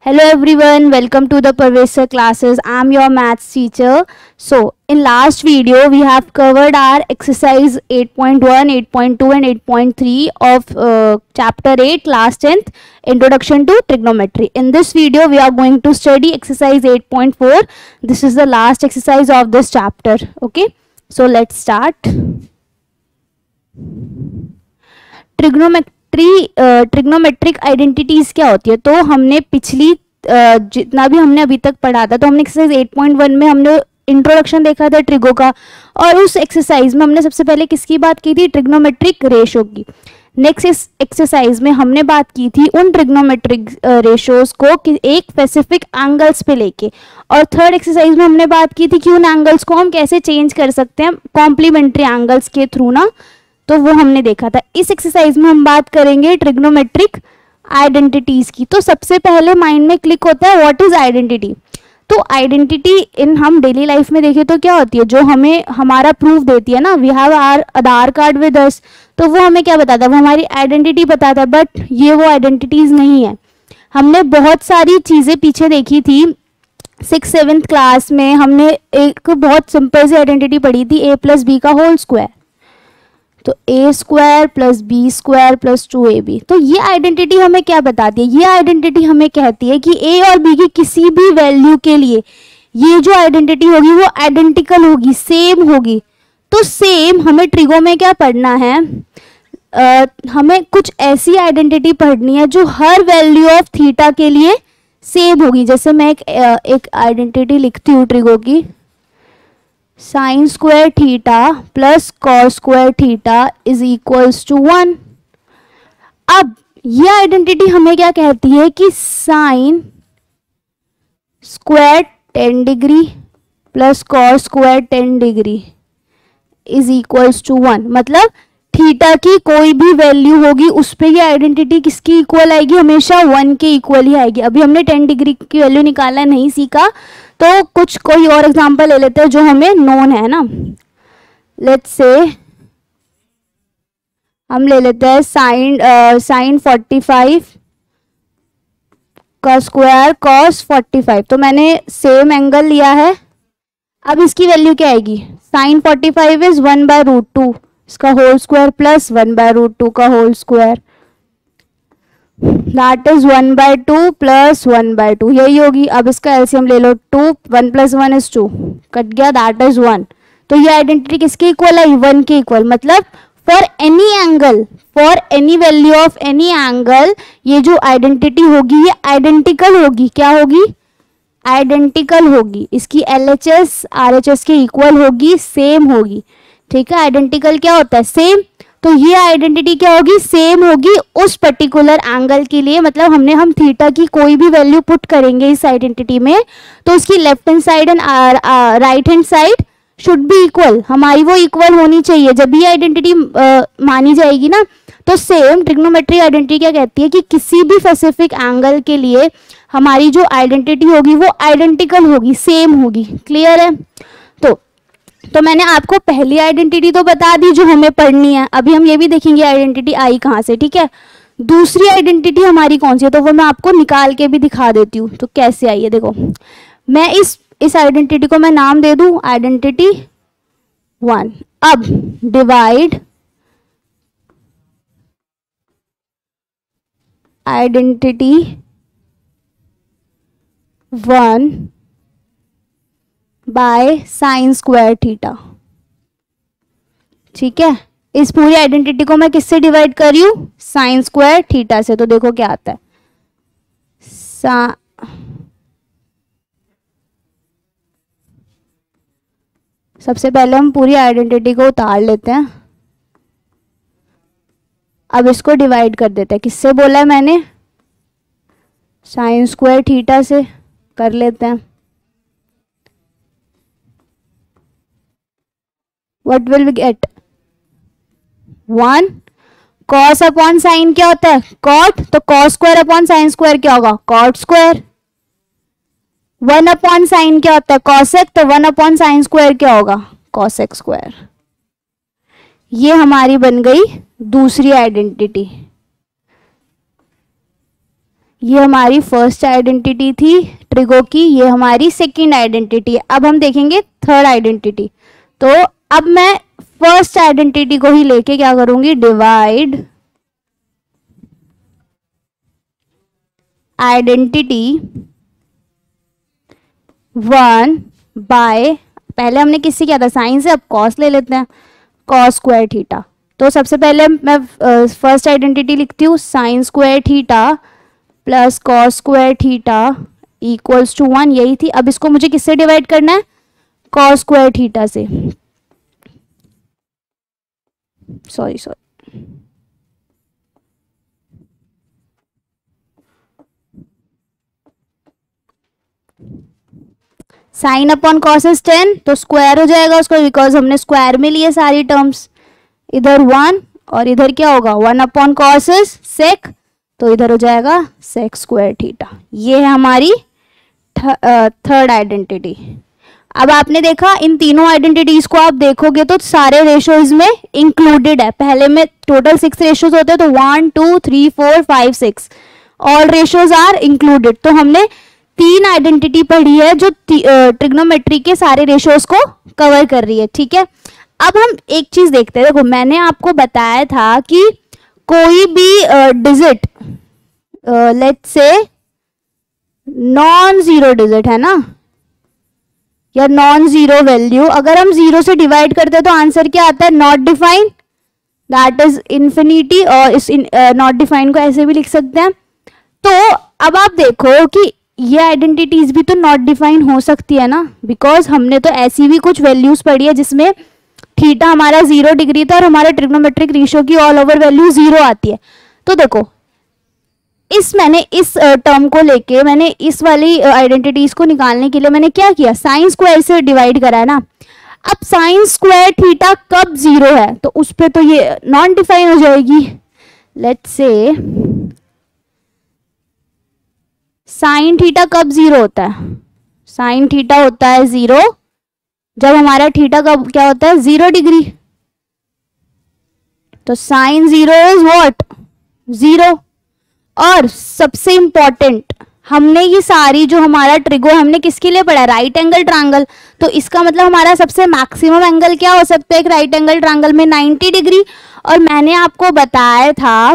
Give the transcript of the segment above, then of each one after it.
Hello everyone, welcome to the Parvez classes. I am your maths teacher. So in last video we have covered our exercise 8.1, 8.2 and 8.3 of chapter 8 class 10th introduction to trigonometry. In this video we are going to study exercise 8.4. This is the last exercise of this chapter. Okay, so let's start. Trigonometric identities क्या होती है? तो हमने पिछली जितना भी हमने अभी तक पढ़ा था, तो हमने एक्सरसाइज 8.1 में हमने इंट्रोडक्शन देखा था ट्रिगो का, और उस एक्सरसाइज में हमने सबसे पहले किसकी बात की थी? ट्रिग्नोमेट्रिक रेशो की. नेक्स्ट एक्सरसाइज में हमने बात की थी उन ट्रिग्नोमेट्रिक रेशोज को एक स्पेसिफिक एंगल्स पे लेके, और थर्ड एक्सरसाइज में हमने बात की थी कि उन एंगल्स को हम कैसे चेंज कर सकते हैं कॉम्प्लीमेंट्री एंगल्स के थ्रू ना, तो वो हमने देखा था. इस एक्सरसाइज में हम बात करेंगे ट्रिग्नोमेट्रिक आइडेंटिटीज की. तो सबसे पहले माइंड में क्लिक होता है व्हाट इज आइडेंटिटी. तो आइडेंटिटी इन हम डेली लाइफ में देखें तो क्या होती है? जो हमें हमारा प्रूफ देती है ना, we have our Aadhaar card with us, तो वो हमें क्या बताता है? वो हमारी आइडेंटिटी बताता है. बट ये वो आइडेंटिटीज नहीं है. हमने बहुत सारी चीजें पीछे देखी थी. 6th-7th क्लास में हमने एक बहुत सिंपल सी आइडेंटिटी पढ़ी थी, a + b का होल स्क्वायर. तो a² + b² + 2ab. तो ये आइडेंटिटी हमें क्या बताती है? ये आइडेंटिटी हमें कहती है कि a और b की किसी भी वैल्यू के लिए ये जो आइडेंटिटी होगी वो आइडेंटिकल होगी, सेम होगी. तो सेम हमें ट्रिगो में क्या पढ़ना है? हमें कुछ ऐसी आइडेंटिटी पढ़नी है जो हर वैल्यू ऑफ थीटा के लिए सेम होगी. जैसे मैं एक आइडेंटिटी लिखती हूँ ट्रिगो की, sin² थीटा + cos² थीटा = 1. अब ये आइडेंटिटी हमें क्या कहती है कि sin² 10 डिग्री + cos² 10 डिग्री = 1. मतलब थीटा की कोई भी वैल्यू होगी उस पे ये आइडेंटिटी किसकी इक्वल आएगी? हमेशा 1 के इक्वल ही आएगी. अभी हमने 10 डिग्री की वैल्यू निकालना नहीं सीखा, तो कोई और एग्जांपल ले लेते हैं जो हमें नोन है ना. लेट्स से हम ले लेते हैं sin 45 का स्क्वायर cos 45. तो मैंने सेम एंगल लिया है. अब इसकी वैल्यू क्या आएगी? sin 45 इज 1/√2 इसका होल स्क्वायर प्लस 1/√2 का होल स्क्वायर, दैट इज 1/2 + 1/2 यही होगी. अब इसका एलसीएम ले लो, 2 1 + 1 is 2, कट गया, दैट इज 1. तो ये आइडेंटिटी किसके इक्वल आई? 1 के इक्वल. मतलब for any angle, for any value of any angle, ये जो आइडेंटिटी होगी ये आइडेंटिकल होगी. क्या होगी? आइडेंटिकल होगी. इसकी LHS RHS के इक्वल होगी, सेम होगी. ठीक है, आइडेंटिकल क्या होता है? सेम. तो ये आइडेंटिटी क्या होगी? सेम होगी उस पर्टिकुलर एंगल के लिए. मतलब हम थीटा की कोई भी वैल्यू पुट करेंगे इस आइडेंटिटी में, तो उसकी left hand side and right hand side should be equal. हमारी वो इक्वल होनी चाहिए. जब ये आइडेंटिटी मानी जाएगी ना, तो सेम ट्रिग्नोमेट्री आइडेंटिटी क्या कहती है कि किसी भी स्पेसिफिक एंगल के लिए हमारी जो आइडेंटिटी होगी वो आइडेंटिकल होगी, सेम होगी. क्लियर है? तो मैंने आपको पहली आइडेंटिटी तो बता दी जो हमें पढ़नी है. अभी हम ये भी देखेंगे आइडेंटिटी आई कहाँ से. ठीक है, दूसरी आइडेंटिटी हमारी कौन सी है? तो वो मैं आपको निकाल के भी दिखा देती हूँ. तो कैसे आई है देखो, मैं इस आइडेंटिटी को मैं नाम दे दूं आइडेंटिटी 1. अब divide identity 1 bye sin² theta. ठीक है, इस पूरी आइडेंटिटी को मैं किससे डिवाइड कर रही हूँ? sin² थीटा से. तो देखो क्या आता है, सबसे पहले हम पूरी आइडेंटिटी को उतार लेते हैं. अब इसको डिवाइड कर देते हैं. किससे बोला है मैंने? sin² थीटा से. कर लेते हैं. What will we get? 1 cos upon sine क्या होता है? cot. तो cos² अपॉन sin² क्या होगा? cot². 1 अपॉन साइन क्या होता है? cosec. तो 1 अपॉन sin² क्या होगा? cosec². ये हमारी बन गई दूसरी आइडेंटिटी. ये हमारी फर्स्ट आइडेंटिटी थी ट्रिगो की, ये हमारी सेकंड आइडेंटिटी है। अब हम देखेंगे थर्ड आइडेंटिटी। तो अब मैं फर्स्ट आइडेंटिटी को ही लेके क्या करूंगी, डिवाइड आइडेंटिटी 1 बाय, पहले हमने किससे किया था, साइन से, अब कॉस ले लेते हैं, कॉस स्क्वायर थीटा। तो सबसे पहले मैं फर्स्ट आइडेंटिटी लिखती हूँ, sine square theta plus cos square theta equals to 1, यही थी। अब इसको मुझे किससे डिवाइड करना है, कॉस स्क्वायर थीटा से, sorry sine upon cos is 10, तो स्क्वायर हो जाएगा उसको, बिकॉज हमने स्क्वायर में लिए सारी टर्म्स। इधर 1 और इधर क्या होगा, 1 अपॉन कॉस इज सेक, तो इधर हो जाएगा सेक स्क्वायर थीटा। ये है हमारी थर्ड आइडेंटिटी। अब आपने देखा इन तीनों आइडेंटिटीज को आप देखोगे तो सारे रेशोज में इंक्लूडेड है। पहले में टोटल 6 रेशोज होते हैं, तो 1 2 3 4 5 6 ऑल रेशोज आर इंक्लूडेड। तो हमने 3 आइडेंटिटी पढ़ी है जो ट्रिग्नोमेट्री के सारे रेशोज को कवर कर रही है, ठीक है। अब हम एक चीज देखते हैं, देखो मैंने आपको बताया था कि कोई भी digit, let's say non zero digit है ना, या नॉन जीरो वैल्यू, अगर हम 0 से डिवाइड करते हैं तो आंसर क्या आता है, not define, that is infinity. और इस नॉट डिफाइन को ऐसे भी लिख सकते हैं। तो अब आप देखो कि ये आइडेंटिटीज भी तो नॉट डिफाइन हो सकती है ना, बिकॉज हमने तो ऐसी भी कुछ वैल्यूज पढ़ी है जिसमें थीटा हमारा 0 डिग्री था और हमारे ट्रिग्नोमेट्रिक रेशियो की ऑल ओवर वैल्यू 0 आती है। तो देखो मैंने इस टर्म को लेके मैंने इस वाली आइडेंटिटीज को निकालने के लिए मैंने क्या किया, साइन स्क्वायर से डिवाइड करा है ना। अब साइन स्क्वायर थीटा कब 0 है, तो उस पर तो ये नॉन डिफाइन हो जाएगी। लेट्स से साइन थीटा कब 0 होता है, साइन थीटा होता है 0 जब हमारा थीटा कब क्या होता है, 0 डिग्री। तो साइन 0 इज व्हाट, 0। और सबसे इंपॉर्टेंट, हमने ये सारी जो हमारा ट्रिगो हमने किसके लिए पढ़ा है, राइट एंगल ट्रायंगल। तो इसका मतलब हमारा सबसे मैक्सिमम एंगल क्या हो सकता है एक राइट एंगल ट्रायंगल में, 90 डिग्री। और मैंने आपको बताया था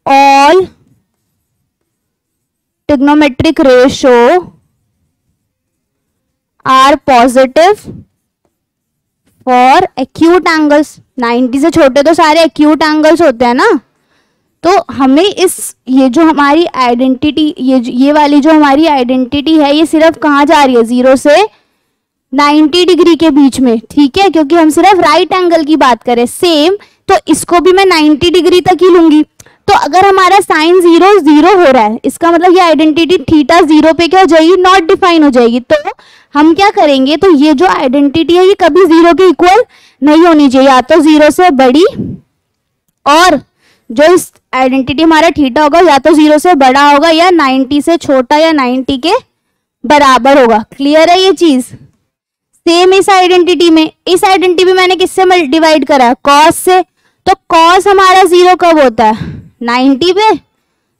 all trigonometric ratio are positive for acute angles. 90 से छोटे तो सारे एक्यूट एंगल्स होते हैं ना। तो हमें ये जो हमारी आइडेंटिटी, ये वाली जो हमारी आइडेंटिटी है, ये सिर्फ कहाँ जा रही है, 0 से 90 डिग्री के बीच में, ठीक है, क्योंकि हम सिर्फ राइट एंगल की बात करें। सेम तो इसको भी मैं 90 डिग्री तक ही लूंगी। तो अगर हमारा साइन 0 0 हो रहा है, इसका मतलब ये आइडेंटिटी थीटा 0 पे क्या हो जाएगी, नॉट डिफाइन हो जाएगी। तो हम क्या करेंगे, तो ये जो आइडेंटिटी है ये कभी 0 के इक्वल नहीं होनी चाहिए, या तो 0 से बड़ी, और जो इस आइडेंटिटी हमारा थीटा होगा या तो 0 से बड़ा होगा या 90 से छोटा या 90 के बराबर होगा। क्लियर है ये चीज। सेम इस आइडेंटिटी में, इस आइडेंटिटी में मैंने किससे डिवाइड करा है, कॉस से। तो कॉस हमारा 0 कब होता है, 90 पे।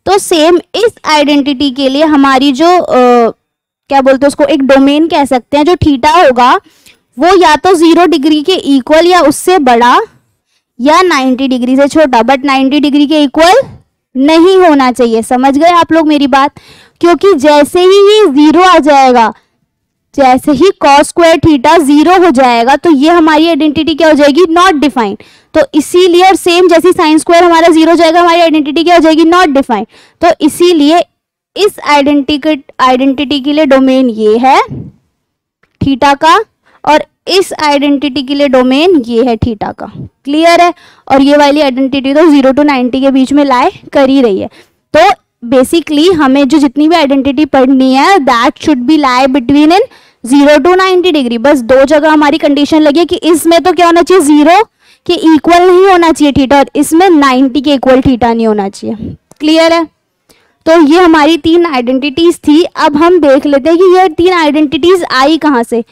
तो सेम इस आइडेंटिटी के लिए हमारी जो क्या बोलते हैं उसको, एक डोमेन कह सकते हैं, जो थीटा होगा वो या तो 0 डिग्री के इक्वल या उससे बड़ा, या 90 डिग्री से छोटा, बट 90 डिग्री के इक्वल नहीं होना चाहिए। समझ गए आप लोग मेरी बात। क्योंकि जैसे ही ये 0 आ जाएगा, जैसे ही कॉस स्क्वायर थीटा 0 हो जाएगा, तो ये हमारी आइडेंटिटी क्या हो जाएगी, नॉट डिफाइन। तो इसीलिए, और सेम जैसे साइन स्क्वायर हमारा 0 हो जाएगा, हमारी आइडेंटिटी क्या हो जाएगी, नॉट डिफाइन। तो इसीलिए इस आइडेंटिटी के लिए डोमेन ये है थीटा का, और इस आइडेंटिटी के लिए डोमेन ये है थीटा का। क्लियर है। और ये वाली आइडेंटिटी तो 0 to 90 के बीच में लाई कर ही रही है। तो बेसिकली हमें जो जितनी भी आइडेंटिटी पढ़नी है, that should be lie between in 0 to 90 degree. बस 2 जगह हमारी कंडीशन लगी है कि इसमें तो क्या होना चाहिए, 0 के इक्वल नहीं होना चाहिए थीटा, और इसमें 90 के इक्वल थीटा नहीं होना चाहिए। क्लियर है। तो ये हमारी 3 आइडेंटिटीज थी। अब हम देख लेते हैं कि ये 3 आइडेंटिटीज आई कहाँ से।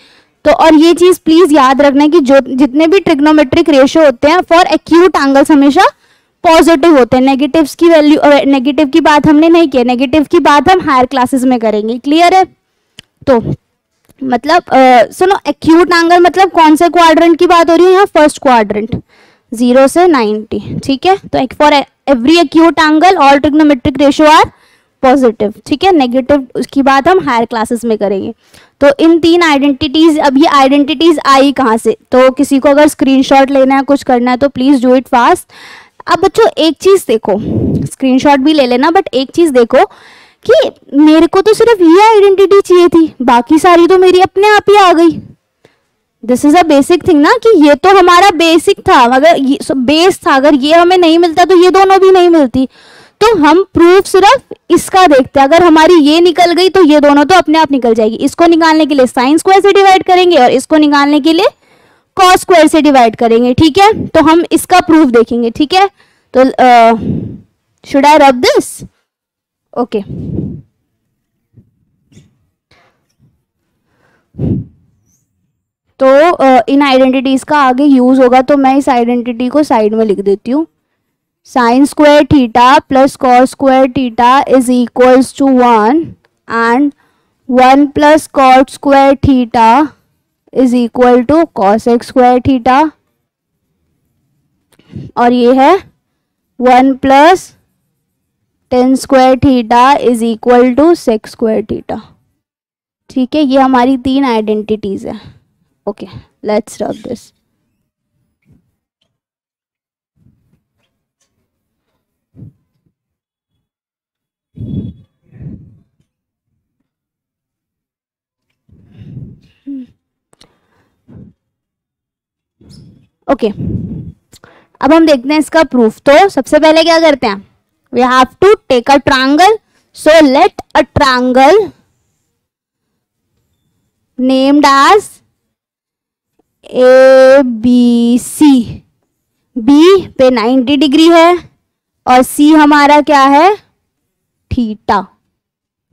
तो और ये चीज प्लीज याद रखना कि जो जितने भी ट्रिग्नोमेट्रिक रेशियो होते हैं फॉर एक्यूट एंगल्स हमेशा पॉजिटिव होते हैं। नेगेटिव्स की वैल्यू, नेगेटिव की बात हमने नहीं की, नेगेटिव की बात हम हायर क्लासेस में करेंगे। क्लियर है? तो मतलब सुनो, एक्यूट एंगल मतलब कौन से क्वाड्रेंट की बात हो रही है यहाँ? फर्स्ट क्वाड्रेंट, 0 से 90। ठीक है, तो for every acute angle all trigonometric ratio are positive. ठीक है, नेगेटिव उसकी बात हम हायर क्लासेस में करेंगे। तो इन तीन आइडेंटिटीज, अब ये आइडेंटिटीज आई कहाँ से? तो किसी को अगर स्क्रीनशॉट लेना है, कुछ करना है तो प्लीज डू इट फास्ट। अब बच्चों एक चीज देखो, स्क्रीनशॉट भी ले लेना, बट एक चीज देखो कि मेरे को तो सिर्फ ये आइडेंटिटी चाहिए थी, बाकी सारी तो मेरी अपने आप ही आ गई। This is a basic thing ना, कि ये तो हमारा बेसिक था, अगर ये बेस था, अगर ये हमें नहीं मिलता तो ये दोनों भी नहीं मिलती। तो हम प्रूफ सिर्फ इसका देखते हैं, अगर हमारी ये निकल गई तो ये दोनों तो अपने आप निकल जाएगी। इसको निकालने के लिए साइन स्क्वायर से डिवाइड करेंगे और इसको निकालने के लिए कॉस स्क्वायर से डिवाइड करेंगे। ठीक है, तो हम इसका प्रूफ देखेंगे। ठीक है, तो शुड आई रब दिस? ओके, तो इन आइडेंटिटीज का आगे यूज होगा, तो मैं इस आइडेंटिटी को साइड में लिख देती हूँ। Sine square theta plus cos square theta is equals to 1 and 1 plus cot square theta is equal to cosec square theta, और ये है 1 plus tan square theta is equal to sec square theta. ठीक है, ये हमारी तीन identities है। Okay, let's rub this. Okay, अब हम देखते हैं इसका प्रूफ। तो सबसे पहले क्या करते हैं? We have to take a triangle, so let a triangle named as ABC। B पे 90 डिग्री है और सी हमारा क्या है? थीटा।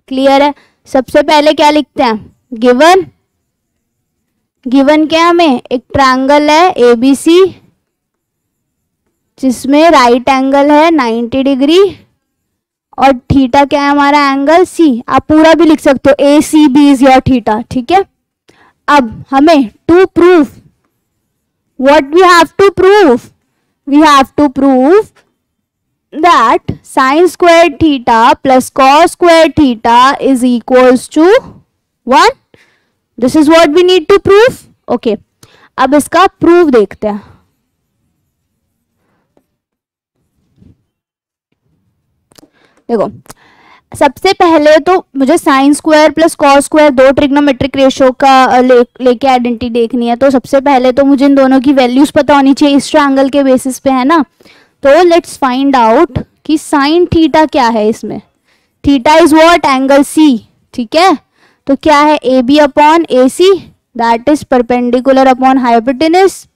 क्लियर है? सबसे पहले क्या लिखते हैं? गिवन, गिवन क्या हमें? एक ट्रायंगल है ABC जिसमें राइट एंगल है 90 डिग्री और थीटा क्या है हमारा? Angle C। आप पूरा भी लिख सकते हो, ACB इज योर थीटा। ठीक है, अब हमें to proof, what we have to prove? We have to prove that sin squared theta plus cos squared theta is equals to 1. This is what we need to prove. Okay, अब इसका proof देखते हैं। देखो, सबसे पहले तो मुझे sign square plus cos square दो ट्रिग्नोमेट्रिक रेशियो का लेके आइडेंटिटी देखनी है। तो सबसे पहले तो मुझे इन दोनों की वैल्यूज पता होनी चाहिए, इस ट्रायंगल के बेसिस पे, है ना। तो लेट्स फाइंड आउट कि साइन थीटा क्या है इसमें। Theta is what? Angle C. ठीक है, तो क्या है? A B upon A C, that is perpendicular upon hypotenuse.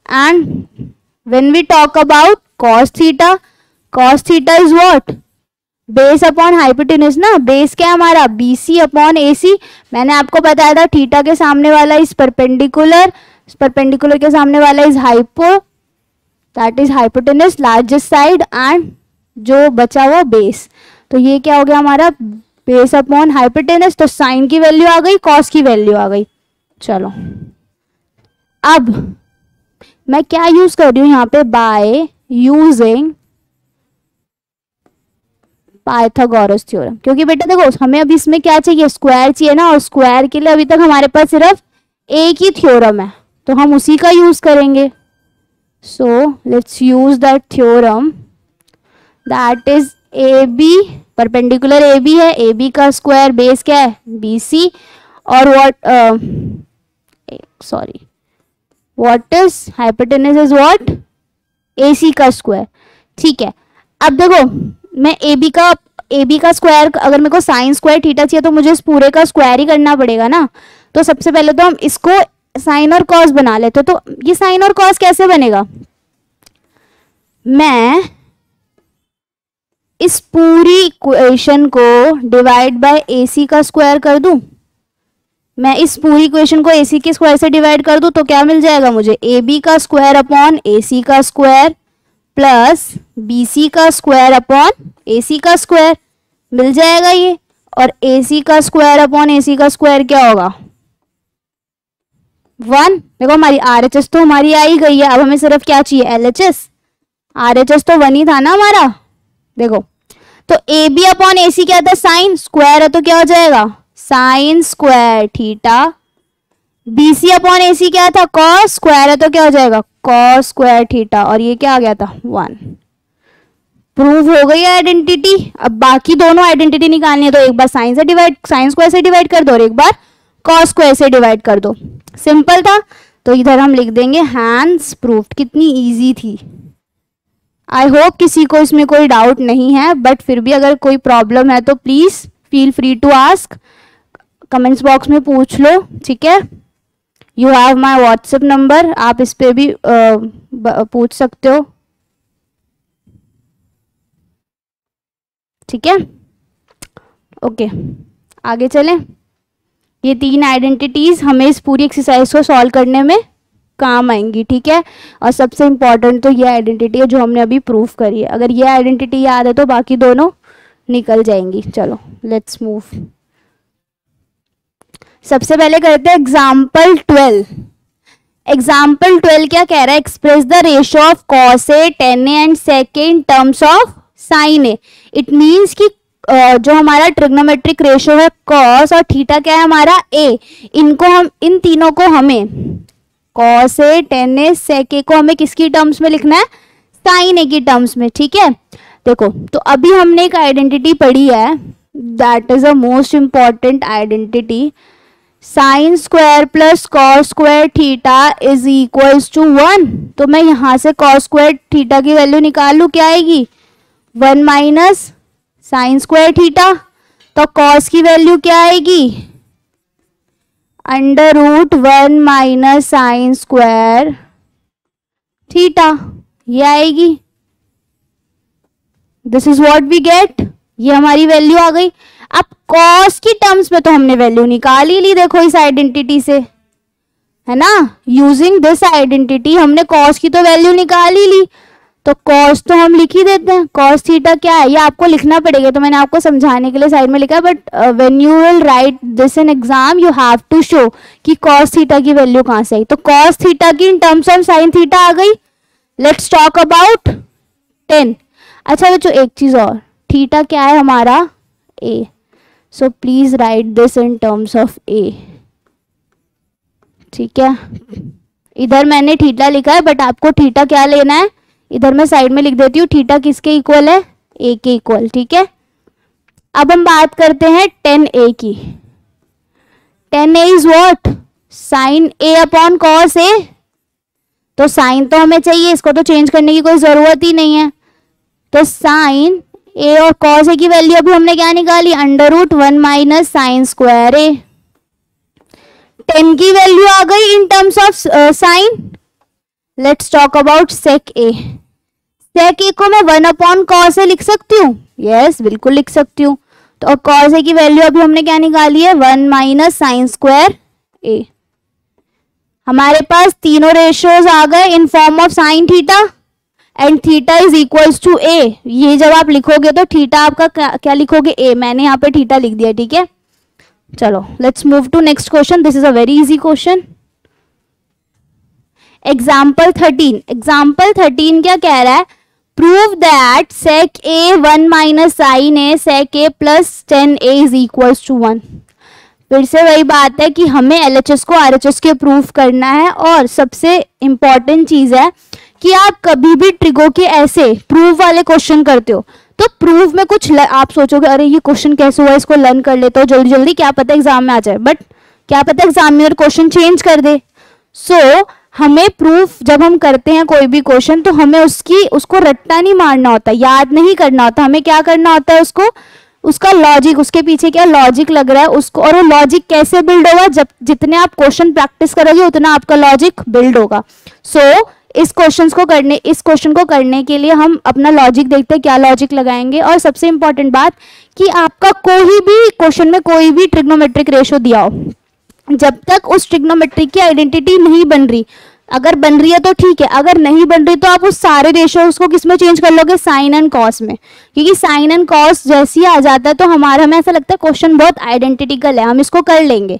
And when we talk about cos theta, cos theta is what? Base upon hypotenuse ना। Base क्या है हमारा? BC upon AC। मैंने आपको बताया था थीटा के सामने वाला इज परपेंडिकुलर, परपेंडिकुलर के सामने वाला is hypo, that is hypotenuse largest side, and जो बचा हुआ बेस। तो ये क्या हो गया हमारा? Base upon hypotenuse. तो साइन की वैल्यू आ गई, कॉस की वैल्यू आ गई। चलो, अब मैं क्या यूज कर रही हूँ यहाँ पे? By using Pythagoras theorem. क्योंकि बेटा देखो, हमें अभी इसमें क्या चाहिए? स्क्वायर चाहिए ना, और स्क्वायर के लिए अभी तक हमारे पास सिर्फ एक ही थ्योरम है, तो हम उसी का यूज करेंगे। So let's use that theorem, that is AB, perpendicular AB है, AB का स्क्वायर बेस क्या है? BC, और what is hypotenuse is what? AC का स्क्वायर। ठीक है, अब देखो, मैं AB का स्क्वायर, अगर मेरे को साइन स्क्वायर थीटा चाहिए तो मुझे इस पूरे का स्क्वायर ही करना पड़ेगा ना। तो सबसे पहले तो हम इसको साइन और कॉस बना लेते। तो ये साइन और कॉस कैसे बनेगा? मैं इस पूरी इक्वेशन को डिवाइड बाय AC का स्क्वायर कर दूं। मैं इस पूरी इक्वेशन को AC के स्क्वायर से डिवाइड कर दूं तो क्या मिल जाएगा मुझे? AB का स्क्वायर अपॉन AC का स्क्वायर प्लस BC का स्क्वायर अपॉन AC का स्क्वायर मिल जाएगा ये, और AC का स्क्वायर अपॉन AC का स्क्वायर क्या होगा 1। देखो हमारी RHS तो हमारी आ ही गई है, अब हमें सिर्फ क्या चाहिए LHS। RHS तो 1 ही था ना हमारा। देखो तो AB अपॉन AC क्या था साइन, स्क्वायर है तो क्या हो जाएगा sine square theta. BC upon AC क्या था कॉस, स्क्वायर है तो क्या हो जाएगा कॉस स्क्वायर थीटा, और ये क्या आ गया था 1। प्रूव हो गई आइडेंटिटी। अब बाकी दोनों आइडेंटिटी निकालनी है तो एक बार साइन स्क्वायर से डिवाइड कर दो और एक बार कॉस स्क्वायर से डिवाइड कर दो। सिंपल था, तो इधर हम लिख देंगे हैंस प्रूव्ड। कितनी इजी थी। आई होप किसी को इसमें कोई डाउट नहीं है, बट फिर भी अगर कोई प्रॉब्लम है तो please feel free to ask, comments box में पूछ लो, ठीक है। You have my WhatsApp number, आप इस पे भी पूछ सकते हो, ठीक है। ओके आगे चलें। ये 3 आइडेंटिटीज हमें इस पूरी एक्सरसाइज को सॉल्व करने में काम आएंगी, ठीक है। और सबसे इंपॉर्टेंट तो ये आइडेंटिटी है जो हमने अभी प्रूव करी है। अगर ये आइडेंटिटी याद है तो बाकी दोनों निकल जाएंगी। चलो लेट्स मूव। सबसे पहले करते हैं एग्जाम्पल 12। एग्जाम्पल 12 क्या कह रहा है, express the ratio of cos A, tan A and sec A in terms of sine A. It means कि जो हमारा ट्रिग्नोमेट्रिक रेशियो है कॉस और थीटा क्या है हमारा ए, इनको हम इन तीनों को हमें cos A, tan A, sec A को हमें किसकी टर्म्स में लिखना है साइन ए की टर्म्स में, ठीक है। देखो तो अभी हमने एक आइडेंटिटी पढ़ी है, that is a most important identity, sine square plus cos square theta is equals to 1। तो मैं यहां से कॉस स्क्वायर थीटा की वैल्यू निकाल लूं, क्या आएगी 1 माइनस साइन स्क्वायर थीटा। तो कॉस की वैल्यू क्या आएगी under root 1 minus sine square theta, ये आएगी। This is what we get, ये हमारी वैल्यू आ गई। अब कॉस की टर्म्स में तो हमने वैल्यू निकाल ही ली, देखो इस आइडेंटिटी से, है ना। यूजिंग दिस आइडेंटिटी हमने कॉस की तो वैल्यू निकाल ही ली, तो कॉस तो हम लिख ही देते हैं। कॉस थीटा क्या है ये आपको लिखना पड़ेगा, तो मैंने आपको समझाने के लिए साइड में लिखा है, but when you will write this in exam you have to show कि कॉस थीटा की वैल्यू कहाँ से आई। तो कॉस थीटा की in terms of sine theta आ गई। Let's talk about 10। अच्छा बच्चों एक चीज और, थीटा क्या है हमारा A, so please write this in terms of A, ठीक है। इधर मैंने थीटा लिखा है, बट आपको थीटा क्या लेना है, इधर मैं साइड में लिख देती हूँ थीटा किसके इक्वल है ए के इक्वल, ठीक है। अब हम बात करते हैं 10a की। 10a is what sine A upon cos A, तो साइन तो हमें चाहिए, इसको तो चेंज करने की कोई जरूरत ही नहीं है। तो साइन ए और कॉस ए की वैल्यू अभी हमने क्या निकाली under root 1 minus sine square A. 10 की वैल्यू आ गई in terms of sine. Let's talk about sec A. Sec A को मैं 1 अपॉन कॉस ए लिख सकती हूँ, यस बिल्कुल लिख सकती हूँ। तो कॉस ए की वैल्यू अभी हमने क्या निकाली है 1 माइनस साइन स्क्वायर ए। हमारे पास तीनों रेशियोज आ गए in form of sine theta and theta is equals to A. ये जब आप लिखोगे तो थीटा आपका क्या लिखोगे ए, मैंने यहाँ पे थीटा लिख दिया, ठीक है। चलो let's move to next question. This is a very easy question. Example 13। Example 13 क्या कह रहा है, prove that sec A 1 minus sine A sec A plus 10a is equals to 1। फिर से वही बात है कि हमें LHS को RHS के प्रूव करना है, और सबसे इंपॉर्टेंट चीज है कि आप कभी भी ट्रिगो के ऐसे प्रूव वाले क्वेश्चन करते हो तो प्रूव में कुछ आप सोचोगे अरे ये क्वेश्चन कैसे हुआ, इसको लर्न कर लेते हो जल्दी जल्दी, क्या पता एग्जाम में आ जाए, बट क्या पता एग्जामिनर क्वेश्चन चेंज कर दे। सो हमें प्रूफ जब हम करते हैं कोई भी क्वेश्चन तो हमें उसको रट्टा नहीं मारना होता, याद नहीं करना होता, हमें क्या करना होता है उसको, उसका लॉजिक, उसके पीछे क्या लॉजिक लग रहा है उसको, और वो लॉजिक कैसे बिल्ड होगा, जब जितने आप क्वेश्चन प्रैक्टिस करोगे उतना आपका लॉजिक बिल्ड होगा। सो इस क्वेश्चन को करने के लिए हम अपना लॉजिक देखते हैं क्या लॉजिक लगाएंगे। और सबसे इंपॉर्टेंट बात कि आपका कोई भी क्वेश्चन में कोई भी ट्रिग्नोमेट्रिक रेशियो दिया हो, जब तक उस ट्रिग्नोमेट्रिक की आइडेंटिटी नहीं बन रही, अगर बन रही है तो ठीक है, अगर नहीं बन रही तो आप उस सारे रेशियोज को किस में चेंज कर लोगे, साइन एंड कॉस में, क्योंकि साइन एंड कॉस जैसे ही आ जाता है तो हमें ऐसा लगता है क्वेश्चन बहुत आइडेंटिटिकल है, हम इसको कर लेंगे।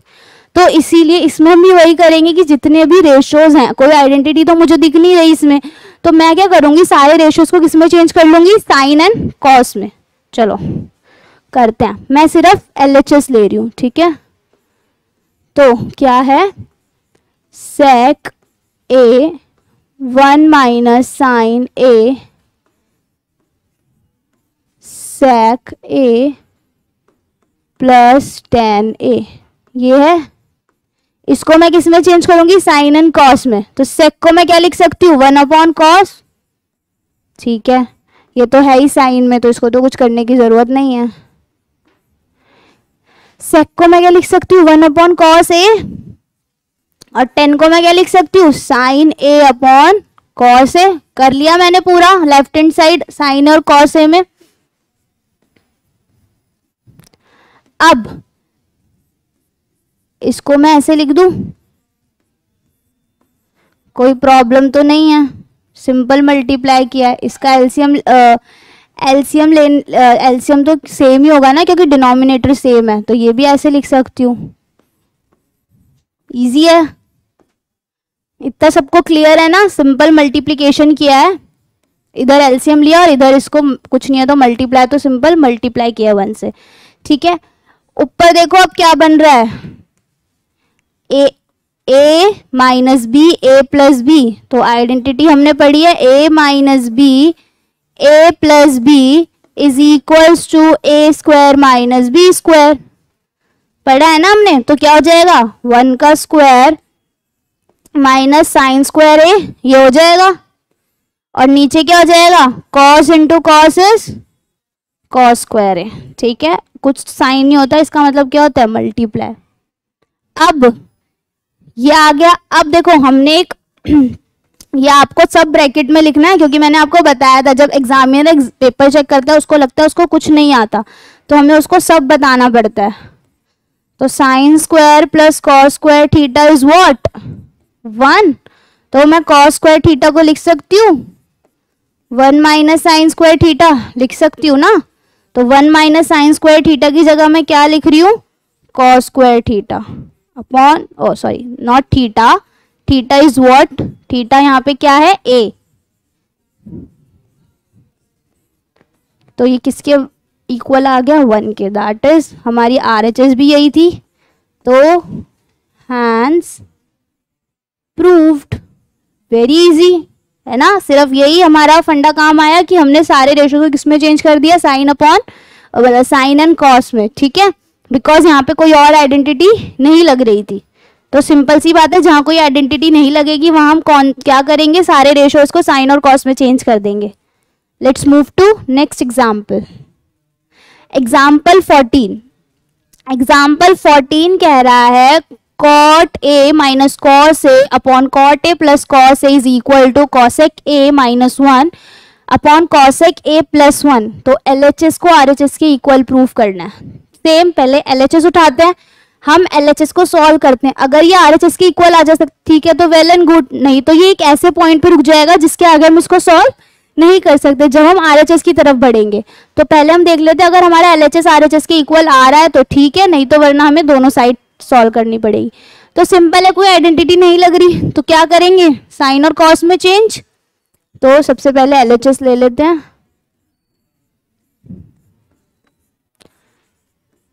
तो इसीलिए इसमें हम भी वही करेंगे कि जितने भी रेशियोज हैं, कोई आइडेंटिटी तो मुझे दिख नहीं रही इसमें, तो मैं क्या करूंगी, सारे रेशियोज को किस में चेंज कर लूंगी, साइन एंड कॉस में। चलो करते हैं, मैं सिर्फ LHS ले रही हूँ, ठीक है। तो क्या है, sec A 1 minus sine A sec A plus tan A, ये है। इसको मैं किस में चेंज करूंगी, साइन एंड कॉस में। तो सेक को मैं क्या लिख सकती हूँ, 1 अपॉन कॉस, ठीक है। ये तो है ही साइन में, तो इसको तो कुछ करने की जरूरत नहीं है। सेक को मैं क्या लिख सकती हूँ, 1 अपॉन कॉस A, और 10 को मैं क्या लिख सकती हूँ, sine A upon cos A। कर लिया मैंने पूरा लेफ्ट हैंड साइड साइन और कॉस A में। अब इसको मैं ऐसे लिख दूं, कोई प्रॉब्लम तो नहीं है, सिंपल मल्टीप्लाई किया है। इसका एलसीएम तो सेम ही होगा ना, क्योंकि डिनोमिनेटर सेम है, तो ये भी ऐसे लिख सकती हूँ। इजी है, इतना सबको क्लियर है ना। सिंपल मल्टीप्लिकेशन किया है, इधर एलसीएम लिया और इधर इसको कुछ नहीं है तो मल्टीप्लाई, तो सिंपल मल्टीप्लाई किया 1 से, ठीक है। ऊपर देखो अब क्या बन रहा है, a minus B a plus B, तो आइडेंटिटी हमने पढ़ी है a minus B a plus B is equals to a square minus B square, पढ़ा है ना हमने। तो क्या हो जाएगा, 1 का square minus sine square a, ये हो जाएगा, और नीचे क्या हो जाएगा, cos into cos is cos square a, ठीक है। कुछ साइन नहीं होता, इसका मतलब क्या होता है, मल्टीप्लाई। अब ये आ गया। अब देखो हमने एक ये आपको सब ब्रैकेट में लिखना है, क्योंकि मैंने आपको बताया था जब एग्जामिनर पेपर चेक करता है उसको लगता है उसको कुछ नहीं आता, तो हमें उसको सब बताना पड़ता है। तो sign square plus cos square theta is what, 1, तो मैं कॉस स्क्वायर थीटा को लिख सकती हूँ 1 माइनस साइन स्क्वायर थीटा, लिख सकती हूँ ना। तो 1 माइनस साइन स्क्वायर थीटा की जगह मैं क्या लिख रही हूँ, cos square theta upon, O sorry not theta, theta is what, theta यहाँ पे क्या है, a, तो ये किसके इक्वल आ गया, 1 के, दैट इज हमारी RHS भी यही थी। तो हैंस प्रूव्ड, वेरी इजी है ना। सिर्फ यही हमारा फंडा काम आया कि हमने सारे रेशियो को किसमें चेंज कर दिया, sine upon sine and cos में, ठीक है। बिकॉज यहाँ पे कोई और आइडेंटिटी नहीं लग रही थी, तो सिंपल सी बात है, जहाँ कोई आइडेंटिटी नहीं लगेगी वहाँ हम क्या करेंगे, सारे रेशियोज को साइन और कॉस में चेंज कर देंगे। Let's move to next example. Example 14, example 14 कह रहा है cot A minus cos A upon cot A plus cos A is equal to cosec A minus 1 upon cosec A plus 1। तो LHS को RHS के equal proof करना है। Same पहले LHS उठाते हैं, हम LHS को सॉल्व करते हैं। अगर ये RHS के इक्वल आ जा सकता, ठीक है, तो वेल एंड गुड, नहीं तो ये एक ऐसे पॉइंट पे रुक जाएगा जिसके आगे हम इसको सॉल्व नहीं कर सकते जब हम RHS की तरफ बढ़ेंगे। तो पहले हम देख लेते हैं, अगर हमारा LHS RHS के इक्वल आ रहा है तो ठीक है, नहीं तो वरना हमें दोनों साइड सॉल्व करनी पड़ेगी। तो सिंपल है, कोई आइडेंटिटी नहीं लग रही तो क्या करेंगे, साइन और कॉस में चेंज। तो सबसे पहले LHS ले लेते हैं,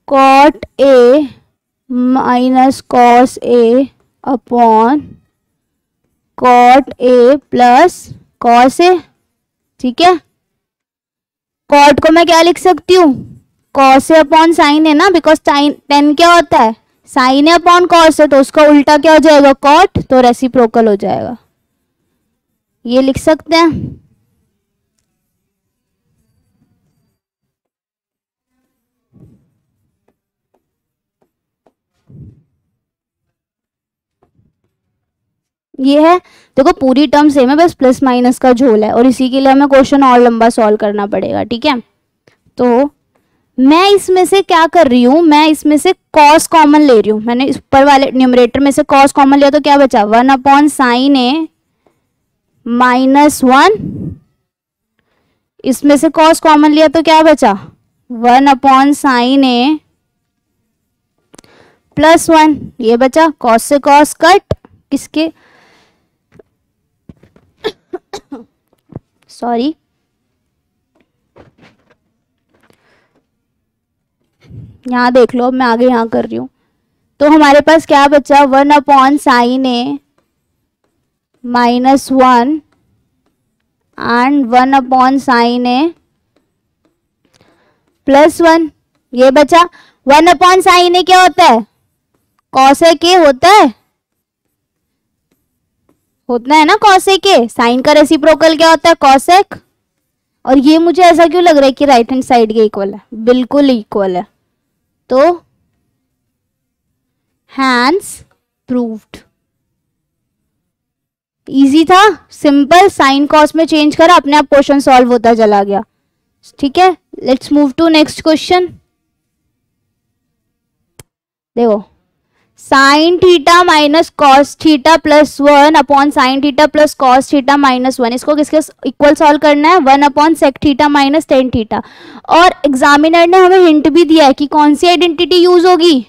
cot A minus cos A upon cot A plus cos A, ठीक है। कॉट को मैं क्या लिख सकती हूँ, कॉस ए अपॉन साइन है ना, बिकॉज टेन क्या होता है, साइन ए अपॉन कॉस है, तो उसका उल्टा क्या हो जाएगा, कॉट, तो रेसिप्रोकल हो जाएगा, ये लिख सकते हैं। ये है, देखो पूरी टर्म सेम है, बस प्लस माइनस का झोल है, और इसी के लिए हमें क्वेश्चन और लंबा सॉल्व करना पड़ेगा, ठीक है। तो मैं इसमें से क्या कर रही हूँ, मैं इसमें से कॉस कॉमन ले रही हूँ। मैंने इस ऊपर वाले न्यूमरेटर में से कॉस कॉमन लिया तो क्या बचा, 1/sin A -1। इसमें से कॉस कॉमन लिया तो क्या बचा, 1/sin A +1। ये बचा, कॉस से कॉस कट, किसके सॉरी यहाँ देख लो, अब मैं आगे यहाँ कर रही हूँ। तो हमारे पास क्या बचा, 1/sin A -1 and 1/sin A +1। ये बचा। 1/sin A क्या होता है, cosec A होता है ना cosec A। साइन का रेसिप्रोकल क्या होता है, cosec। और ये मुझे ऐसा क्यों लग रहा है कि राइट हैंड साइड के इक्वल है, बिल्कुल इक्वल है। तो हैंस प्रूव्ड। इजी था, सिंपल, साइन कॉस में चेंज करा, अपने आप क्वेश्चन सॉल्व होता चला गया। ठीक है, let's move to next question. देखो, sine theta minus cos theta +1/sin theta plus cos theta -1, इसको किसके इक्वल सॉल्व करना है, 1/sec theta minus tan theta. और एग्जामिनर ने हमें हिंट भी दिया है कि कौन सी आइडेंटिटी यूज होगी,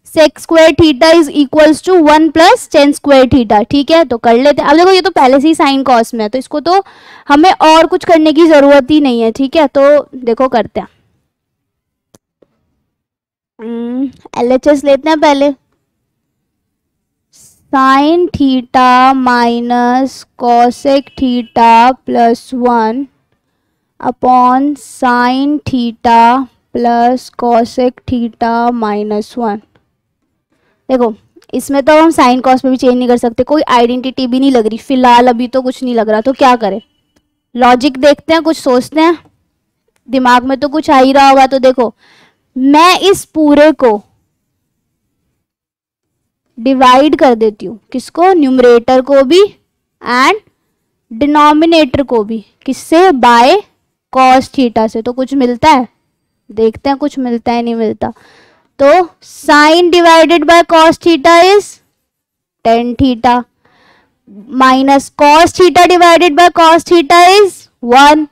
sec square theta is equals to 1 + tan square theta. ठीक है, तो कर लेते हैं। अब देखो, ये तो पहले से ही साइन कॉस में है, तो इसको तो हमें और कुछ करने की जरूरत ही नहीं है। ठीक है, तो देखो करते हैं, LHS लेते हैं पहले। Sign theta minus cosec theta +1 upon sine theta plus cosec theta -1। देखो, इसमें तो हम साइन कॉस में भी चेंज नहीं कर सकते, कोई आइडेंटिटी भी नहीं लग रही फिलहाल, अभी तो कुछ नहीं लग रहा। तो क्या करें, लॉजिक देखते हैं, कुछ सोचते हैं, दिमाग में तो कुछ आ ही रहा होगा। तो देखो, मैं इस पूरे को डिवाइड कर देती हूँ, किसको, न्यूमरेटर को भी एंड डिनोमिनेटर को भी, किससे, बाय कॉस थीटा से। तो कुछ मिलता है, देखते हैं कुछ मिलता है नहीं मिलता। तो sine divided by cos theta is tan theta minus cos theta divided by cos theta is 1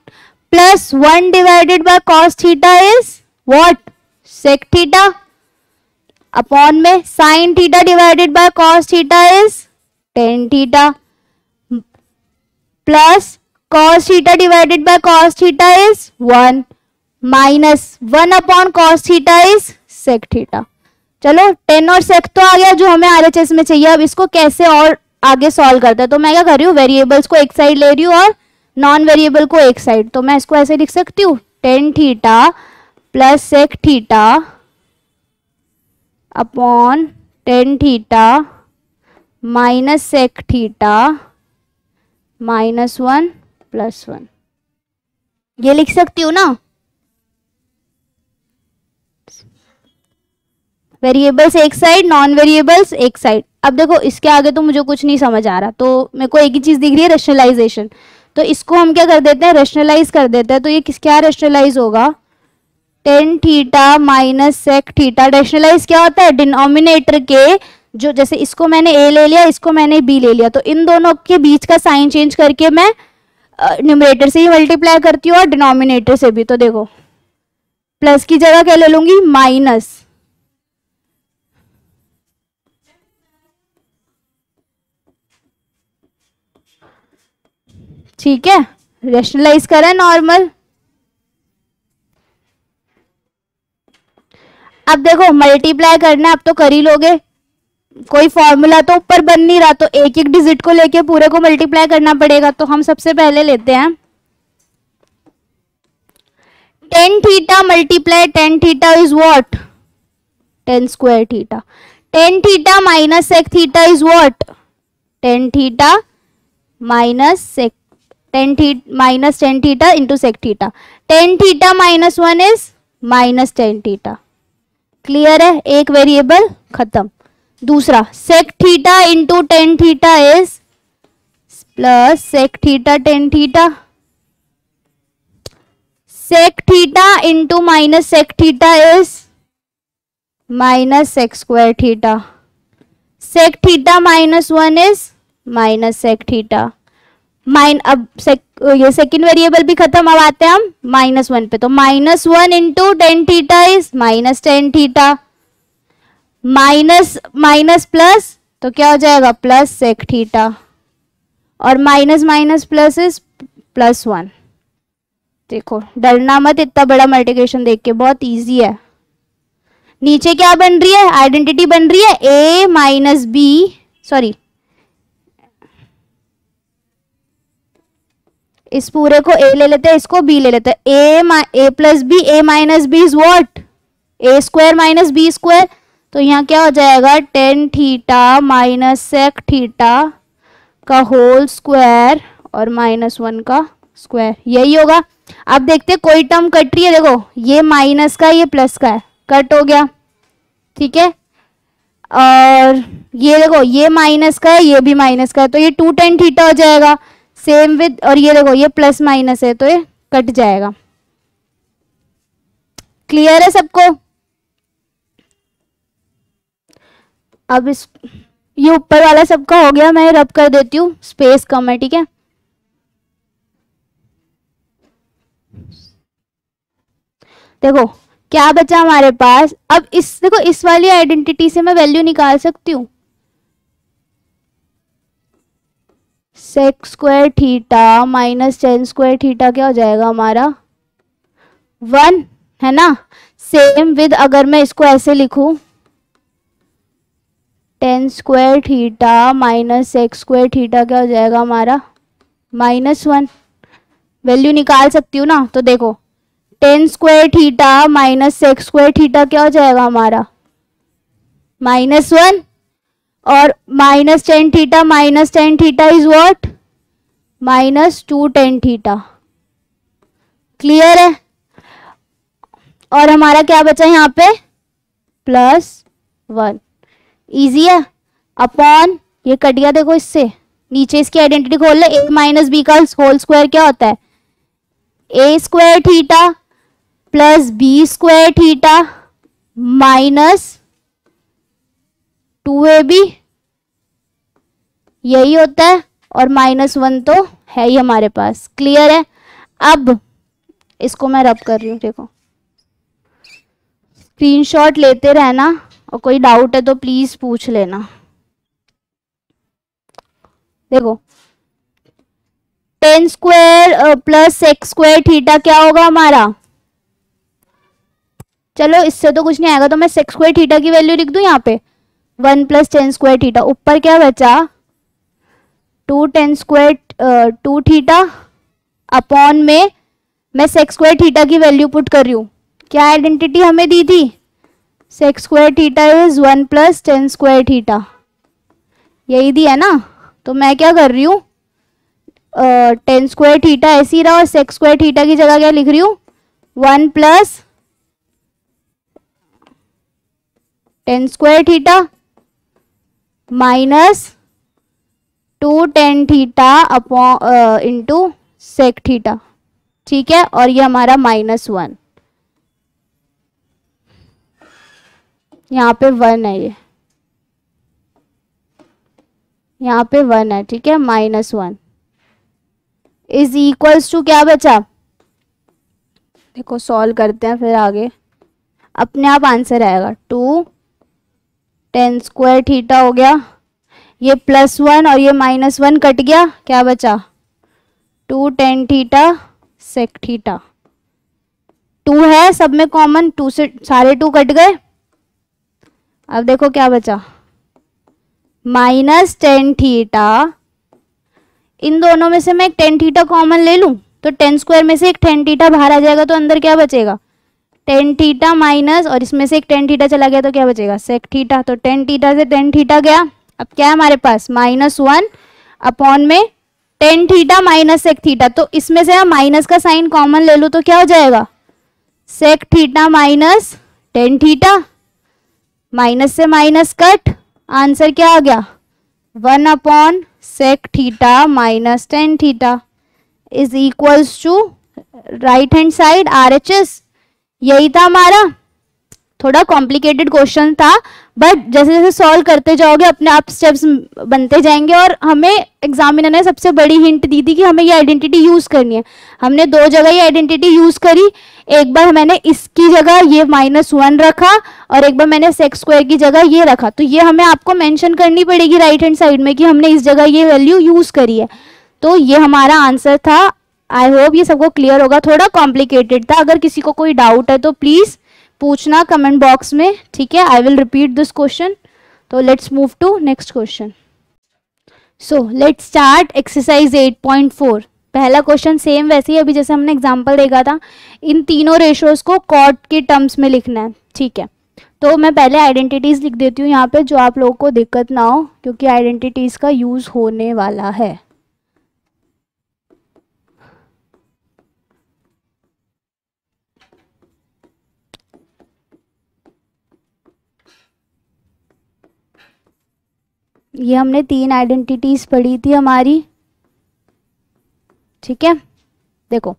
plus 1 divided by cos theta is what, sec theta, upon में sine theta divided by cos theta is tan theta plus cos theta divided by cos theta is 1 minus 1 upon cos theta is sec theta. चलो, 10 और सेक तो आ गया जो हमें RHS में चाहिए। अब इसको कैसे और आगे सॉल्व करते हैं, तो मैं क्या कर रही हूँ, वेरिएबल्स को एक साइड ले रही हूँ और नॉन वेरिएबल को एक साइड। तो मैं इसको ऐसे लिख सकती हूँ, tan theta plus sec theta upon tan theta minus sec theta -1 + 1। ये लिख सकती हूँ ना, वेरिएबल्स एक साइड, नॉन वेरिएबल्स एक साइड। अब देखो, इसके आगे तो मुझे कुछ नहीं समझ आ रहा, तो मेरे को एक ही चीज दिख रही है, रेशनलाइजेशन। तो इसको हम क्या कर देते हैं, रेशनलाइज कर देते हैं। तो ये क्या रेशनलाइज होगा, tan theta minus sec theta. Rationalise क्या होता है, डिनोमिनेटर के जो, जैसे इसको मैंने a ले लिया, इसको मैंने b ले लिया, तो इन दोनों के बीच का साइन चेंज करके मैं न्यूमरेटर से ही मल्टीप्लाई करती हूँ और डिनोमिनेटर से भी। तो देखो, प्लस की जगह क्या ले लूंगी, माइनस, ठीक है, रेशनलाइज करें नॉर्मल। अब देखो, मल्टीप्लाई करना है, अब तो कर ही लोगे, कोई फॉर्मूला तो ऊपर बन नहीं रहा, तो एक एक डिजिट को लेके पूरे को मल्टीप्लाई करना पड़ेगा। तो हम सबसे पहले लेते हैं tan theta multiply tan theta is what, tan square theta. Tan theta minus sec theta is what, tan theta minus sec, minus tan theta into sec theta. Tan theta -1 is minus tan theta. Clear है, एक variable खत्म। दूसरा, sec theta into tan theta is plus sec theta tan theta. Sec theta into minus sec theta is minus sec square theta, sec theta -1 is minus sec theta. अब ये second variable भी खत्म, अब आते हैं हम -1 पे, तो -1 into tan theta is minus tan theta, minus minus plus तो क्या हो जाएगा प्लस सेक थीटा, और माइनस माइनस प्लस इज +1। देखो डरना मत इतना बड़ा मल्टीप्लिकेशन देख के, बहुत इजी है। नीचे क्या बन रही है, आइडेंटिटी बन रही है a माइनस बी, सॉरी इस पूरे को a ले लेते हैं, इसको b ले लेते हैं, a plus B, a minus B is what, a square minus B square, तो यहाँ क्या हो जाएगा tan theta minus sec theta का होल स्क्वायर और -1 का स्क्वायर, यही होगा। अब देखते हैं कोई टर्म कट रही है, देखो ये माइनस का ये प्लस का है, कट हो गया, ठीक है। और ये देखो ये माइनस का है, ये भी माइनस का है, तो ये 2 tan थीटा हो जाएगा, सेम विद, और ये देखो ये प्लस माइनस है तो ये कट जाएगा। क्लियर है सबको? अब इस ये ऊपर वाला सबका हो गया, मैं रब कर देती हूँ, स्पेस कम है, ठीक है। देखो क्या बचा हमारे पास, अब इस देखो इस वाली आइडेंटिटी से मैं वैल्यू निकाल सकती हूँ, sec square theta minus tan square theta क्या हो जाएगा हमारा 1, है ना। सेम विद अगर मैं इसको ऐसे लिखूं, tan square theta minus sec square theta क्या हो जाएगा हमारा -1, वैल्यू निकाल सकती हूँ ना। तो देखो tan square theta minus sec square theta क्या हो जाएगा हमारा -1, और minus tan theta is what -2 tan theta. Clear है? और हमारा क्या बचा यहाँ पे +1, इजी है। अपॉन ये कट गया, देखो इससे नीचे इसकी आइडेंटिटी खोल ले, a माइनस बी का होल स्क्वायर क्या होता है a square theta plus B square theta minus 2ab, यही होता है, और -1 तो है ही हमारे पास। क्लियर है? अब इसको मैं रब कर रही हूँ, देखो स्क्रीनशॉट लेते रहना, और कोई डाउट है तो प्लीज पूछ लेना। देखो tan square plus sec square theta क्या होगा हमारा, चलो इससे तो कुछ नहीं आएगा, तो मैं सेक स्क्वायर थीटा की वैल्यू लिख दूं यहाँ पे 1 + टेन स्क्वायर थीटा, ऊपर क्या बचा 2 थीटा, अपॉन में मैं सेक स्क्वायर थीटा की वैल्यू पुट कर रही हूँ। क्या आइडेंटिटी हमें दी थी, sec square theta is 1 + tan square theta, यही दी है ना। तो मैं क्या कर रही हूँ, टेन स्क्वायर थीटा ऐसे ही रहा, और सेक स्क्वायर थीटा की जगह क्या लिख रही हूँ 1 + tan square theta -2 tan theta upon into sec theta, ठीक है। और ये हमारा -1, यहाँ पे 1 है, ये यहाँ पे 1 है, ठीक है, -1 इज इक्वल्स टू क्या बचा, देखो सॉल्व करते हैं फिर आगे अपने आप आंसर आएगा। 2 tan स्क्वायर थीटा हो गया, ये +1 और ये -1 कट गया, क्या बचा 2 tan थीटा सेक थीटा, 2 है सब में कॉमन, 2 से सारे 2 कट गए। अब देखो क्या बचा -tan थीटा, इन दोनों में से मैं एक tan थीटा कॉमन ले लूं तो tan स्क्वायर में से एक tan थीटा बाहर आ जाएगा, तो अंदर क्या बचेगा tan थीटा माइनस, और इसमें से एक tan थीटा चला गया तो क्या बचेगा सेक थीटा, तो tan थीटा से tan थीटा गया। अब क्या है हमारे पास -1 अपॉन में tan theta minus sec theta, तो इसमें से माइनस का साइन कॉमन ले लूं तो क्या हो जाएगा sec theta minus tan theta, minus से माइनस कट, आंसर क्या आ गया 1 upon sec theta minus tan theta is equals to, right hand side RHS, यही था हमारा। थोड़ा कॉम्प्लिकेटेड क्वेश्चन था, बट जैसे जैसे सॉल्व करते जाओगे अपने आप स्टेप्स बनते जाएंगे। और हमें एग्जामिनर ने सबसे बड़ी हिंट दी थी कि हमें ये आइडेंटिटी यूज करनी है। हमने दो जगह ये आइडेंटिटी यूज करी, एक बार मैंने इसकी जगह ये -1 रखा और एक बार मैंने सेक स्क्वायर की जगह ये रखा। तो ये हमें आपको मेंशन करनी पड़ेगी राइट हैंड साइड में कि हमने इस जगह ये वैल्यू यूज करी है। तो ये हमारा आंसर था। आई होप ये सबको क्लियर होगा, थोड़ा कॉम्प्लिकेटेड था। अगर किसी को कोई डाउट है तो प्लीज पूछना कमेंट बॉक्स में, ठीक है। I will repeat this question. तो let's move to next question. So let's start exercise 8.4। पहला क्वेश्चन सेम वैसे ही अभी जैसे हमने एग्जांपल देखा था, इन तीनों रेशियोज को कॉट के टर्म्स में लिखना है, ठीक है। तो मैं पहले आइडेंटिटीज लिख देती हूँ यहाँ पे, जो आप लोगों को दिक्कत ना हो, क्योंकि आइडेंटिटीज का यूज होने वाला है। ये हमने 3 आइडेंटिटीज पढ़ी थी हमारी, ठीक है। देखो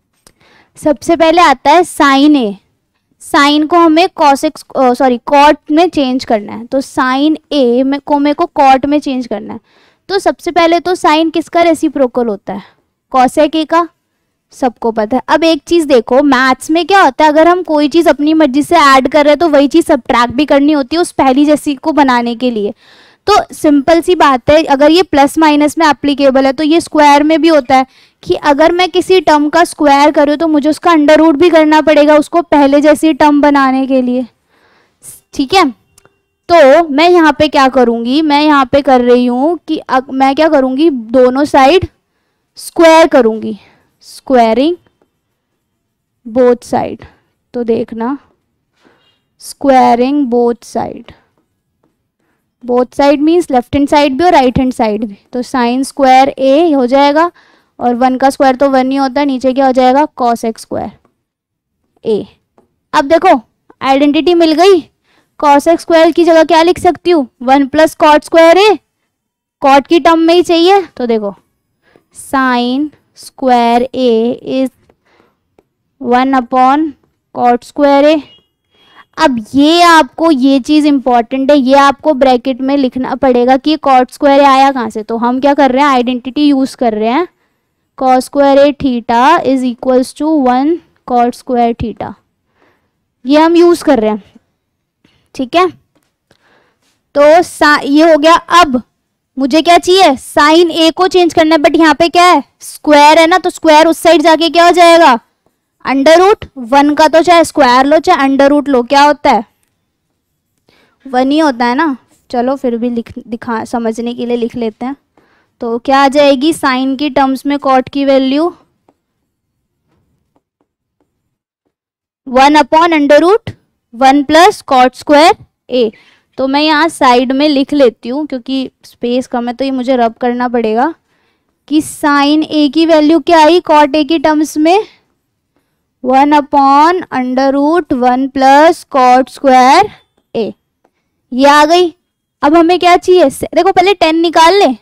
सबसे पहले आता है साइन ए। साइन को हमें कॉट में चेंज करना है, तो साइन ए में को मेरे को कॉट में चेंज करना है। तो सबसे पहले तो साइन किसका रेसिप्रोकल होता है? कॉसेक ए का, सबको पता है। अब एक चीज देखो, मैथ्स में क्या होता है, अगर हम कोई चीज अपनी मर्जी से ऐड कर रहे हैं तो वही चीज सब्ट्रैक्ट भी करनी होती है उस पहली जैसी को बनाने के लिए। तो सिंपल सी बात है, अगर ये प्लस माइनस में एप्लीकेबल है तो ये स्क्वायर में भी होता है कि अगर मैं किसी टर्म का स्क्वायर करूँ तो मुझे उसका अंडर रूट भी करना पड़ेगा उसको पहले जैसी टर्म बनाने के लिए, ठीक है। तो मैं यहाँ पे क्या करूँगी, मैं यहाँ पे कर रही हूँ कि मैं क्या करूँगी, दोनों साइड स्क्वायर करूँगी, स्क्वायरिंग बोथ साइड। तो देखना, squaring both side, both side means left hand side भी और राइट हैंड साइड भी। तो साइन स्क्वायर ए हो जाएगा, और 1 का स्क्वायर तो 1 ही होता है, नीचे क्या हो जाएगा, कॉस एक्स स्क्वायर ए। अब देखो आइडेंटिटी मिल गई, कॉस एक्स स्क्वायर की जगह क्या लिख सकती हूँ, 1 plus cot square A, cot की टर्म में ही चाहिए। तो देखो sine square A is 1 upon cot square A. अब ये आपको ये चीज इंपॉर्टेंट है, ये आपको ब्रैकेट में लिखना पड़ेगा कि कॉट स्क्वायर ए आया कहाँ से। तो हम क्या कर रहे हैं, आइडेंटिटी यूज कर रहे हैं, cos square A theta is equals to 1 cot square theta, ये हम यूज कर रहे हैं, ठीक है। तो ये हो गया। अब मुझे क्या चाहिए, साइन ए को चेंज करना है, बट यहाँ पे क्या है, स्क्वायर है ना, तो स्क्वायर उस साइड जाके क्या हो जाएगा, अंडर रूट 1 का। तो चाहे स्क्वायर लो चाहे अंडर रूट लो, क्या होता है, 1 ही होता है ना। चलो फिर भी दिखा समझने के लिए लिख लेते हैं। तो क्या आ जाएगी, साइन की टर्म्स में कॉट की value 1 upon under root 1 plus cot square A. तो मैं यहाँ साइड में लिख लेती हूँ क्योंकि स्पेस कम है, तो ये मुझे रब करना पड़ेगा कि साइन ए की वैल्यू क्या आई कॉट ए की टर्म्स में, 1 upon under root 1 plus cot square A, ये आ गई। अब हमें क्या चाहिए, देखो पहले 10 निकाल ले।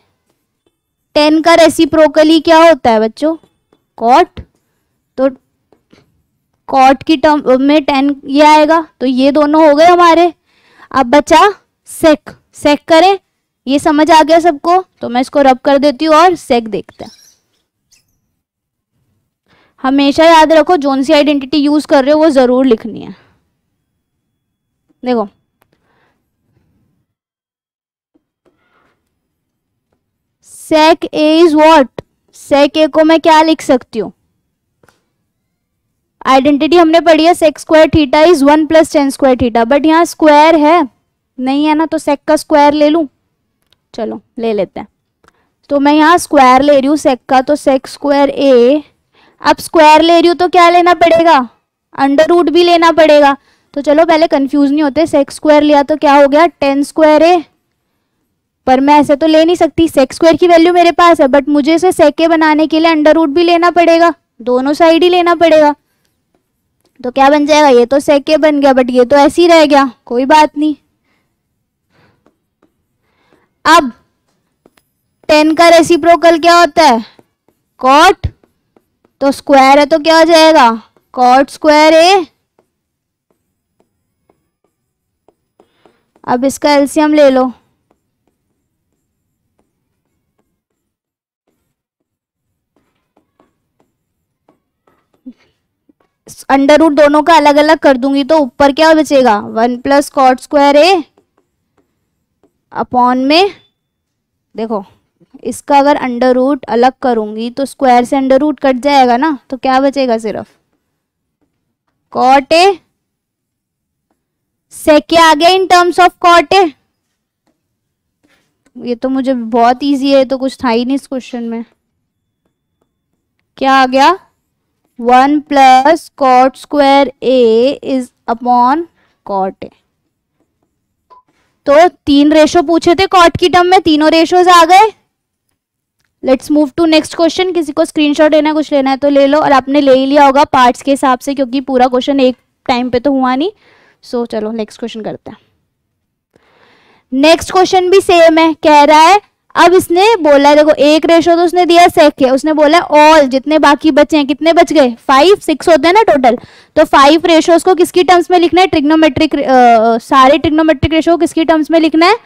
10 का रेसिप्रोकली क्या होता है बच्चों, कॉट। तो कॉट की टर्म में 10 ये आएगा, तो ये दोनों हो गए हमारे। अब बचा सेक, सेक करें, ये समझ आ गया सबको। तो मैं इसको रब कर देती हूँ और सेक देखते हैं। हमेशा याद रखो जोन सी आइडेंटिटी यूज कर रहे हो वो जरूर लिखनी है। देखो सेक A is what, sec A को मैं क्या लिख सकती हूँ, आइडेंटिटी हमने पढ़ी है sec square theta is 1 plus tan square theta, but यहाँ स्क्वायर है नहीं है ना, तो सेक का स्क्वायर ले लूं, चलो ले लेते हैं। तो मैं यहाँ स्क्वायर ले रही हूँ सेक का, तो सेक स्क्वायर ए। अब स्क्वायर ले रही हूँ तो क्या लेना पड़ेगा, अंडर रूट भी लेना पड़ेगा। तो चलो पहले कंफ्यूज नहीं होते, सेक स्क्वायर लिया तो क्या हो गया 10 स्क्वायर ए, पर मैं ऐसे तो ले नहीं सकती, सेक स्क्वायर की वैल्यू मेरे पास है, बट मुझे इसे सेक ए बनाने के लिए अंडर रूट भी लेना पड़ेगा, दोनों साइड ही लेना पड़ेगा। तो क्या बन जाएगा, ये तो सेक ए बन गया, बट ये तो ऐसे ही रह गया, कोई बात नहीं। अब 10 का रेसिप्रोकल क्या होता है, कॉट। तो स्क्वायर है तो क्या हो जाएगा, कॉट स्क्वायर ए। अब इसका एलसीएम ले लो, अंडर रूट दोनों का अलग अलग कर दूंगी तो ऊपर क्या बचेगा, 1 plus cot square A upon में, देखो इसका अगर अंडर रूट अलग करूंगी तो स्क्वायर से अंडर रूट कट जाएगा ना, तो क्या बचेगा सिर्फ कॉट ए। सेक क्या आ गया in terms of cot A, ये तो मुझे बहुत इजी है, तो कुछ था ही नहीं इस क्वेश्चन में। क्या आ गया, 1 plus cot square A is upon cot A. तो 3 रेशो पूछे थे कॉट की टर्म में, तीनों रेशोज आ गए। Let's move to next question. किसी को स्क्रीनशॉट लेना है, कुछ लेना है तो ले लो, और आपने ले ही लिया होगा पार्ट्स के हिसाब से, क्योंकि पूरा क्वेश्चन एक टाइम पे तो हुआ नहीं। सो चलो नेक्स्ट क्वेश्चन करते हैं। नेक्स्ट क्वेश्चन भी सेम है, कह रहा है अब इसने बोला है, देखो एक रेशो तो उसने दिया सेक है, उसने बोला ऑल जितने बाकी बचे हैं, कितने बच गए 5 6 होते हैं ना टोटल, तो 5 रेशोज को किसकी टर्म्स में लिखना है, ट्रिग्नोमेट्रिक, सारे ट्रिग्नोमेट्रिक रेशो को किसकी टर्म्स में लिखना है,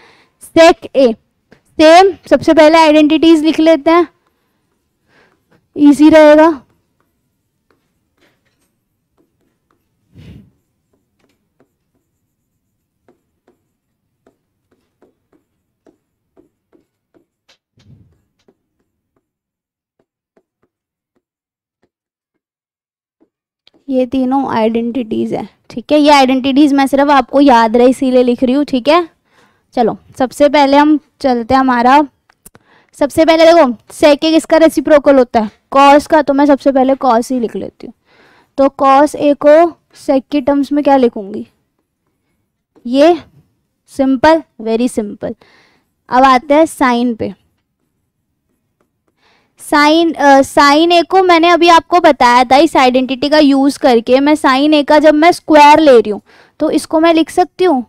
सेक ए। सेम सबसे पहले आइडेंटिटीज लिख लेते हैं, इजी रहेगा। ये तीनों आइडेंटिटीज है, ठीक है। ये आइडेंटिटीज मैं सिर्फ आपको याद रहे इसीलिए लिख रही हूँ, ठीक है। चलो सबसे पहले हम चलते हैं, हमारा सबसे पहले देखो सेक ए किसका रेसिप्रोकल होता है, कॉस का, तो मैं सबसे पहले कॉस ही लिख लेती हूँ। तो कॉस ए को सेक की टर्म्स में क्या लिखूंगी, ये सिंपल, वेरी सिंपल। अब आते हैं साइन पे। साइन ए को मैंने अभी आपको बताया था, इस आइडेंटिटी का यूज करके मैं साइन ए का जब मैं स्क्वायर ले रही हूँ तो इसको मैं लिख सकती हूँ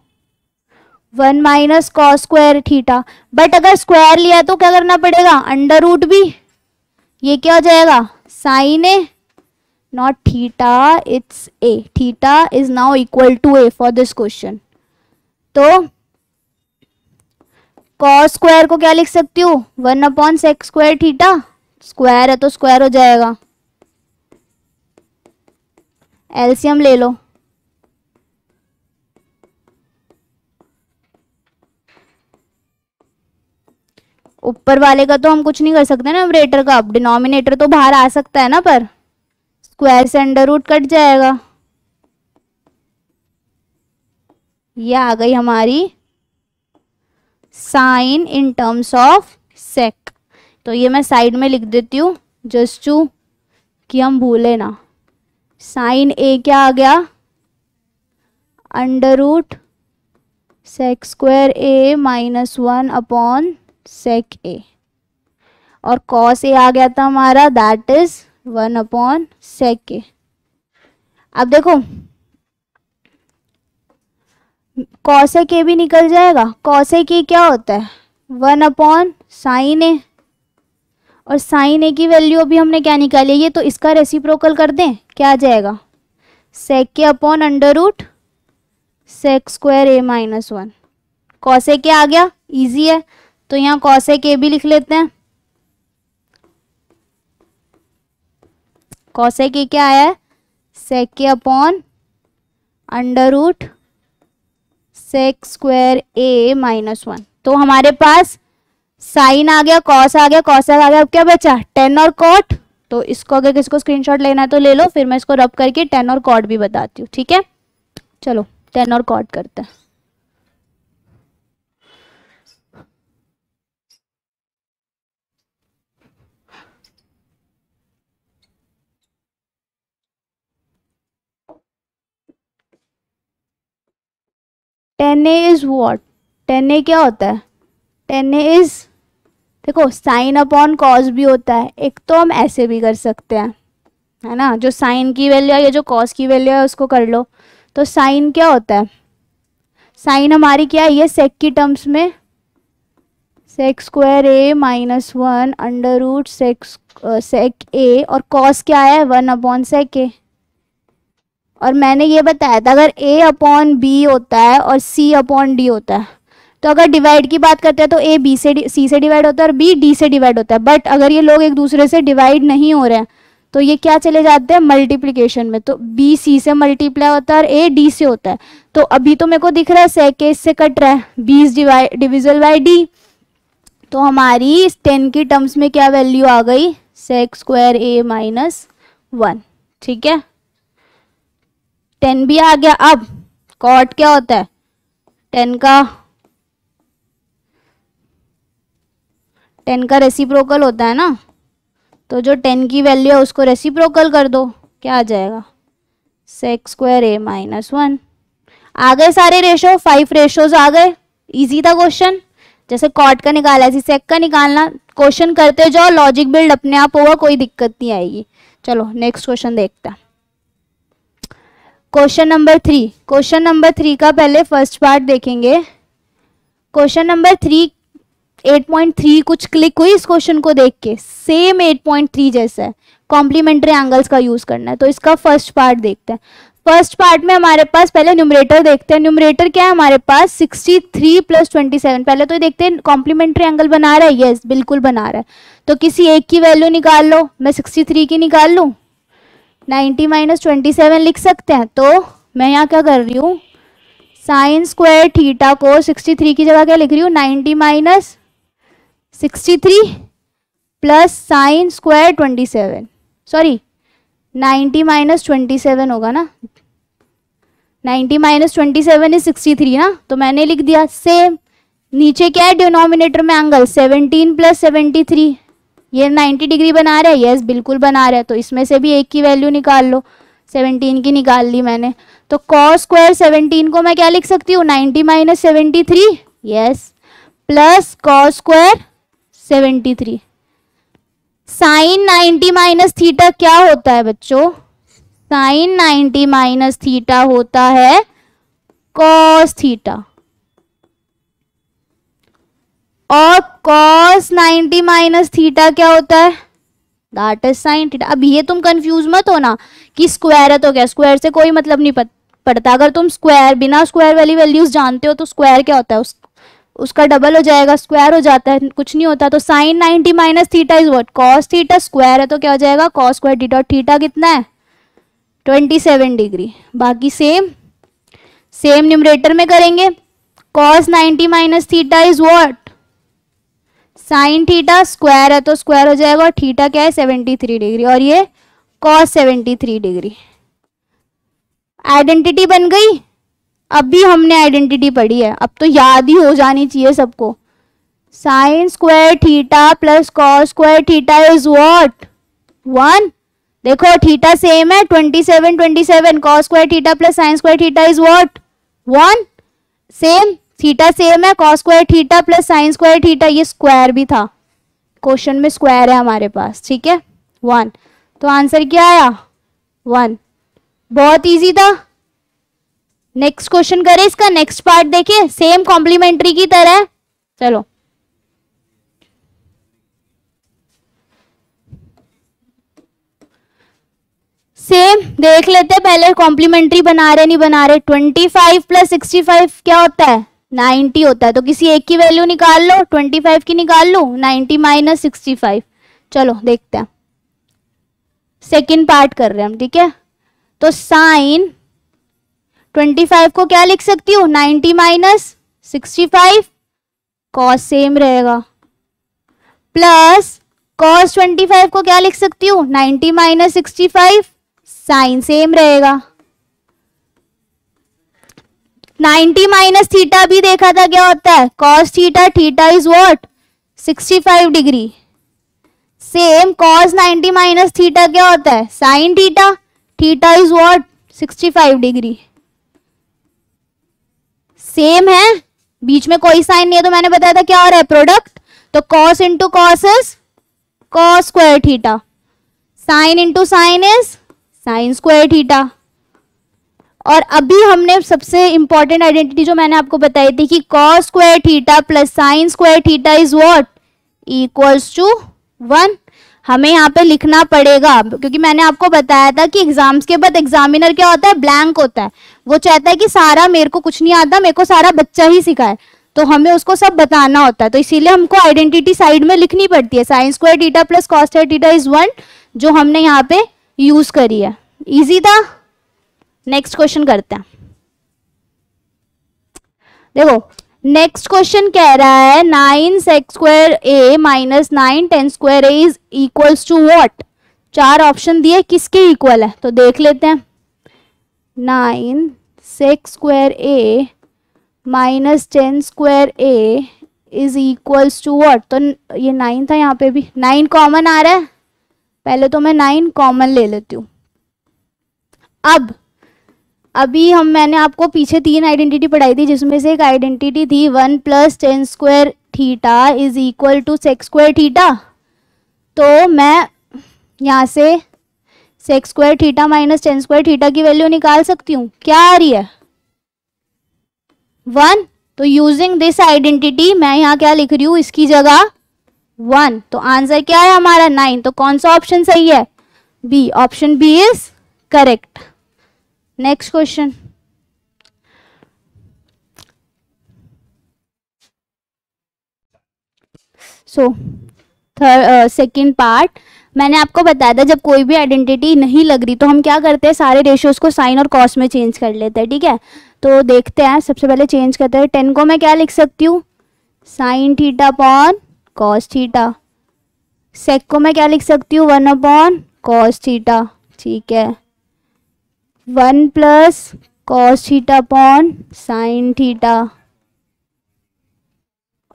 1 minus cos square theta. But अगर स्क्वायर लिया तो क्या करना पड़ेगा, अंडर रूट भी, ये क्या हो जाएगा sine A not theta, it's A, theta is now equal to A for this question. तो कॉस स्क्वायर को क्या लिख सकती हूँ 1 upon sec square theta, square है तो स्क्वायर हो जाएगा, एलसीएम ले लो, ऊपर वाले का तो हम कुछ नहीं कर सकते ना, नंबरेटर का, अब डिनोमिनेटर तो बाहर आ सकता है ना, पर स्क्वायर से अंडर रूट कट जाएगा। ये आ गई हमारी sine in terms of sec. तो ये मैं साइड में लिख देती हूँ जस्ट टू कि हम भूले ना। साइन ए क्या आ गया, under root sec square A minus 1 upon sec A, और कॉस ए आ गया था हमारा, दैट इज 1 अपॉन सेक ए। अब देखो कॉसेक ए भी निकल जाएगा, कॉसेक ए क्या होता है 1 अपॉन साइन ए, और साइन ए की वैल्यू अभी हमने क्या निकाली है, ये तो इसका रेसिप्रोकल कर दें, क्या आ जाएगा सेक के upon under root sec square A minus 1। Cosec A आ गया, इजी है, तो यहाँ कॉसेक ए भी लिख लेते हैं। कॉसेक ए क्या आया है, सेक के upon under root sec square A minus 1। तो हमारे पास साइन आ गया, कॉस आ गया, कॉसेक आ गया, अब क्या बचा टेन और कॉट। तो इसको अगर किसी को स्क्रीनशॉट लेना है तो ले लो, फिर मैं इसको रब करके टेन और कॉट भी बताती हूँ, ठीक है। चलो टेन और कॉट करते हैं। Tan A is what, tan A क्या होता है, टेन ए इज, देखो साइन अपॉन कॉस भी होता है, एक तो हम ऐसे भी कर सकते हैं, है ना, जो साइन की वैल्यू है या जो कॉस की वैल्यू है उसको कर लो। तो साइन क्या होता है, साइन हमारी क्या है, ये सेक की टर्म्स में सेक square A minus 1 under root sec sec A और कॉस क्या है 1/sec ए। और मैंने ये बताया था अगर a/b होता है और c/d होता है तो अगर डिवाइड की बात करते हैं तो a b से c से डिवाइड होता है और b d से डिवाइड होता है। बट अगर ये लोग एक दूसरे से डिवाइड नहीं हो रहे हैं तो ये क्या चले जाते हैं मल्टीप्लिकेशन में, तो b c से मल्टीप्लाई होता है और a d से होता है। तो अभी तो मेरे को दिख रहा है sec a इससे कट रहा है, b is divisible by d, तो हमारी इस 10 की टर्म्स में क्या वैल्यू आ गई sec स्क्वायर a माइनस 1। ठीक है, 10 भी आ गया। अब कॉट क्या होता है 10 का रेसिप्रोकल होता है ना, तो जो 10 की वैल्यू है उसको रेसिप्रोकल कर दो, क्या आ जाएगा sec स्क्वायर a माइनस 1। आ गए सारे रेशो, 5 रेशोज आ गए। इजी था क्वेश्चन, जैसे कॉट का निकाला ऐसे सेक का निकालना। क्वेश्चन करते जाओ, लॉजिक बिल्ड अपने आप होगा, कोई दिक्कत नहीं आएगी। चलो नेक्स्ट क्वेश्चन देखते हैं। Question number 3। क्वेश्चन नंबर 3 का पहले फर्स्ट पार्ट देखेंगे। क्वेश्चन नंबर 3 8.3 कुछ क्लिक हुई इस क्वेश्चन को देख के, सेम 8.3 जैसा है, कॉम्प्लीमेंट्री एंगल्स का यूज करना है। तो इसका फर्स्ट पार्ट देखते हैं। फर्स्ट पार्ट में हमारे पास पहले न्यूमरेटर देखते हैं। न्यूमरेटर क्या है हमारे पास 63 + 27। पहले तो देखते हैं कॉम्प्लीमेंट्री एंगल बना रहा है, यस बिल्कुल बना रहा है। तो किसी एक की वैल्यू निकाल लो, मैं 63 की निकाल लूँ, 90 - 27 लिख सकते हैं। तो मैं यहाँ क्या कर रही हूँ साइन स्क्वायर थीटा को 63 की जगह क्या लिख रही हूँ 90 - 63 प्लस साइन स्क्वायर 27, सॉरी 90 - 27 होगा ना, 90 - 27 इज 63 ना, तो मैंने लिख दिया। सेम नीचे क्या है डिनोमिनेटर में एंगल 17 + 73, ये 90 डिग्री बना रहा है, यस बिल्कुल बना रहा है। तो इसमें से भी एक की वैल्यू निकाल लो, 17 की निकाल ली मैंने। तो कॉस स्क्वायर 17 को मैं क्या लिख सकती हूँ 90 - 73, yes, plus cos square 73। Sine 90 - theta क्या होता है बच्चों, साइन 90 - थीटा होता है कॉस थीटा, और कॉस 90 - थीटा क्या होता है दैट इज साइन थीटा। अब ये तुम कंफ्यूज मत हो ना कि स्क्वायर है तो क्या, स्क्वायर से कोई मतलब नहीं पड़ता। अगर तुम स्क्वायर बिना स्क्वायर वाली वैल्यूज जानते हो तो स्क्वायर क्या होता है उसका डबल हो जाएगा, स्क्वायर हो जाता है, कुछ नहीं होता। तो sine 90 - theta is what cos theta, square है तो क्या हो जाएगा कॉस स्क्वायर थीटा। और थीटा कितना है 27 डिग्री। बाकी सेम न्यूमरेटर में करेंगे। Cos 90 - theta is what sine theta, square है तो स्क्वायर हो जाएगा, और थीटा क्या है 73 डिग्री, और ये कॉस 73 डिग्री। आइडेंटिटी बन गई। अब भी हमने आइडेंटिटी पढ़ी है, अब तो याद ही हो जानी चाहिए सबको। Sine square theta plus cos square theta is what 1। देखो थीटा सेम है 27 cos square theta plus sine square theta is what 1। Same theta same है, cos square theta plus sine square theta, ये स्क्वायर भी था, question में square है हमारे पास, ठीक है 1। तो आंसर क्या आया 1। बहुत इजी था। नेक्स्ट क्वेश्चन करें, इसका नेक्स्ट पार्ट देखिए, सेम कॉम्प्लीमेंट्री की तरह। चलो सेम देख लेते हैं, पहले कॉम्प्लीमेंट्री बना रहे नहीं बना रहे। 25 + 65 क्या होता है 90 होता है, तो किसी एक की वैल्यू निकाल लो, 25 की निकाल लो, 90 - 65। चलो देखते हैं, सेकंड पार्ट कर रहे हैं हम, ठीक है। तो साइन 25 को क्या लिख सकती हूँ 90 - 65, कॉस सेम रहेगा, प्लस कॉस 25 को क्या लिख सकती हूँ 90 - 65, साइन सेम रहेगा। 90 - थीटा भी देखा था क्या होता है cos theta, theta is what 65 degree. Same cos 90 - theta क्या होता है sine theta, theta is what 65 degree. Same है, बीच में कोई साइन नहीं है, तो मैंने बताया था क्या हो रहा है प्रोडक्ट। तो cos into cos is cos square theta, sine into sine is sine square theta. और अभी हमने सबसे इंपॉर्टेंट आइडेंटिटी जो मैंने आपको बताई थी कि cos square theta plus sine square theta is what equals to 1। हमें यहाँ पे लिखना पड़ेगा, क्योंकि मैंने आपको बताया था कि एग्जाम्स के बाद एग्जामिनर क्या होता है, ब्लैंक होता है। वो चाहता है कि सारा मेरे को कुछ नहीं आता, मेरे को सारा बच्चा ही सिखाए, तो हमें उसको सब बताना होता है। तो इसीलिए हमको आइडेंटिटी साइड में लिखनी पड़ती है। Sine square theta plus cos square theta is 1, जो हमने यहाँ पे यूज करी है। इजी था। नेक्स्ट क्वेश्चन करते हैं। देखो नेक्स्ट क्वेश्चन कह रहा है 9 sec square A minus 9 tan square A is equals to what. 4 option दिए, किसके इक्वल है तो देख लेते हैं। 9 sec square A minus 10 square A is equals to what. तो ये 9 था, यहाँ पे भी 9 कॉमन आ रहा है, पहले तो मैं 9 कॉमन ले लेती हूँ। अब अभी मैंने आपको पीछे 3 आइडेंटिटी पढ़ाई थी, जिसमें से एक आइडेंटिटी थी 1 plus 10 square theta is equal to sec square theta. तो मैं यहाँ से sec square theta minus 10 square theta की वैल्यू निकाल सकती हूँ। क्या आ रही है 1। तो यूजिंग दिस आइडेंटिटी मैं यहाँ क्या लिख रही हूँ, इसकी जगह 1। तो आंसर क्या है हमारा 9। तो कौन सा ऑप्शन सही है, B. Option B is correct. Next question. So second part मैंने आपको बताया था, जब कोई भी आइडेंटिटी नहीं लग रही तो हम क्या करते हैं, सारे रेशियोज को साइन और कॉस में चेंज कर लेते हैं। ठीक है, तो देखते हैं। सबसे पहले चेंज करते हैं। 10 को मैं क्या लिख सकती हूँ, sine theta upon cos theta. Sec को मैं क्या लिख सकती हूँ, 1 अपॉन कॉस थीटा। ठीक है, 1 plus cos theta upon sine theta.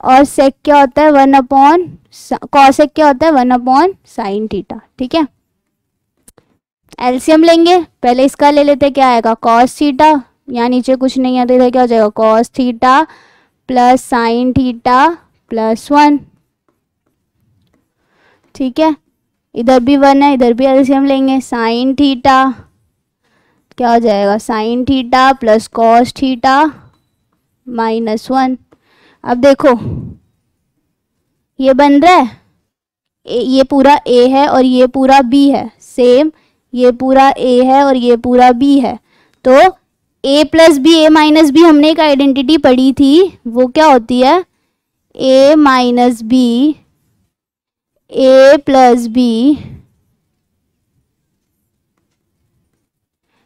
और सेक क्या होता है 1 अपॉन कॉस सेक क्या होता है 1 अपॉन साइन थीटा। ठीक है, एलसीएम लेंगे। पहले इसका ले लेते हैं, क्या आएगा कॉस थीटा, यहाँ नीचे कुछ नहीं है तो इधर क्या हो जाएगा cos theta plus sine theta plus 1। ठीक है, इधर भी 1 है, इधर भी एलसीएम लेंगे। साइन थीटा क्या हो जाएगा, sign theta plus cos theta minus 1। अब देखो ये बन रहा है, ये पूरा a है और ये पूरा b है। सेम ये पूरा a है और ये पूरा b है। तो a plus B A minus B हमने एक आइडेंटिटी पढ़ी थी, वो क्या होती है a minus B a plus B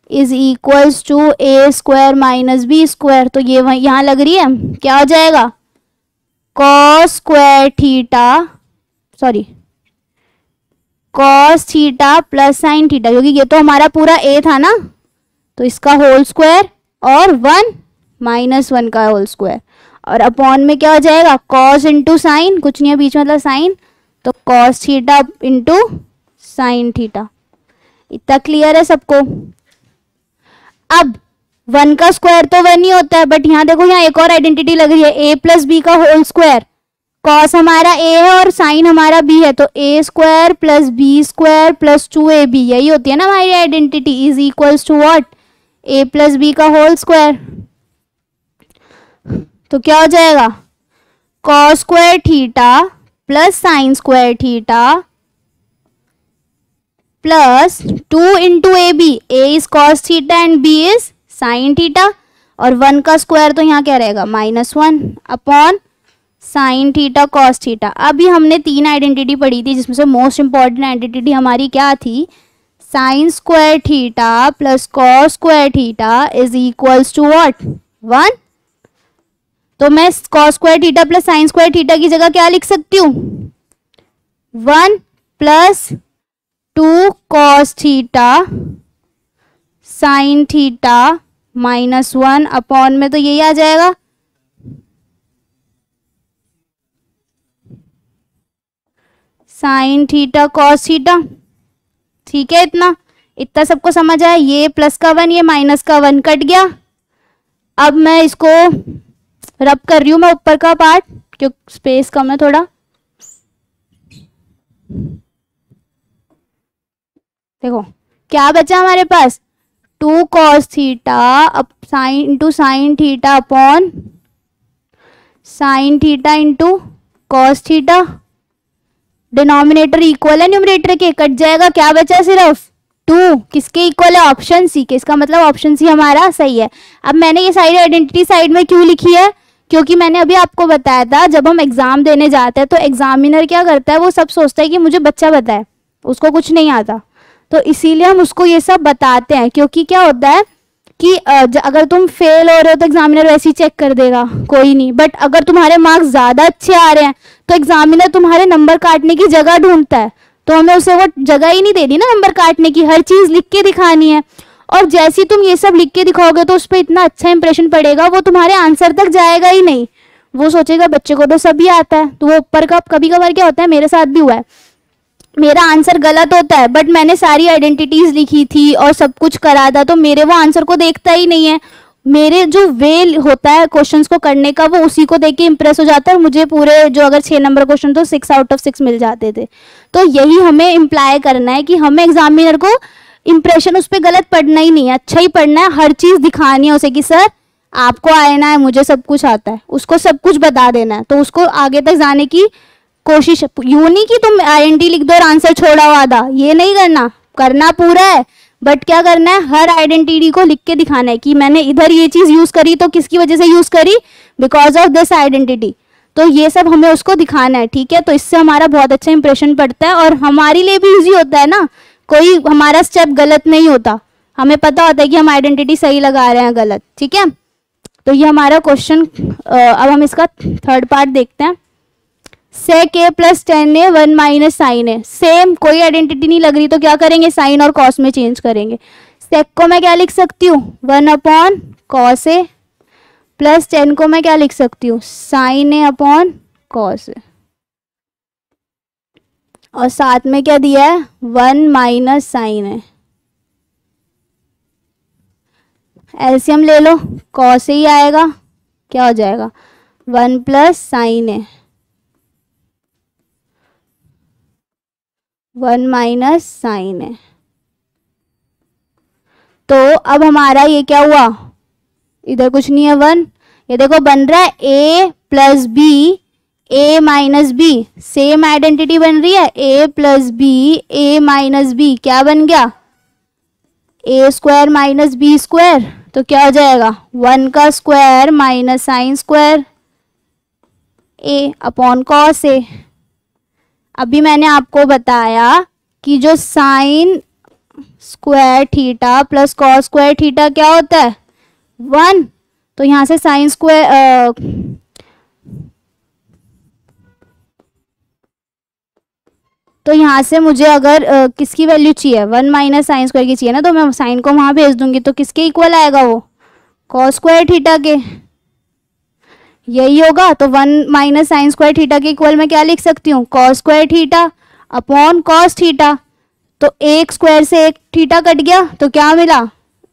is equals to A square minus B square. तो ये यहाँ लग रही है, क्या हो जाएगा cos square theta, sorry cos theta plus sine theta, क्योंकि ये तो हमारा पूरा a था ना, तो इसका होल स्क्वायर और 1 माइनस 1 का होल स्क्वायर। और अपॉन में क्या हो जाएगा कॉस इंटू साइन, कुछ नहीं है बीच में मतलब साइन, तो कॉस थीटा इंटू साइन थीटा। इतना क्लियर है सबको। अब 1 का स्क्वायर तो 1 ही होता है, बट यहाँ देखो यहाँ एक और आइडेंटिटी लग रही है a प्लस बी का होल स्क्वायर। कॉस हमारा a है और साइन हमारा b है, तो a square plus B square plus 2ab, यही होती है ना हमारी identity, is equals to what a plus B का होल स्क्वायर। तो क्या हो जाएगा cos square theta plus sine square theta plus 2 into A B, A is cos theta and B is sine theta, और 1 का स्क्वायर तो यहाँ क्या रहेगा -1 upon sine theta cos theta. अभी हमने 3 आइडेंटिटी पढ़ी थी, जिसमें से मोस्ट इंपॉर्टेंट आइडेंटिटी हमारी क्या थी, sine square theta plus cos square theta is equals to what 1। तो मैं cos square theta plus sine square theta की जगह क्या लिख सकती हूँ 1 plus 2 cos theta sine theta -1 upon में तो यही आ जाएगा साइन थीटा कॉस थीटा। ठीक है, इतना सबको समझ आया। ये प्लस का 1 ये माइनस का 1 कट गया। अब मैं इसको रब कर रही हूं, मैं ऊपर का पार्ट क्योंकि स्पेस कम है थोड़ा। देखो क्या बचा हमारे पास 2 कॉस थीटा अब sine into sine theta upon sine theta into cos theta denominator equal है न्यूमरेटर के, कट जाएगा, क्या बचा सिर्फ 2, किसके इक्वल है, ऑप्शन सी के, इसका मतलब ऑप्शन सी हमारा सही है। अब मैंने ये सारी आइडेंटिटी साइड में क्यों लिखी है, क्योंकि मैंने अभी आपको बताया था जब हम एग्जाम देने जाते हैं तो एग्जामिनर क्या करता है, वो सब सोचता है कि मुझे बच्चा बताए, उसको कुछ नहीं आता, तो इसीलिए हम उसको ये सब बताते हैं। क्योंकि क्या होता है कि अगर तुम फेल हो रहे हो तो एग्जामिनर वैसे ही चेक कर देगा, कोई नहीं, बट अगर तुम्हारे मार्क्स ज़्यादा अच्छे आ रहे हैं तो एग्जामिनर तुम्हारे नंबर काटने की जगह ढूंढता है, तो हमें उसे वो जगह ही नहीं देनी ना नंबर काटने की, हर चीज़ लिख के दिखानी है। और जैसे ही तुम ये सब लिख के दिखाओगे तो उस पर इतना अच्छा इंप्रेशन पड़ेगा, वो तुम्हारे आंसर तक जाएगा ही नहीं, वो सोचेगा बच्चे को तो सभी आता है, तो वो ऊपर का कभी कभार क्या होता है, मेरे साथ भी हुआ है, मेरा आंसर गलत होता है बट मैंने सारी आइडेंटिटीज लिखी थी और सब कुछ करा था, तो मेरे वो आंसर को देखता ही नहीं है, मेरे जो वे होता है क्वेश्चंस को करने का वो उसी को देख के इंप्रेस हो जाता है, और मुझे पूरे जो अगर 6 नंबर क्वेश्चन तो 6 आउट ऑफ 6 मिल जाते थे। तो यही हमें इम्प्लाई करना है कि हमें एग्जामिनर को इंप्रेशन उस पर गलत पढ़ना ही नहीं है, अच्छा ही पढ़ना है, हर चीज़ दिखानी है उसे कि सर आपको आना है, मुझे सब कुछ आता है, उसको सब कुछ बता देना है, तो उसको आगे तक जाने की कोशिश। यूं नहीं कि तुम आईएनटी लिख दो और आंसर छोड़ा हुआ आधा, ये नहीं करना, करना पूरा है, बट क्या करना है, हर आइडेंटिटी को लिख के दिखाना है कि मैंने इधर ये चीज़ यूज़ करी तो किसकी वजह से यूज़ करी, बिकॉज ऑफ दिस आइडेंटिटी, तो ये सब हमें उसको दिखाना है, ठीक है। तो इससे हमारा बहुत अच्छा इंप्रेशन पड़ता है और हमारे लिए भी ईजी होता है ना, कोई हमारा स्टेप गलत नहीं होता, हमें पता होता है कि हम आइडेंटिटी सही लगा रहे हैं गलत, ठीक है। तो ये हमारा क्वेश्चन, अब हम इसका थर्ड पार्ट देखते हैं। सेक A plus 10a 1 minus sine A, same कोई आइडेंटिटी नहीं लग रही तो क्या करेंगे, साइन और कॉस में चेंज करेंगे। सेक को मैं क्या लिख सकती हूँ, 1 अपॉन कॉस ए, प्लस 10 को मैं क्या लिख सकती हूँ, sign A upon cos A, और साथ में क्या दिया है, 1 माइनस साइन ए। एलसीएम ले लो, कॉस ए ही आएगा, क्या हो जाएगा 1 प्लस साइन ए 1 माइनस साइन है। तो अब हमारा ये क्या हुआ, इधर कुछ नहीं है 1, ये देखो बन रहा है a plus B a minus B, same identity बन रही है, a plus B a minus B, क्या बन गया a square minus B square, तो क्या हो जाएगा 1 का square minus sine square a upon cos A. अभी मैंने आपको बताया कि जो sine square theta plus cos square theta क्या होता है 1, तो यहाँ से साइन स्क्वायर तो यहाँ से मुझे अगर किसकी वैल्यू चाहिए 1 माइनस साइन स्क्वायर की चाहिए ना, तो मैं साइन को वहाँ भेज दूंगी, तो किसके इक्वल आएगा वो कॉस स्क्वायर थीटा के, यही होगा। तो 1 माइनस साइन स्क्वायर थीटा के इक्वल में क्या लिख सकती हूँ, cos square theta upon cos theta, तो एक स्क्वायर से एक थीटा कट गया तो क्या मिला,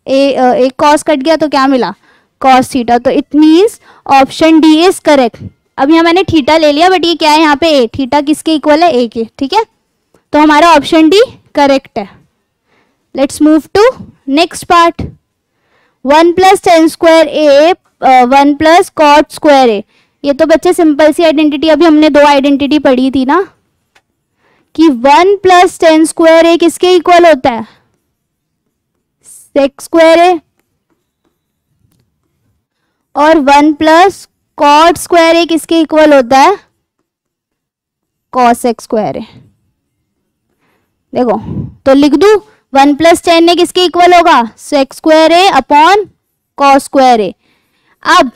एक कॉस कट गया तो क्या मिला कॉस थीटा, तो it means option D is correct. अब यहाँ मैंने थीटा ले लिया बट ये क्या है यहाँ पे ए, थीटा किसके इक्वल है ए के, ठीक है, तो हमारा ऑप्शन डी करेक्ट है। Let's move to next part, 1 plus tan square A 1 plus cot square A. ये तो बच्चे सिंपल सी आइडेंटिटी, अभी हमने 2 आइडेंटिटी पढ़ी थी ना कि 1 प्लस टेन स्क्वायर ए किसके इक्वल होता है सेक स्क्वायर ए, और 1 प्लस कॉट स्क्वायर ए किसके इक्वल होता है कॉस एक्स स्क्वायर ए। देखो तो लिख दूं 1 प्लस 10 ए किसके इक्वल होगा सेक square A upon cos square A. अब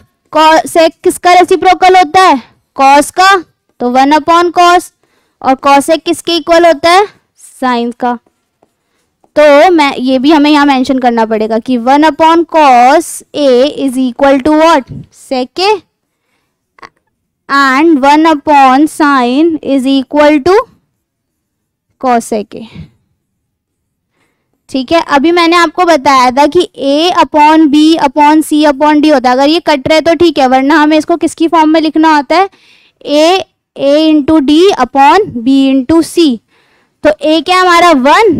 सेक किसका रेसिप्रोकल होता है कॉस का, तो 1 अपॉन कॉस, और कॉसेक किसके इक्वल होता है साइन का, तो मैं ये भी हमें यहाँ मेंशन करना पड़ेगा कि 1 upon cos A is equal to what sec A, and 1 upon sine is equal to cosec A, ठीक है। अभी मैंने आपको बताया था कि a upon B upon C upon D होता है, अगर ये कट रहे तो ठीक है, वरना हमें इसको किसकी फॉर्म में लिखना होता है a into D upon B into C. तो a क्या हमारा 1,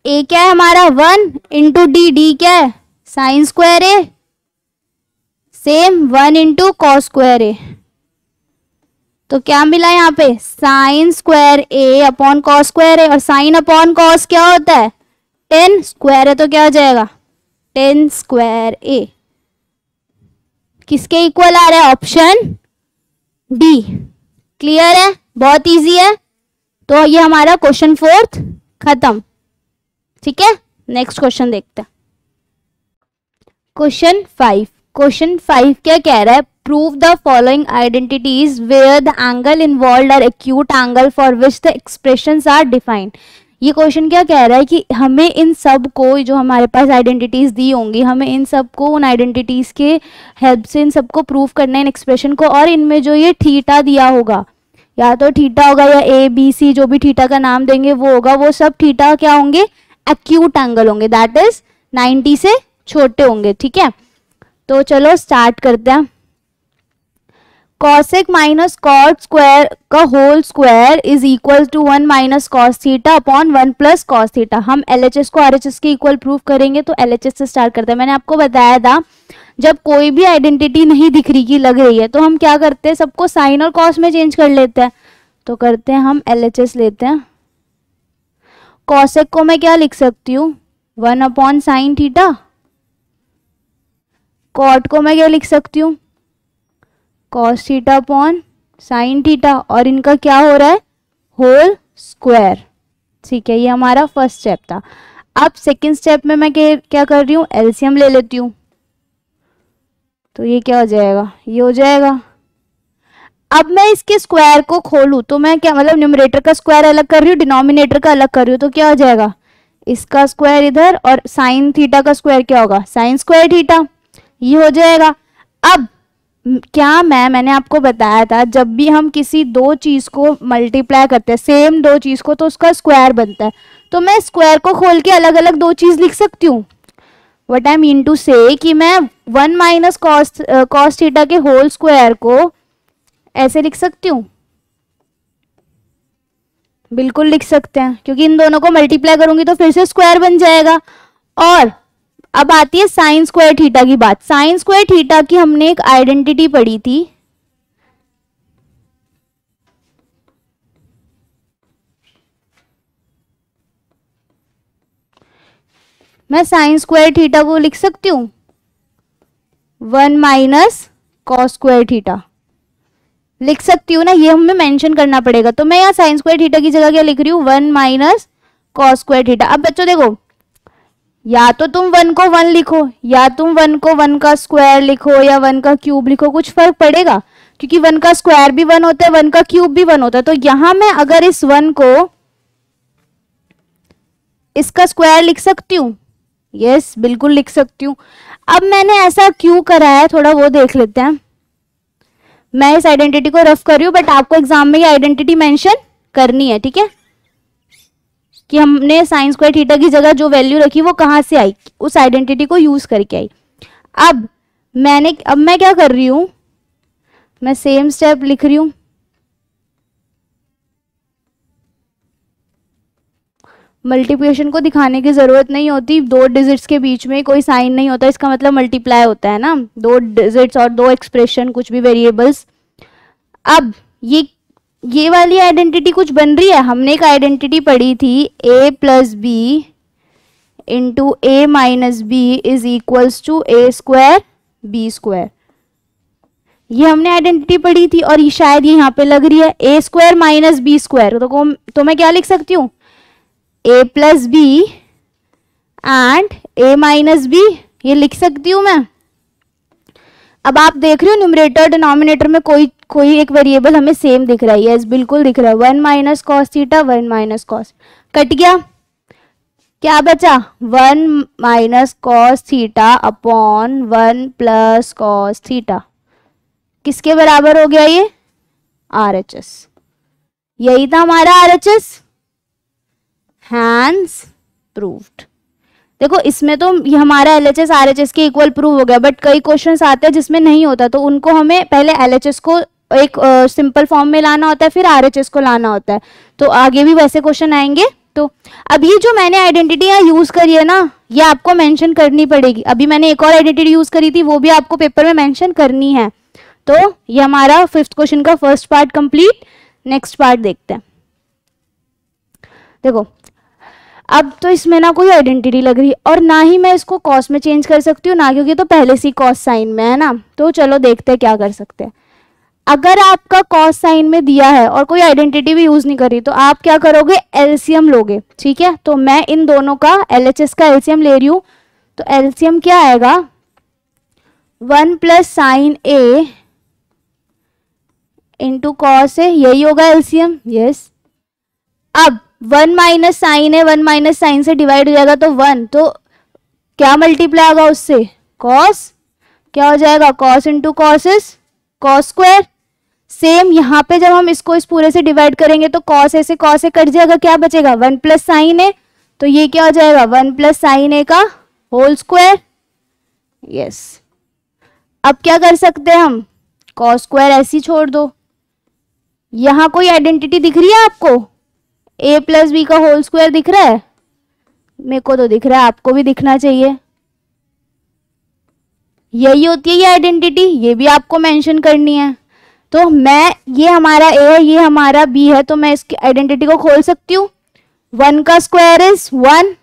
a क्या है हमारा 1 इंटू डी, डी क्या है sine square A, same 1 into cos square A, तो क्या मिला यहाँ पे sign square A upon cos square ए, और साइन अपॉन कॉस क्या होता है 10, स्क्वायर है तो क्या हो जाएगा 10 स्क्वायर ए। किसके इक्वल आ रहा है ऑप्शन डी। क्लियर है, बहुत इजी है। तो ये हमारा क्वेश्चन 4 खत्म। ठीक है, नेक्स्ट क्वेश्चन देखते हैं। क्वेश्चन 5। क्वेश्चन 5 क्या कह रहा है, prove the following identities where the angle involved are acute angle for which the expressions are defined. ये क्वेश्चन क्या कह रहा है कि हमें इन सब को, जो हमारे पास आइडेंटिटीज दी होंगी, हमें इन सब को, उन आइडेंटिटीज के हेल्प से इन सबको प्रूव करना है इन एक्सप्रेशन को, और इनमें जो ये थीटा दिया होगा, या तो थीटा होगा या ए बी सी, जो भी थीटा का नाम देंगे वो होगा, वो सब थीटा क्या होंगे एक्यूट एंगल होंगे, दैट इज 90 से छोटे होंगे। ठीक है, तो चलो स्टार्ट करते हैं। कॉसेक माइनस कॉट स्क्वायर का whole square is equal to 1 minus cos theta upon 1 plus cos theta. हम एलएचएस को आरएचएस के इक्वल प्रूव करेंगे, तो एलएचएस से स्टार्ट करते हैं। मैंने आपको बताया था जब कोई भी आइडेंटिटी नहीं दिख रही की लग रही है, तो हम क्या करते हैं, सबको साइन और कॉस में चेंज कर लेते हैं। तो करते हैं हम एलएचएस लेते हैं। कॉसेक को मैं क्या लिख सकती हूँ 1 अपॉन साइन थीटा, कॉट को मैं क्या लिख सकती हूँ cos theta upon sine theta, और इनका क्या हो रहा है होल स्क्वायर। ठीक है, ये हमारा फर्स्ट स्टेप था। अब सेकंड स्टेप में मैं क्या कर रही हूँ, एलसीएम ले लेती हूँ। तो ये क्या हो जाएगा, ये हो जाएगा। अब मैं इसके स्क्वायर को खोलूँ तो मैं क्या, मतलब न्यूमरेटर का स्क्वायर अलग कर रही हूँ, डिनोमिनेटर का अलग कर रही हूँ, तो क्या हो जाएगा इसका स्क्वायर इधर, और साइन थीटा का स्क्वायर क्या होगा साइन स्क्वायर थीटा, ये हो जाएगा। अब क्या मैंने आपको बताया था जब भी हम किसी दो चीज को मल्टीप्लाई करते हैं, सेम दो चीज को, तो उसका स्क्वायर बनता है। तो मैं स्क्वायर को खोल के अलग अलग दो चीज लिख सकती हूँ। व्हाट आई मीन टू से कि मैं 1 माइनस कॉस थीटा के होल स्क्वायर को ऐसे लिख सकती हूँ, बिल्कुल लिख सकते हैं, क्योंकि इन दोनों को मल्टीप्लाई करूंगी तो फिर से स्क्वायर बन जाएगा। और अब आती है साइन स्क्वायर थीटा की बात। साइन स्क्वायर थीटा की हमने एक आइडेंटिटी पढ़ी थी, मैं साइन स्क्वायर थीटा को लिख सकती हूँ 1 माइनस कॉस स्क्वायर थीटा, लिख सकती हूँ ना, ये हमें मेंशन करना पड़ेगा। तो मैं यहाँ साइन स्क्वायर थीटा की जगह क्या लिख रही हूँ 1 माइनस कॉस स्क्वायर थीटा। अब बच्चों देखो, या तो तुम 1 को 1 लिखो, या तुम 1 को 1 का स्क्वायर लिखो, या 1 का क्यूब लिखो, कुछ फर्क पड़ेगा, क्योंकि 1 का स्क्वायर भी 1 होता है, 1 का क्यूब भी 1 होता है। तो यहां मैं अगर इस 1 को इसका स्क्वायर लिख सकती हूँ, यस बिल्कुल लिख सकती हूँ। अब मैंने ऐसा क्यों करा है, थोड़ा वो देख लेते हैं। मैं इस आइडेंटिटी को रफ कर रही हूँ, बट आपको एग्जाम में ये आइडेंटिटी मेंशन करनी है। ठीक है, कि हमने साइन स्क्वायर थीटा की जगह जो वैल्यू रखी वो कहाँ से आई, उस आइडेंटिटी को यूज करके आई। अब मैं क्या कर रही हूं, मैं सेम स्टेप लिख रही हूं। मल्टीप्लिकेशन को दिखाने की जरूरत नहीं होती, 2 डिजिट्स के बीच में कोई साइन नहीं होता, इसका मतलब मल्टीप्लाई होता है ना, 2 डिजिट्स और 2 एक्सप्रेशन, कुछ भी वेरिएबल्स। अब ये वाली आइडेंटिटी कुछ बन रही है। हमने एक आइडेंटिटी पढ़ी थी a plus B into A minus B is equals to A square B square, ये हमने आइडेंटिटी पढ़ी थी, और ये शायद ये यहाँ पे लग रही है A square minus B square. तो मैं क्या लिख सकती हूँ a plus B and a minus B, ये लिख सकती हूँ मैं। अब आप देख रहे हो न्यूमरेटर डिनोमिनेटर में कोई एक वेरिएबल हमें सेम दिख रहा है, यस बिल्कुल दिख रहा है, 1 minus cos theta 1 minus cos, cut गया, क्या बचा 1 minus cos theta upon 1 plus cos theta, किसके बराबर हो गया ये RHS, यही था हमारा RHS, हैंस प्रूव्ड। देखो इसमें तो ये हमारा LHS RHS के इक्वल प्रूव हो गया, बट कई क्वेश्चंस आते हैं जिसमें नहीं होता, तो उनको हमें पहले LHS को एक सिंपल फॉर्म में लाना होता है, फिर RHS को लाना होता है। तो आगे भी वैसे क्वेश्चन आएंगे। तो अब ये जो मैंने आइडेंटिटी यहाँ यूज करी है ना, ये आपको मेंशन करनी पड़ेगी। अभी मैंने एक और आइडेंटिटी यूज करी थी, वो भी आपको पेपर में मेंशन करनी है। तो ये हमारा 5th क्वेश्चन का first part complete. Next part देखते हैं। देखो अब तो इसमें ना कोई आइडेंटिटी लग रही और ना ही मैं इसको कॉस में चेंज कर सकती हूँ ना, क्योंकि तो पहले से ही कॉस साइन में है ना। तो चलो देखते हैं क्या कर सकते हैं। अगर आपका कॉस साइन में दिया है और कोई आइडेंटिटी भी यूज नहीं करी तो आप क्या करोगे, एलसीएम लोगे। ठीक है, तो मैं इन दोनों का एलएचएस का एलसीएम ले रही हूँ। तो एलसीएम क्या आएगा, 1 plus sine A into cos A, यही होगा एलसीएम। यस, अब 1 माइनस साइन है, 1 माइनस साइन से डिवाइड हो जाएगा तो 1, तो क्या मल्टीप्लाई होगा उससे, कॉस। क्या हो जाएगा, cos into cos is cos square. Same यहाँ पे जब हम इसको इस पूरे से डिवाइड करेंगे तो कॉस ए से कॉस ए कट जाएगा, क्या बचेगा, 1 प्लस साइन ए। तो ये क्या हो जाएगा, 1 प्लस साइन ए का होल स्क्वायर। यस, अब क्या कर सकते हैं हम, कॉस स्क्वायर ऐसे ही छोड़ दो। यहां कोई आइडेंटिटी दिख रही है आपको, a प्लस बी का होल स्क्वायर दिख रहा है, मेरे को तो दिख रहा है, आपको भी दिखना चाहिए। यही होती है ये आइडेंटिटी, ये भी आपको मेंशन करनी है। तो मैं, ये हमारा a है, ये हमारा b है, तो मैं इसकी आइडेंटिटी को खोल सकती हूँ। 1 का स्क्वायर इज 1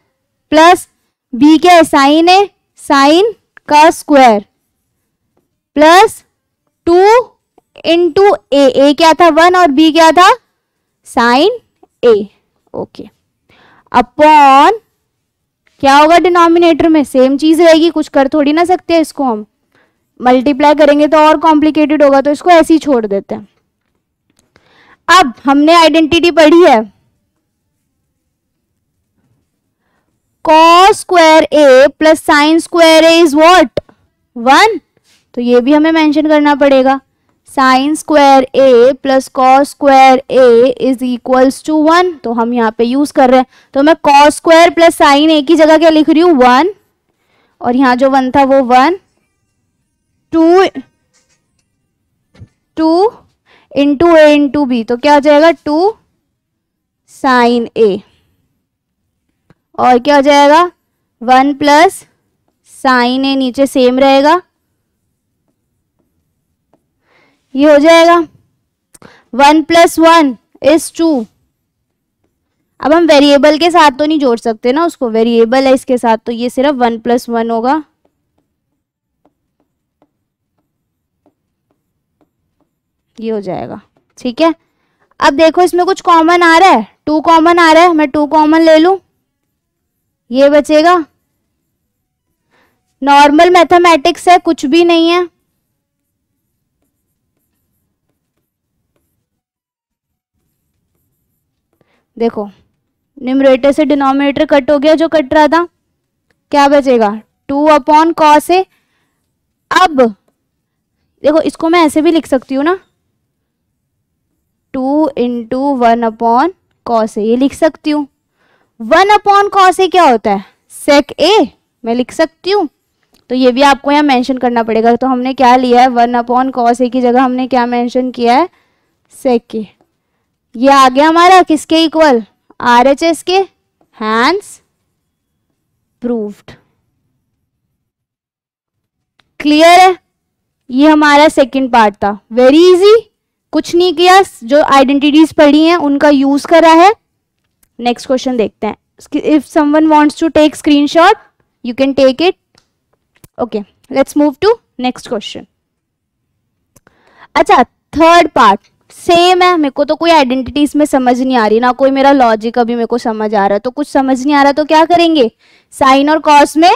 प्लस b क्या है, साइन है, साइन का स्क्वायर प्लस 2 इंटू ए क्या था 1 और b क्या था साइन a। ओके, अपॉन क्या होगा डिनोमिनेटर में, सेम चीज रहेगी, कुछ कर थोड़ी ना सकते हैं इसको हम। मल्टीप्लाई करेंगे तो और कॉम्प्लिकेटेड होगा, तो इसको ऐसे ही छोड़ देते हैं। अब हमने आइडेंटिटी पढ़ी है, cos square A plus sine square A is what, 1। तो ये भी हमें मेंशन करना पड़ेगा, sine square A plus cos square A is equals to 1। तो हम यहाँ पे यूज कर रहे हैं, तो मैं कॉस स्क्वायर प्लस साइन ए की जगह क्या लिख रही हूँ, 1, और यहाँ जो 1 था वो 1, 2 इंटू ए इंटू बी, तो क्या हो जाएगा 2 साइन ए, और क्या हो जाएगा 1 प्लस साइन ए, नीचे सेम रहेगा, ये हो जाएगा 1 प्लस 1 इज 2। अब हम वेरिएबल के साथ तो नहीं जोड़ सकते ना उसको, वेरिएबल है इसके साथ, तो ये सिर्फ 1 प्लस 1 होगा। ये हो जाएगा, ठीक है। अब देखो इसमें कुछ कॉमन आ रहा है, 2 कॉमन आ रहा है, मैं 2 कॉमन ले लूं, ये बचेगा। नॉर्मल मैथमेटिक्स है, कुछ भी नहीं है। देखो न्यूमरेटर से डिनोमिनेटर कट हो गया, जो कट रहा था, क्या बचेगा 2 अपॉन कॉस ए। अब देखो इसको मैं ऐसे भी लिख सकती हूँ ना, 2 इंटू 1 अपॉन कॉस ए, ये लिख सकती हूँ। 1 अपॉन कॉस ए क्या होता है, सेक ए, मैं लिख सकती हूँ। तो ये भी आपको यहाँ मेंशन करना पड़ेगा। तो हमने क्या लिया है, 1 अपॉन कॉस ए की जगह हमने क्या मेंशन किया है, सेक ए। ये आ गया हमारा किसके इक्वल, आरएचएस के, हैंस प्रूव्ड। क्लियर है, ये हमारा सेकंड पार्ट था, वेरी इजी, कुछ नहीं किया, जो आइडेंटिटीज पढ़ी हैं उनका यूज करा है। नेक्स्ट क्वेश्चन देखते हैं। If someone wants to take screenshot you can take it. Okay, let's move to next question. अच्छा, थर्ड पार्ट सेम है, मेरे को तो कोई आइडेंटिटी इसमें समझ नहीं आ रही, ना कोई मेरा लॉजिक अभी मेरे को समझ आ रहा है। तो कुछ समझ नहीं आ रहा तो क्या करेंगे, साइन और कॉस में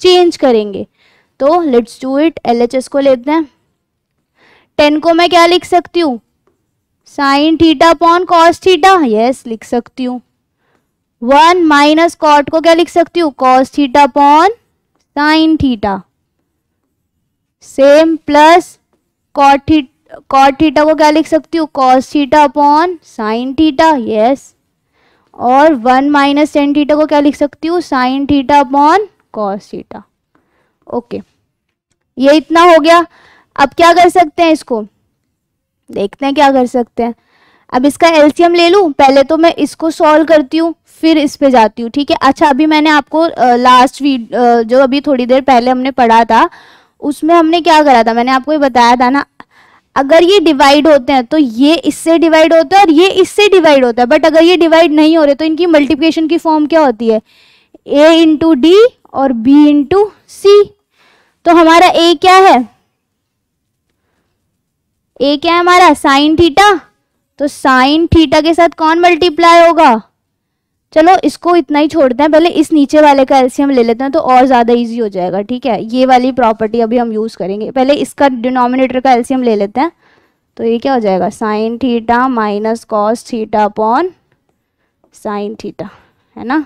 चेंज करेंगे। तो लेट्स डू इट। एलएचएस को लेते हैं। 10 को मैं क्या लिख सकती हूँ, sine theta upon cos theta, yes लिख सकती हूँ। 1 माइनस कॉट को क्या लिख सकती हूँ, cos theta upon sine theta, same plus cot theta को क्या लिख सकती हूँ, cos theta upon sine theta, yes. और 1 माइनस टेन थीटा को क्या लिख सकती हूँ, sine theta upon cos theta. Okay, ये इतना हो गया। अब क्या कर सकते हैं, इसको देखते हैं क्या कर सकते हैं। अब इसका एलसीएम ले लूं, पहले तो मैं इसको सॉल्व करती हूँ फिर इस पे जाती हूँ, ठीक है। अच्छा अभी मैंने आपको लास्ट जो अभी थोड़ी देर पहले हमने पढ़ा था उसमें हमने क्या करा था, मैंने आपको ये बताया था ना, अगर ये डिवाइड होते हैं तो ये इससे डिवाइड होता है और ये इससे डिवाइड होता है, बट अगर ये डिवाइड नहीं हो रहे तो इनकी मल्टीप्लिकेशन की फॉर्म क्या होती है, a इंटू डी और b इंटू सी। तो हमारा a क्या है, a क्या है हमारा साइन थीटा, तो साइन थीटा के साथ कौन मल्टीप्लाई होगा, चलो इसको इतना ही छोड़ते हैं, पहले इस नीचे वाले का एलसीएम ले लेते हैं तो और ज़्यादा इजी हो जाएगा, ठीक है। ये वाली प्रॉपर्टी अभी हम यूज़ करेंगे, पहले इसका डिनोमिनेटर का एलसीएम ले लेते हैं। तो ये क्या हो जाएगा, sign theta minus cos theta upon sine theta, है ना,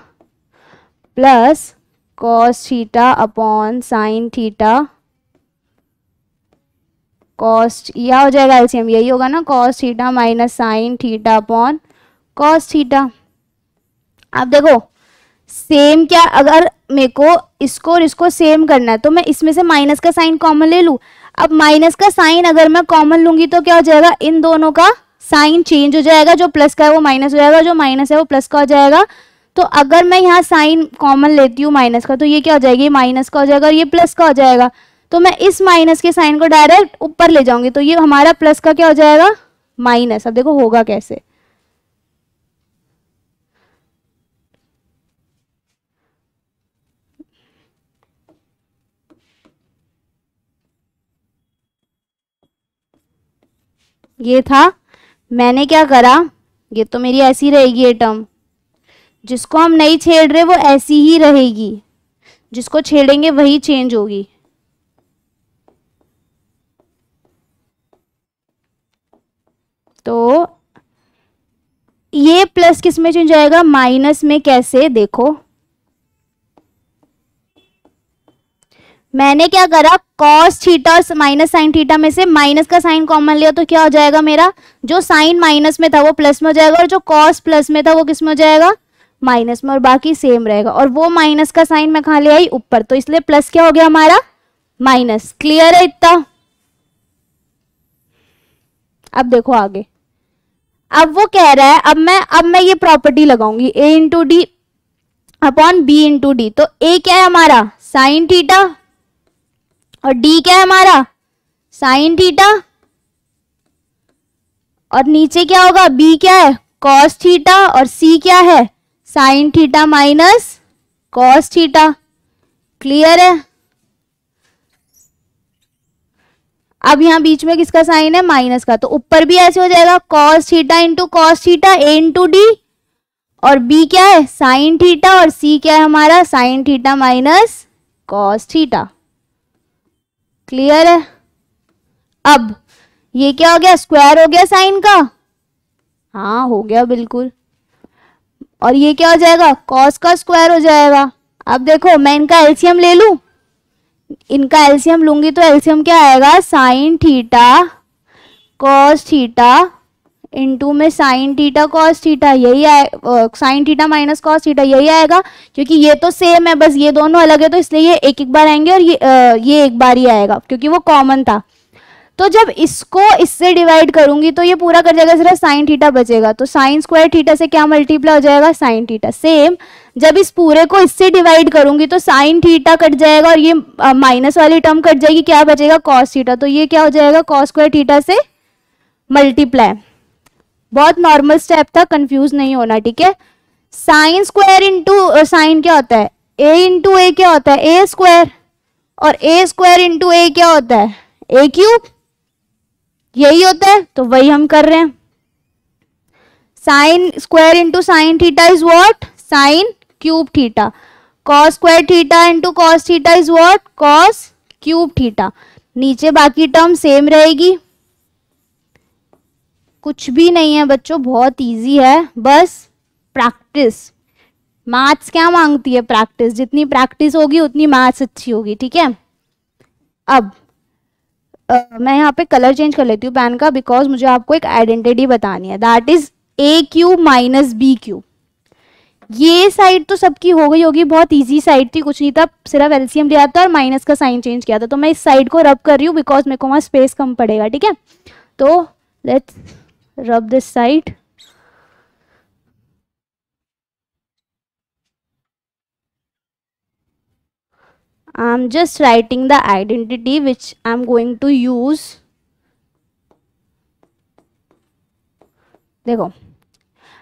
plus cos theta upon sine theta cos, यह हो जाएगा एलसीएम, यही होगा ना, cos theta minus sign theta upon cos theta. अब देखो सेम क्या, अगर मेरे को इसको और इसको सेम करना है तो मैं इसमें से माइनस का साइन कॉमन ले लूँ। अब माइनस का साइन अगर मैं कॉमन लूंगी तो क्या हो जाएगा, इन दोनों का साइन चेंज हो जाएगा, जो प्लस का है वो माइनस हो जाएगा, जो माइनस है वो प्लस का हो जाएगा। तो अगर मैं यहाँ साइन कॉमन लेती हूँ माइनस का तो ये क्या हो जाएगा, ये माइनस का हो जाएगा और ये प्लस का हो जाएगा। तो मैं इस माइनस के साइन को डायरेक्ट ऊपर ले जाऊंगी तो ये हमारा प्लस का क्या हो जाएगा, माइनस। अब देखो होगा कैसे, ये था, मैंने क्या करा, ये तो मेरी ऐसी रहेगी ये टर्म, जिसको हम नहीं छेड़ रहे वो ऐसी ही रहेगी, जिसको छेड़ेंगे वही चेंज होगी। तो ये प्लस किस में चेंज आएगा, माइनस में। कैसे, देखो मैंने क्या करा, कॉस थीटा और माइनस साइन थीटा में से माइनस का साइन कॉमन लिया तो क्या हो जाएगा, मेरा जो साइन माइनस में था वो प्लस में हो जाएगा और जो कॉस प्लस में था वो किस में हो जाएगा, माइनस में, और बाकी सेम रहेगा। और वो माइनस का साइन मैं कहाँ ले आई, ऊपर, तो इसलिए प्लस क्या हो गया हमारा, माइनस। क्लियर है इतना। अब देखो आगे, अब वो कह रहा है, अब मैं ये प्रॉपर्टी लगाऊंगी a into D upon B into D. तो a क्या है हमारा, साइन थीटा, और d क्या है हमारा, साइन थीटा, और नीचे क्या होगा, b क्या है, कॉस थीटा, और c क्या है, sine theta minus cos theta. Clear है। अब यहाँ बीच में किसका साइन है, माइनस का, तो ऊपर भी ऐसे हो जाएगा, cos theta into cos theta a into D, और b क्या है, साइन थीटा, और c क्या है हमारा, sign theta minus cos theta. Clear है। अब ये क्या हो गया, स्क्वायर हो गया साइन का, हाँ हो गया बिल्कुल, और ये क्या हो जाएगा, कॉस का स्क्वायर हो जाएगा। अब देखो मैं इनका एलसीएम ले लूं, इनका एलसीएम लूंगी तो एलसीएम क्या आएगा, sign theta cos theta into में साइन थीटा कॉस थीटा, यही आए, sign theta minus cos theta यही आएगा, क्योंकि ये तो सेम है, बस ये दोनों अलग है तो इसलिए ये एक एक बार आएंगे और ये एक बार ही आएगा क्योंकि वो कॉमन था। तो जब इसको इससे डिवाइड करूंगी तो ये पूरा कर जाएगा, सिर्फ साइन थीटा बचेगा, तो साइन स्क्वायर थीटा से क्या मल्टीप्लाई हो जाएगा, साइन थीटा। सेम जब इस पूरे को इससे डिवाइड करूंगी तो साइन थीटा कट जाएगा और ये माइनस वाली टर्म कट जाएगी, क्या बचेगा, कॉस थीटा। तो ये क्या हो जाएगा, कॉस स्क्वायर थीटा से मल्टीप्लाई। बहुत नॉर्मल स्टेप था, कंफ्यूज नहीं होना, ठीक है। साइन स्क्वायर इंटू साइन क्या होता है, ए इंटू ए क्या होता है, ए स्क्वायर, और ए स्क्वायर इंटू ए क्या होता है, ए क्यूब, यही होता है, तो वही हम कर रहे हैं। Sine square into sine theta is what, sign cube theta. Cos square theta into cos theta is what, cos cube theta. नीचे बाकी टर्म सेम रहेगी, कुछ भी नहीं है बच्चों, बहुत इजी है, बस प्रैक्टिस। मैथ्स क्या मांगती है, प्रैक्टिस, जितनी प्रैक्टिस होगी उतनी मैथ्स अच्छी होगी, ठीक है। अब मैं यहाँ पे कलर चेंज कर लेती हूँ पेन का, बिकॉज मुझे आपको एक आइडेंटिटी बतानी है, that is A cube minus B cube. ये साइड तो सबकी हो गई होगी, बहुत इजी साइड थी, कुछ नहीं था, सिर्फ एलसीएम लिया था और माइनस का साइन चेंज किया था। तो मैं इस साइड को रब कर रही हूँ बिकॉज मेरे को वहाँ स्पेस कम पड़ेगा, ठीक है। तो let's rub this side. I'm just writing the identity which I'm going to use. देखो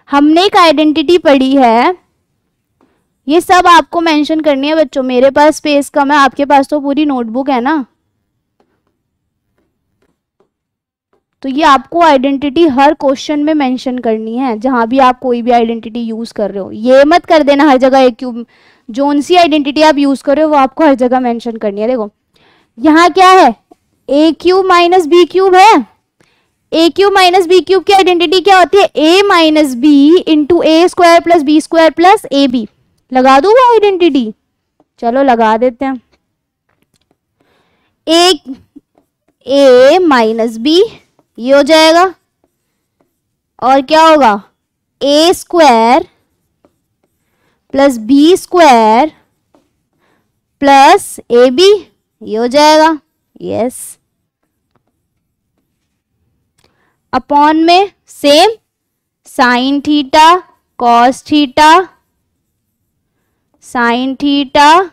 हमने एक आइडेंटिटी पढ़ी है, ये सब आपको मेंशन करनी है बच्चों। मेरे पास स्पेस कम है, आपके पास तो पूरी नोटबुक है ना, तो ये आपको आइडेंटिटी हर क्वेश्चन में मेंशन करनी है जहां भी आप कोई भी आइडेंटिटी यूज कर रहे हो। ये मत कर देना हर जगह ए क्यूब, जोन सी आइडेंटिटी आप यूज कर रहे हो वो आपको हर जगह मेंशन करनी है। देखो यहाँ क्या है, A cube minus B cube है। A cube minus B cube की आइडेंटिटी क्या होती है, A minus B into A square plus B square plus A B. लगा दो वो आइडेंटिटी, चलो लगा देते हैं। ए माइनस बी ये हो जाएगा, और क्या होगा, A square plus B square plus A B ये हो जाएगा। यस, अपॉन में same sine theta cos theta sine theta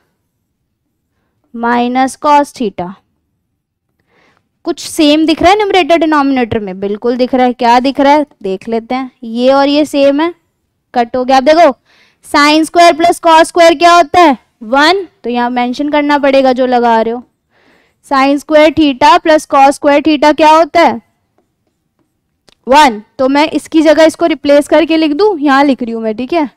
minus cos theta. कुछ सेम दिख रहा है न्यूमरेटर डिनोमिनेटर में, बिल्कुल दिख रहा है। क्या दिख रहा है देख लेते हैं, ये और ये सेम है, कट हो गया। अब देखो sine square plus cos square क्या होता है, 1, तो यहाँ मेंशन करना पड़ेगा जो लगा रहे हो। Sine square theta plus cos square theta क्या होता है, 1, तो मैं इसकी जगह इसको रिप्लेस करके लिख दूं, यहाँ लिख रही हूं मैं, ठीक है।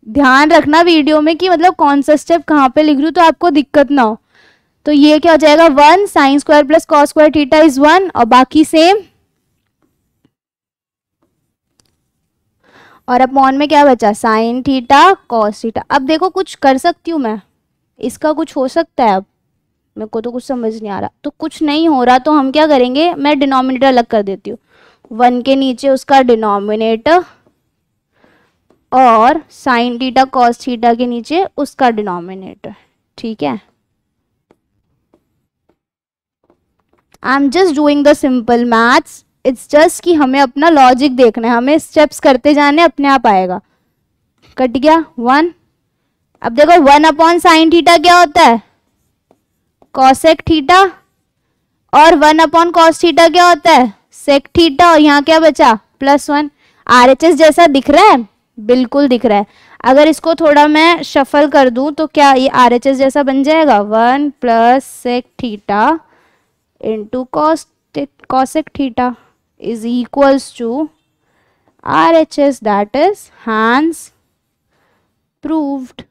ध्यान रखना वीडियो में कि मतलब कौन सा स्टेप कहाँ पे लिख रही हूँ तो आपको दिक्कत ना हो। तो ये क्या हो जाएगा, 1 sign square plus cos square theta is 1, और बाकी सेम, और अपॉन में क्या बचा, साइन थीटा कॉस थीटा। अब देखो कुछ कर सकती हूँ मैं, इसका कुछ हो सकता है। अब मेरे को तो कुछ समझ नहीं आ रहा, तो कुछ नहीं हो रहा तो हम क्या करेंगे, मैं डिनोमिनेटर अलग कर देती हूँ। 1 के नीचे उसका डिनोमिनेटर, और साइन थीटा कॉस थीटा के नीचे उसका डिनोमिनेटर, ठीक है। आई am just doing the simple maths, it's just कि हमें अपना लॉजिक देखना है, हमें स्टेप्स करते जाने, अपने आप आएगा। कट गया 1। अब देखो 1 अपॉन साइन थीटा क्या होता है, कॉसेक थीटा, और 1 अपॉन कॉस थीटा क्या होता है, सेक थीटा, और यहाँ क्या बचा, +1। आरएचएस जैसा दिख रहा है, बिल्कुल दिख रहा है। अगर इसको थोड़ा मैं शफल कर दूं तो क्या ये आरएचएस जैसा बन जाएगा, 1 plus sec theta into cosec theta is equals to RHS, that is hence proved.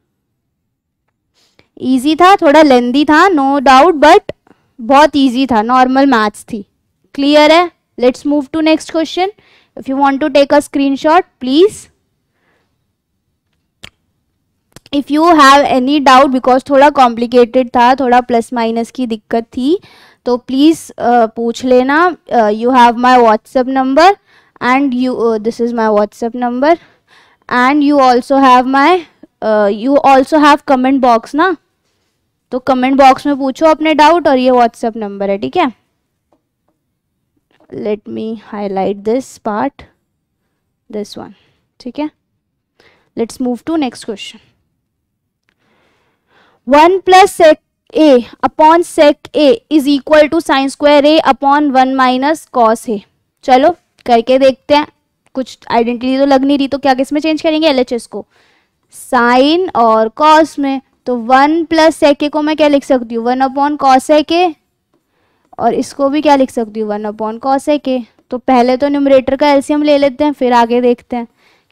Easy था, थोड़ा लेंदी था नो डाउट, बट बहुत इजी था, नॉर्मल मैथ्स थी। क्लियर है, let's move to next question. If you want to take a screenshot please, if you have any doubt, because थोड़ा complicated था, थोड़ा प्लस माइनस की दिक्कत थी, तो प्लीज पूछ लेना। You have my WhatsApp number and you, this is my WhatsApp number, and you also have my, you also have comment box ना, तो कमेंट बॉक्स में पूछो अपने डाउट, और ये व्हाट्सएप नंबर है, ठीक है। Let me highlight this part, this one, ठीक है। Let's move to next question. 1 plus sec A upon sec A is equal to sine square A upon 1 minus cos A. चलो करके देखते हैं, कुछ आइडेंटिटी तो लग नहीं रही, तो क्या किस में चेंज करेंगे, एलएचएस को साइन और कॉस में। तो 1 प्लस सेक ए को मैं क्या लिख सकती हूँ, 1 अपॉन कॉस ए के, और इसको भी क्या लिख सकती हूँ, 1 अपॉन कॉस ए के। तो पहले तो न्यूमरेटर का एलसीएम ले लेते हैं, फिर आगे देखते हैं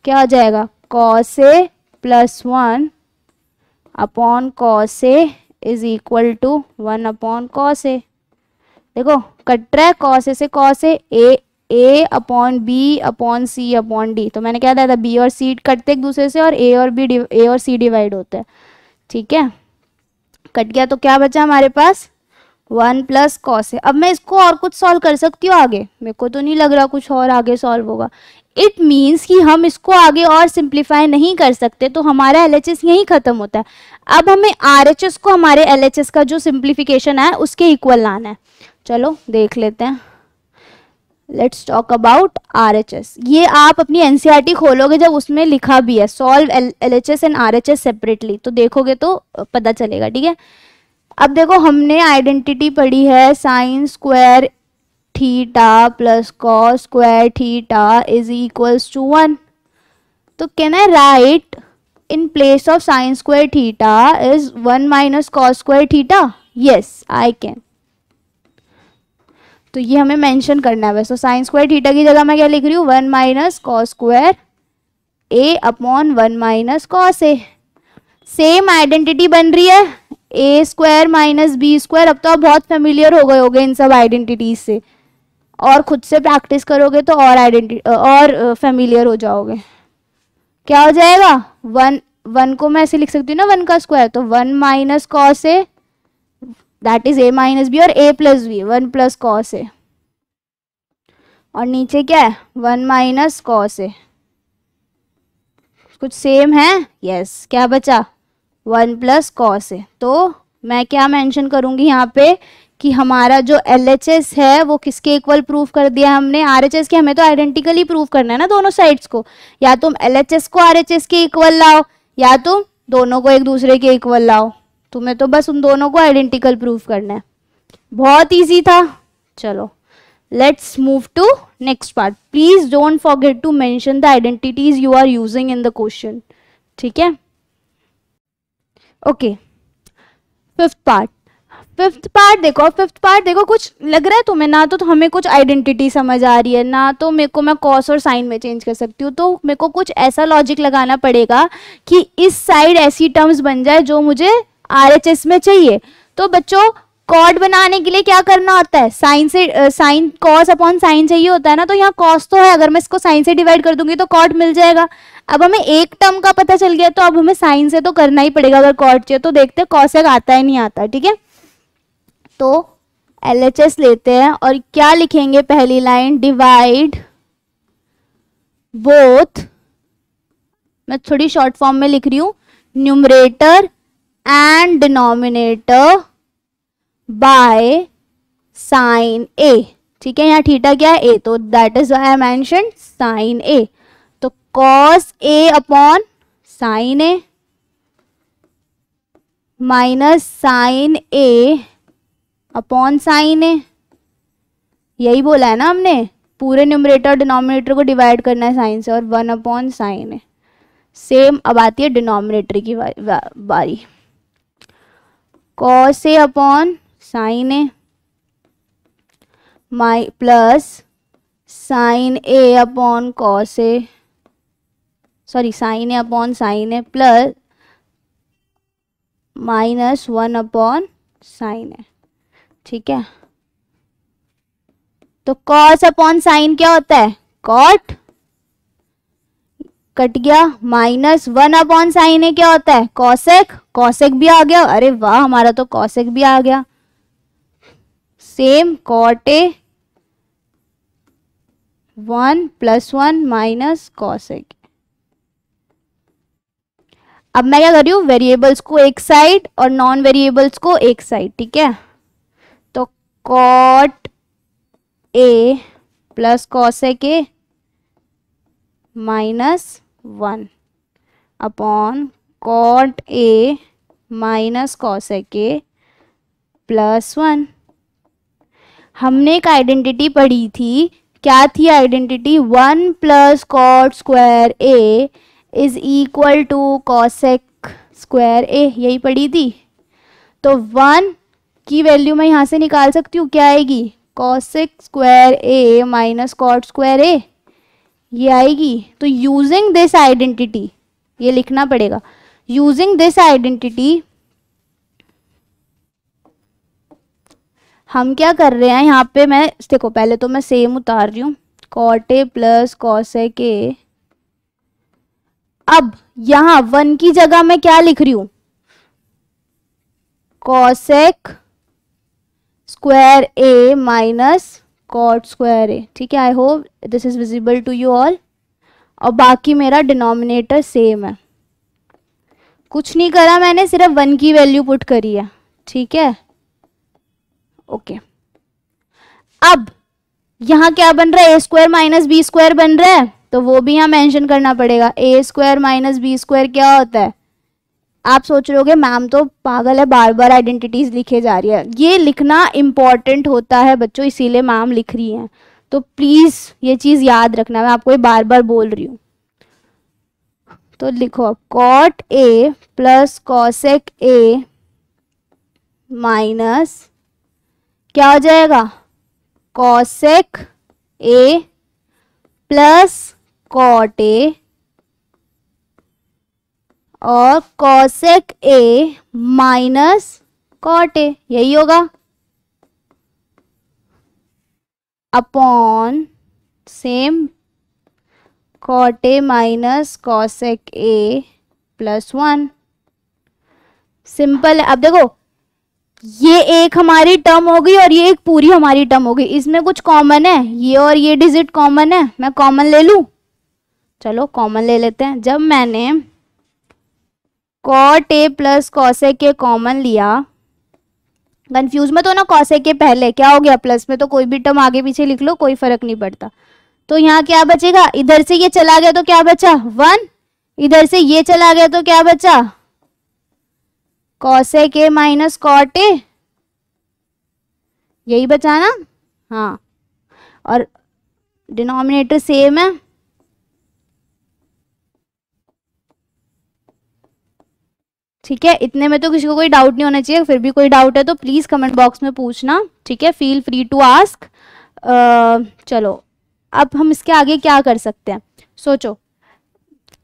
क्या हो जाएगा, cos A plus 1 upon cos A is equal to 1 upon cos A. देखो कट रहा है, कॉस ए से cos A upon B upon C upon D. तो मैंने क्या दिया था, बी और सी कटते एक दूसरे से, और ए और सी डिवाइड होते हैं, ठीक है। कट गया तो क्या बचा हमारे पास, 1 प्लस कॉस ए। अब मैं इसको और कुछ सॉल्व कर सकती हूँ आगे, मेरे को तो नहीं लग रहा कुछ और आगे सॉल्व होगा। इट मीन्स कि हम इसको आगे और सिंप्लीफाई नहीं कर सकते, तो हमारा एलएचएस यहीं खत्म होता है। अब हमें आरएचएस को हमारे एलएचएस का जो सिंप्लीफिकेशन है उसके इक्वल लाना है। चलो देख लेते हैं। Let's talk about RHS। ये आप अपनी एनसीईआरटी खोलोगे जब उसमें लिखा भी है solve LHS and RHS separately, तो देखोगे तो पता चलेगा, ठीक है। अब देखो हमने आइडेंटिटी पढ़ी है sine square theta plus cos square theta is equals to 1। तो can I write in place of sine square theta is 1 minus cos square theta? Yes I can. तो ये हमें मेंशन करना है। वैसे साइन स्क्वायर थीटा की जगह मैं क्या लिख रही हूँ, 1 minus cos square A upon 1 minus cos A. Same identity बन रही है A square minus B square. अब तो आप बहुत फेमिलियर हो गए होगे इन सब आइडेंटिटीज से, और खुद से प्रैक्टिस करोगे तो और और फेमिलियर हो जाओगे। क्या हो जाएगा, 1 को मैं ऐसे लिख सकती हूँ ना 1 का स्क्वायर, तो 1 minus cos A that is A minus B, और A plus B 1 plus cos A, और नीचे क्या है 1 माइनस कॉस ए। कुछ सेम है, यस। क्या बचा 1 प्लस कॉस ए। तो मैं क्या मेंशन करूंगी यहाँ पे कि हमारा जो LHS है वो किसके इक्वल प्रूफ कर दिया हमने, RHS के। हमें तो आइडेंटिकली प्रूफ करना है ना दोनों साइड्स को, या तुम LHS को RHS के इक्वल लाओ या तुम दोनों को एक दूसरे के इक्वल लाओ। तुम्हें तो बस उन दोनों को आइडेंटिकल प्रूफ करना है। बहुत इजी था। चलो let's move to next part. Please don't forget to mention the identities you are using in the question, ठीक है। ओके, फिफ्थ पार्ट देखो कुछ लग रहा है तुम्हें ना, तो हमें कुछ आइडेंटिटी समझ आ रही है ना, तो मेरे को मैं कॉस और साइन में चेंज कर सकती हूँ। तो मेरे को कुछ ऐसा लॉजिक लगाना पड़ेगा कि इस साइड ऐसी टर्म्स बन जाए जो मुझे RHS में चाहिए। तो बच्चों कॉड बनाने के लिए क्या करना होता है, साइन से साइन कॉस अपॉन साइन चाहिए होता है ना। तो यहाँ कॉस तो है, अगर मैं इसको साइन से डिवाइड कर दूंगी तो कॉड मिल जाएगा। अब हमें एक टर्म का पता चल गया, तो अब हमें साइन से तो करना ही पड़ेगा अगर कॉड चाहिए। तो देखते हैं कॉसेक आता है नहीं आता, ठीक है। तो LHS लेते हैं और क्या लिखेंगे, पहली लाइन डिवाइड बोथ, मैं थोड़ी शॉर्ट फॉर्म में लिख रही हूं, numerator and denominator by sine A, ठीक है। यहाँ थीटा क्या है, ए, तो that is why I mention sine A. तो cos A upon sine A minus sine A upon sine A, यही बोला है ना हमने, पूरे न्यूमरेटर और डिनोमिनेटर को डिवाइड करना है साइन से, और 1 अपॉन साइन ए। सेम अब आती है डिनोमिनेटर की बारी, cos A upon sine A my plus sine A upon cos A, sorry sine A upon sine A plus minus 1 upon sine A, ठीक है। तो कॉस अपॉन साइन क्या होता है, कॉट, कट गया, माइनस 1 अपॉन साइन ए क्या होता है, कॉसेक, कॉसेक भी आ गया, अरे वाह हमारा तो कॉसेक भी आ गया। Same cot A 1 plus 1 minus cosec. अब मैं क्या कर रही हूँ, वेरिएबल्स को एक साइड और नॉन वेरिएबल्स को एक साइड, ठीक है। तो cot A plus cosec A minus 1 upon cot A minus cosec A plus 1। हमने एक आइडेंटिटी पढ़ी थी, क्या थी identity, 1 plus cot square A is equal to cosec square A, यही पढ़ी थी। तो 1 की वैल्यू मैं यहाँ से निकाल सकती हूँ, क्या आएगी, cosec square A minus cot square A, ये आएगी। तो यूजिंग दिस आइडेंटिटी, ये लिखना पड़ेगा, यूजिंग दिस आइडेंटिटी हम क्या कर रहे हैं यहाँ पे, मैं देखो पहले तो मैं सेम उतार रही हूँ, cot A plus cosec A. अब यहाँ 1 की जगह मैं क्या लिख रही हूँ, cosec square A minus cot square A, ठीक है। I hope this is visible to you all. और बाकी मेरा डिनोमिनेटर सेम है, कुछ नहीं करा मैंने, सिर्फ 1 की वैल्यू पुट करी है, ठीक है। ओके, अब यहाँ क्या बन रहा है, A square minus B square बन रहा है, तो वो भी यहाँ मेंशन करना पड़ेगा। ए स्क्वायर माइनस बी स्क्वायर क्या होता है? आप सोच रहे होगे मैम तो पागल है, बार बार आइडेंटिटीज लिखे जा रही है। ये लिखना इंपॉर्टेंट होता है बच्चों, इसीलिए मैम लिख रही हैं, तो प्लीज ये चीज याद रखना, मैं आपको ये बार बार बोल रही हूँ। तो लिखो अब cot A plus cosec A minus क्या हो जाएगा, cosec A plus cot A और cosec A minus cot A, यही होगा, upon same cot A minus cosec A plus 1। Simple है। अब देखो ये एक हमारी टर्म हो गई और ये एक पूरी हमारी टर्म हो गई, इसमें कुछ कॉमन है, ये और ये डिजिट कॉमन है, मैं कॉमन ले लूं, चलो कॉमन ले लेते हैं। जब मैंने cot A plus cosec A common लिया, कंफ्यूज मत हो ना, कॉसेक ए पहले क्या हो गया प्लस में, तो कोई भी टर्म आगे पीछे लिख लो, कोई फर्क नहीं पड़ता। तो यहाँ क्या बचेगा, इधर से ये चला गया तो क्या बचा 1, इधर से ये चला गया तो क्या बचा cosec A minus cot A, यही बचा ना, हाँ, और डिनोमिनेटर सेम है, ठीक है। इतने में तो किसी को कोई डाउट नहीं होना चाहिए, फिर भी कोई डाउट है तो प्लीज कमेंट बॉक्स में पूछना, ठीक है, फील फ्री टू आस्क। चलो अब हम इसके आगे क्या कर सकते हैं, सोचो।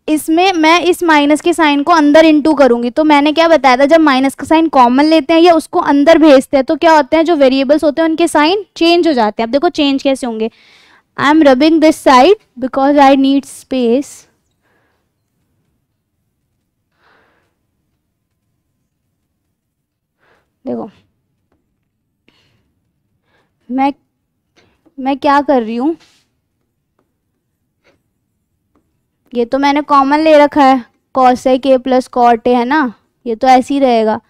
इसमें मैं इस माइनस के साइन को अंदर इनटू करूंगी, तो मैंने क्या बताया था, जब माइनस का साइन कॉमन लेते हैं या उसको अंदर भेजते हैं तो क्या होते हैं, जो वेरिएबल्स होते हैं उनके साइन चेंज हो जाते हैं। अब देखो चेंज कैसे होंगे, I am rubbing this side because I need space, देखो मैं क्या कर रही हूं, ये तो मैंने कॉमन ले रखा है, cosec A plus cot A है ना, ये तो ऐसे ही रहेगा।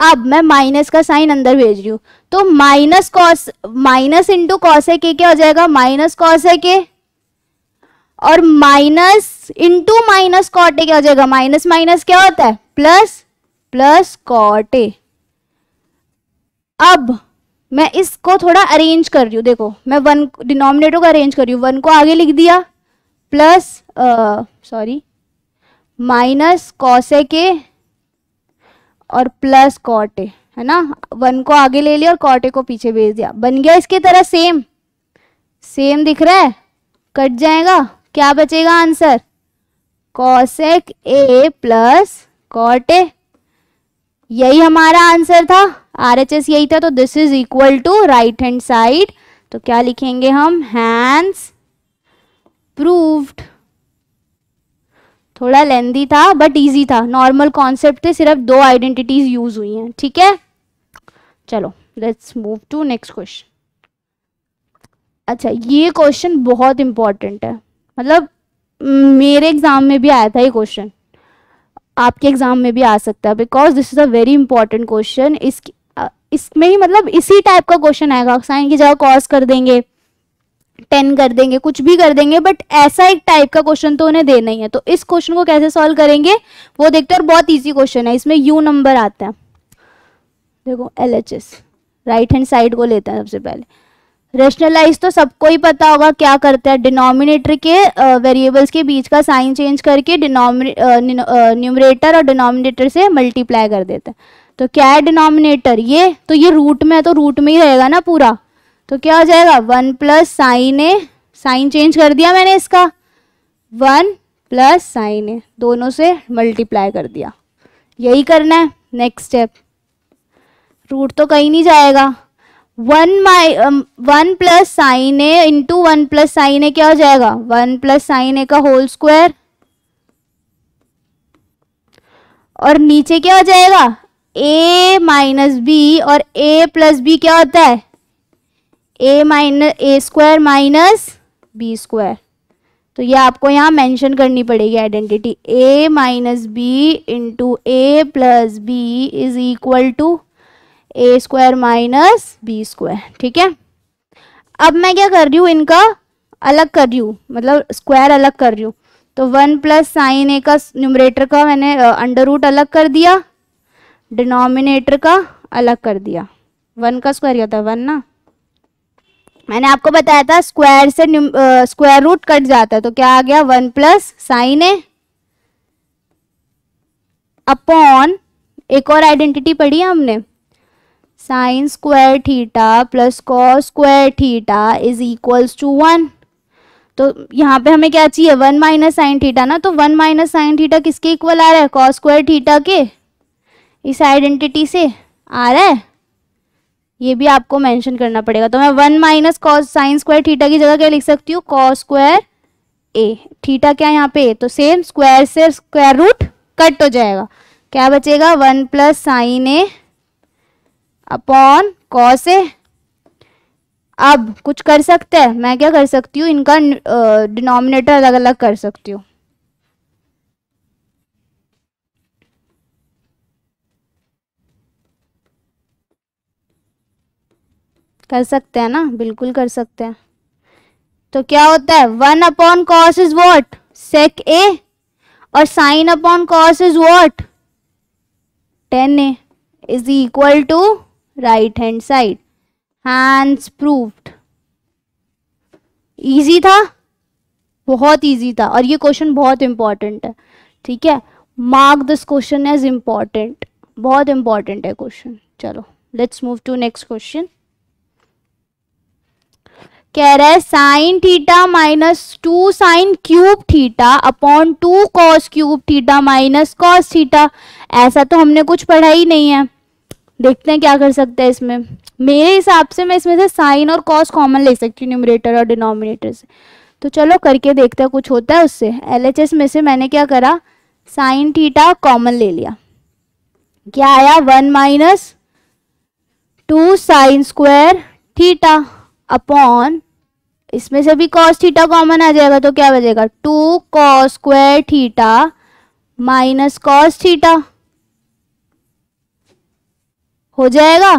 अब मैं माइनस का साइन अंदर भेज रही हूँ, तो माइनस इंटू कॉसेक ए क्या हो जाएगा, माइनस कॉसेक ए, और minus into minus cot A क्या हो जाएगा, माइनस माइनस क्या होता है प्लस, प्लस कॉट ए। अब मैं इसको थोड़ा अरेंज कर रही हूँ, देखो मैं वन डिनोमिनेटर को अरेंज कर रही हूँ, वन को आगे लिख दिया, plus sorry minus cosec A और प्लस कॉट ए, है ना, वन को आगे ले लिया और कॉट ए को पीछे भेज दिया, बन गया इसकी तरह सेम, सेम दिख रहा है, कट जाएगा, क्या बचेगा answer, cosec A plus cot A, यही हमारा आंसर था, आरएचएस यही था। तो this is equal to right hand side, तो क्या लिखेंगे हम, हैंस प्रूव्ड। थोड़ा लेंदी था बट इजी था, नॉर्मल कॉन्सेप्ट थे, सिर्फ 2 आइडेंटिटीज यूज हुई हैं, ठीक है। चलो let's move to next question. अच्छा ये क्वेश्चन बहुत इंपॉर्टेंट है, मतलब मेरे एग्जाम में भी आया था ये क्वेश्चन, आपके एग्जाम में भी आ सकता है, because this is a very important question. इसमें ही मतलब इसी टाइप का क्वेश्चन आएगा, साइन की जगह कॉस कर देंगे, 10 कर देंगे, कुछ भी कर देंगे, बट ऐसा एक टाइप का क्वेश्चन तो उन्हें देना ही है। तो इस क्वेश्चन को कैसे सॉल्व करेंगे वो देखते हैं, और बहुत इजी क्वेश्चन है, इसमें यू नंबर आता है, देखो LHS, राइट हैंड साइड को लेते हैं सबसे पहले। रेशनलाइज तो सबको ही पता होगा क्या करते हैं, डिनोमिनेटर के वेरिएबल्स के बीच का साइन चेंज करके न्यूमरेटर और डिनोमिनेटर से मल्टीप्लाई कर देते हैं। तो क्या है डिनोमिनेटर, ये तो ये रूट में है, तो रूट में ही रहेगा ना पूरा, तो क्या हो जाएगा 1 प्लस साइन ए, साइन चेंज कर दिया मैंने इसका, 1 प्लस साइन ए, दोनों से मल्टीप्लाई कर दिया, यही करना है। नेक्स्ट स्टेप, रूट तो कहीं नहीं जाएगा, 1 plus sine A into 1 plus sine A क्या हो जाएगा, 1 प्लस साइन ए का होल स्क्वायर, और नीचे क्या हो जाएगा a माइनस बी, और a प्लस बी क्या होता है a square minus B square. तो ये आपको यहाँ मेंशन करनी पड़ेगी identity, a minus B into A plus B is equal to A square minus B square, ठीक है। अब मैं क्या कर रही हूँ, इनका अलग कर रही हूँ, मतलब स्क्वायर अलग कर रही हूँ। तो 1 प्लस साइन ए का न्यूमरेटर का मैंने अंडर रूट अलग कर दिया, डिनोमिनेटर का अलग कर दिया। 1 का स्क्वायर क्या था, 1 ना। मैंने आपको बताया था स्क्वायर से स्क्वायर रूट कट जाता है, तो क्या आ गया, 1 प्लस साइन ए अपॉन, एक और आइडेंटिटी पढ़ी है हमने, sine square theta plus cos square theta is equals to 1। तो यहाँ पे हमें क्या चाहिए, 1 माइनस साइन थीटा ना, तो 1 माइनस साइन थीटा किसके इक्वल आ रहा है, कॉस स्क्वायर थीटा के, इस आइडेंटिटी से आ रहा है। ये भी आपको मेंशन करना पड़ेगा। तो मैं 1 minus cos sine square theta की जगह क्या लिख सकती हूँ, कॉस स्क्वायर ए, थीटा क्या यहाँ पे, तो सेम स्क्वायर से स्क्वायर रूट कट हो जाएगा, क्या बचेगा, 1 plus sine A upon cos ए। अब कुछ कर सकते हैं, मैं क्या कर सकती हूँ, इनका डिनोमिनेटर अलग अलग कर सकती हूँ। कर सकते हैं ना, बिल्कुल कर सकते हैं। तो क्या होता है, 1 upon cos is what, sec A, और sine upon cos is what, tan A, is equal to right hand side. Hence proved. Easy था, बहुत इजी था, और ये क्वेश्चन बहुत इंपॉर्टेंट है, ठीक है, mark this question as important, बहुत इंपॉर्टेंट है क्वेश्चन। चलो let's move to next question. कह रहा है sine theta minus 2 sine cube theta upon 2 cos cube theta minus cos theta. ऐसा तो हमने कुछ पढ़ा ही नहीं है, देखते हैं क्या कर सकते हैं इसमें। मेरे हिसाब से मैं इसमें से साइन और कॉस कॉमन ले सकती हूँ न्यूमरेटर और डिनोमिनेटर से, तो चलो करके देखते हैं कुछ होता है उससे। एलएचएस में से मैंने क्या करा, साइन थीटा कॉमन ले लिया, क्या आया, 1 minus 2 sine square theta upon, इसमें से भी कॉस थीटा कॉमन आ जाएगा, तो क्या बचेगा, 2 cos square theta minus cos theta हो जाएगा।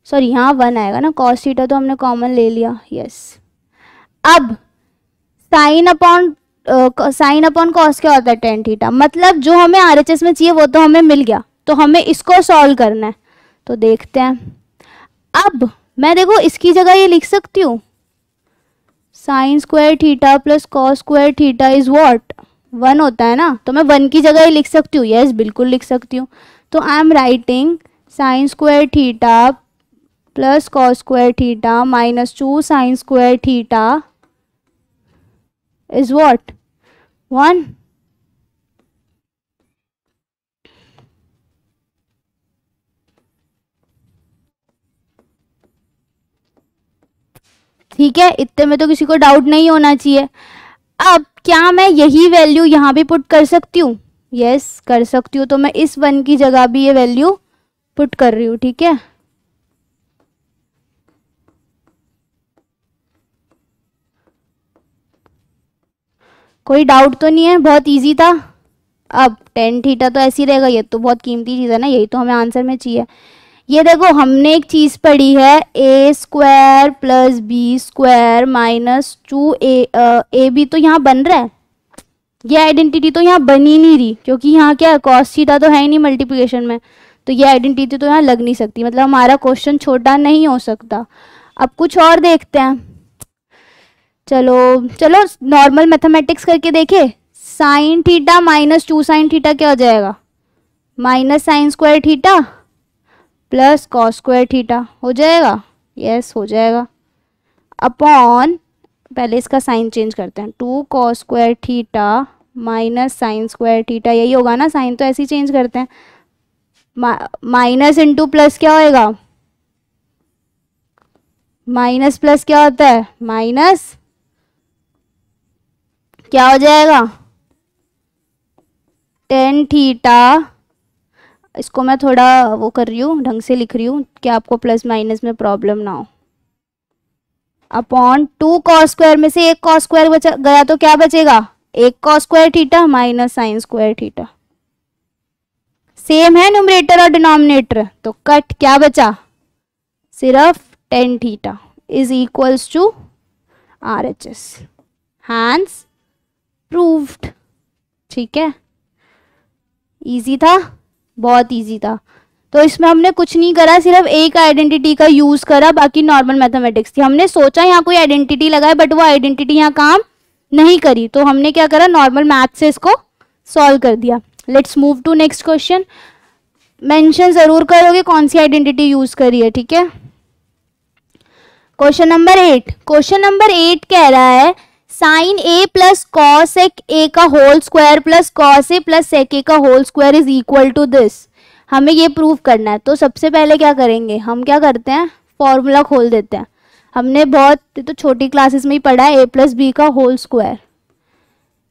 सॉरी यहाँ 1 आएगा ना, कॉस थीटा तो हमने कॉमन ले लिया, यस। अब साइन अपॉन कॉस क्या होता है, टेन थीटा, मतलब जो हमें आरएचएस में चाहिए वो तो हमें मिल गया, तो हमें इसको सॉल्व करना है, तो देखते हैं। अब मैं देखो इसकी जगह ये लिख सकती हूँ, sine square theta plus cos square theta is what, 1 होता है ना, तो मैं 1 की जगह ये लिख सकती हूँ, यस बिल्कुल लिख सकती हूँ। तो I am writing sine square theta plus cos square theta minus 2 sine square theta is what, 1। ठीक है, इतने में तो किसी को डाउट नहीं होना चाहिए। अब क्या मैं यही वैल्यू यहाँ भी पुट कर सकती हूँ, यस कर सकती हूँ। तो मैं इस 1 की जगह भी ये वैल्यू पुट कर रही हूँ, ठीक है। कोई डाउट तो नहीं है, बहुत इजी था। अब टेन थीटा तो ऐसी रहेगा, ये तो बहुत कीमती चीज़ है ना, यही तो हमें आंसर में चाहिए। ये देखो हमने एक चीज़ पढ़ी है, A square plus B square minus 2a B, तो यहाँ बन रहा है, ये आइडेंटिटी तो यहाँ बन ही नहीं रही, क्योंकि यहाँ क्या कॉस थीटा तो है ही नहीं मल्टीप्लिकेशन में, तो ये आइडेंटिटी तो यहाँ लग नहीं सकती, मतलब हमारा क्वेश्चन छोटा नहीं हो सकता। अब कुछ और देखते हैं, चलो चलो नॉर्मल मैथमेटिक्स करके देखे। Sign theta minus 2 sign theta क्या हो जाएगा, minus sine square theta plus cos square theta हो जाएगा, यस हो जाएगा, अपॉन, पहले इसका साइन चेंज करते हैं, 2 cos square theta minus sine square theta, यही होगा ना, साइन तो ऐसे ही चेंज करते हैं, माइनस इंटू प्लस क्या होएगा, माइनस प्लस क्या होता है, माइनस, क्या हो जाएगा, टेन थीटा, इसको मैं थोड़ा वो कर रही हूँ, ढंग से लिख रही हूँ कि आपको प्लस माइनस में प्रॉब्लम ना हो, अपॉन 2 कॉस स्क्वायर में से एक कॉस स्क्वायर बचा गया, तो क्या बचेगा, एक cos square theta minus sine square theta, same है न्यूमरेटर और डिनोमिनेटर, तो कट क्या बचा, सिर्फ tan theta, is equals to RHS। Hence proved. ठीक है, इजी था, बहुत इजी था। तो इसमें हमने कुछ नहीं करा, सिर्फ एक आइडेंटिटी का यूज करा, बाकी नॉर्मल मैथमेटिक्स थी। हमने सोचा यहाँ कोई आइडेंटिटी लगाए, बट वो आइडेंटिटी यहाँ काम नहीं करी, तो हमने क्या करा, नॉर्मल मैथ से इसको सॉल्व कर दिया। Let's move to next question. Mention जरूर करोगे कौन सी आइडेंटिटी यूज करी है, ठीक है। Question number 8। क्वेश्चन नंबर 8 कह रहा है sine A plus cos A का whole square plus cos A plus sec A का whole square is equal to this. हमें ये प्रूव करना है। तो सबसे पहले क्या करेंगे, हम क्या करते हैं, फॉर्मूला खोल देते हैं। हमने बहुत तो छोटी क्लासेस में ही पढ़ा है, ए प्लस बी का whole square,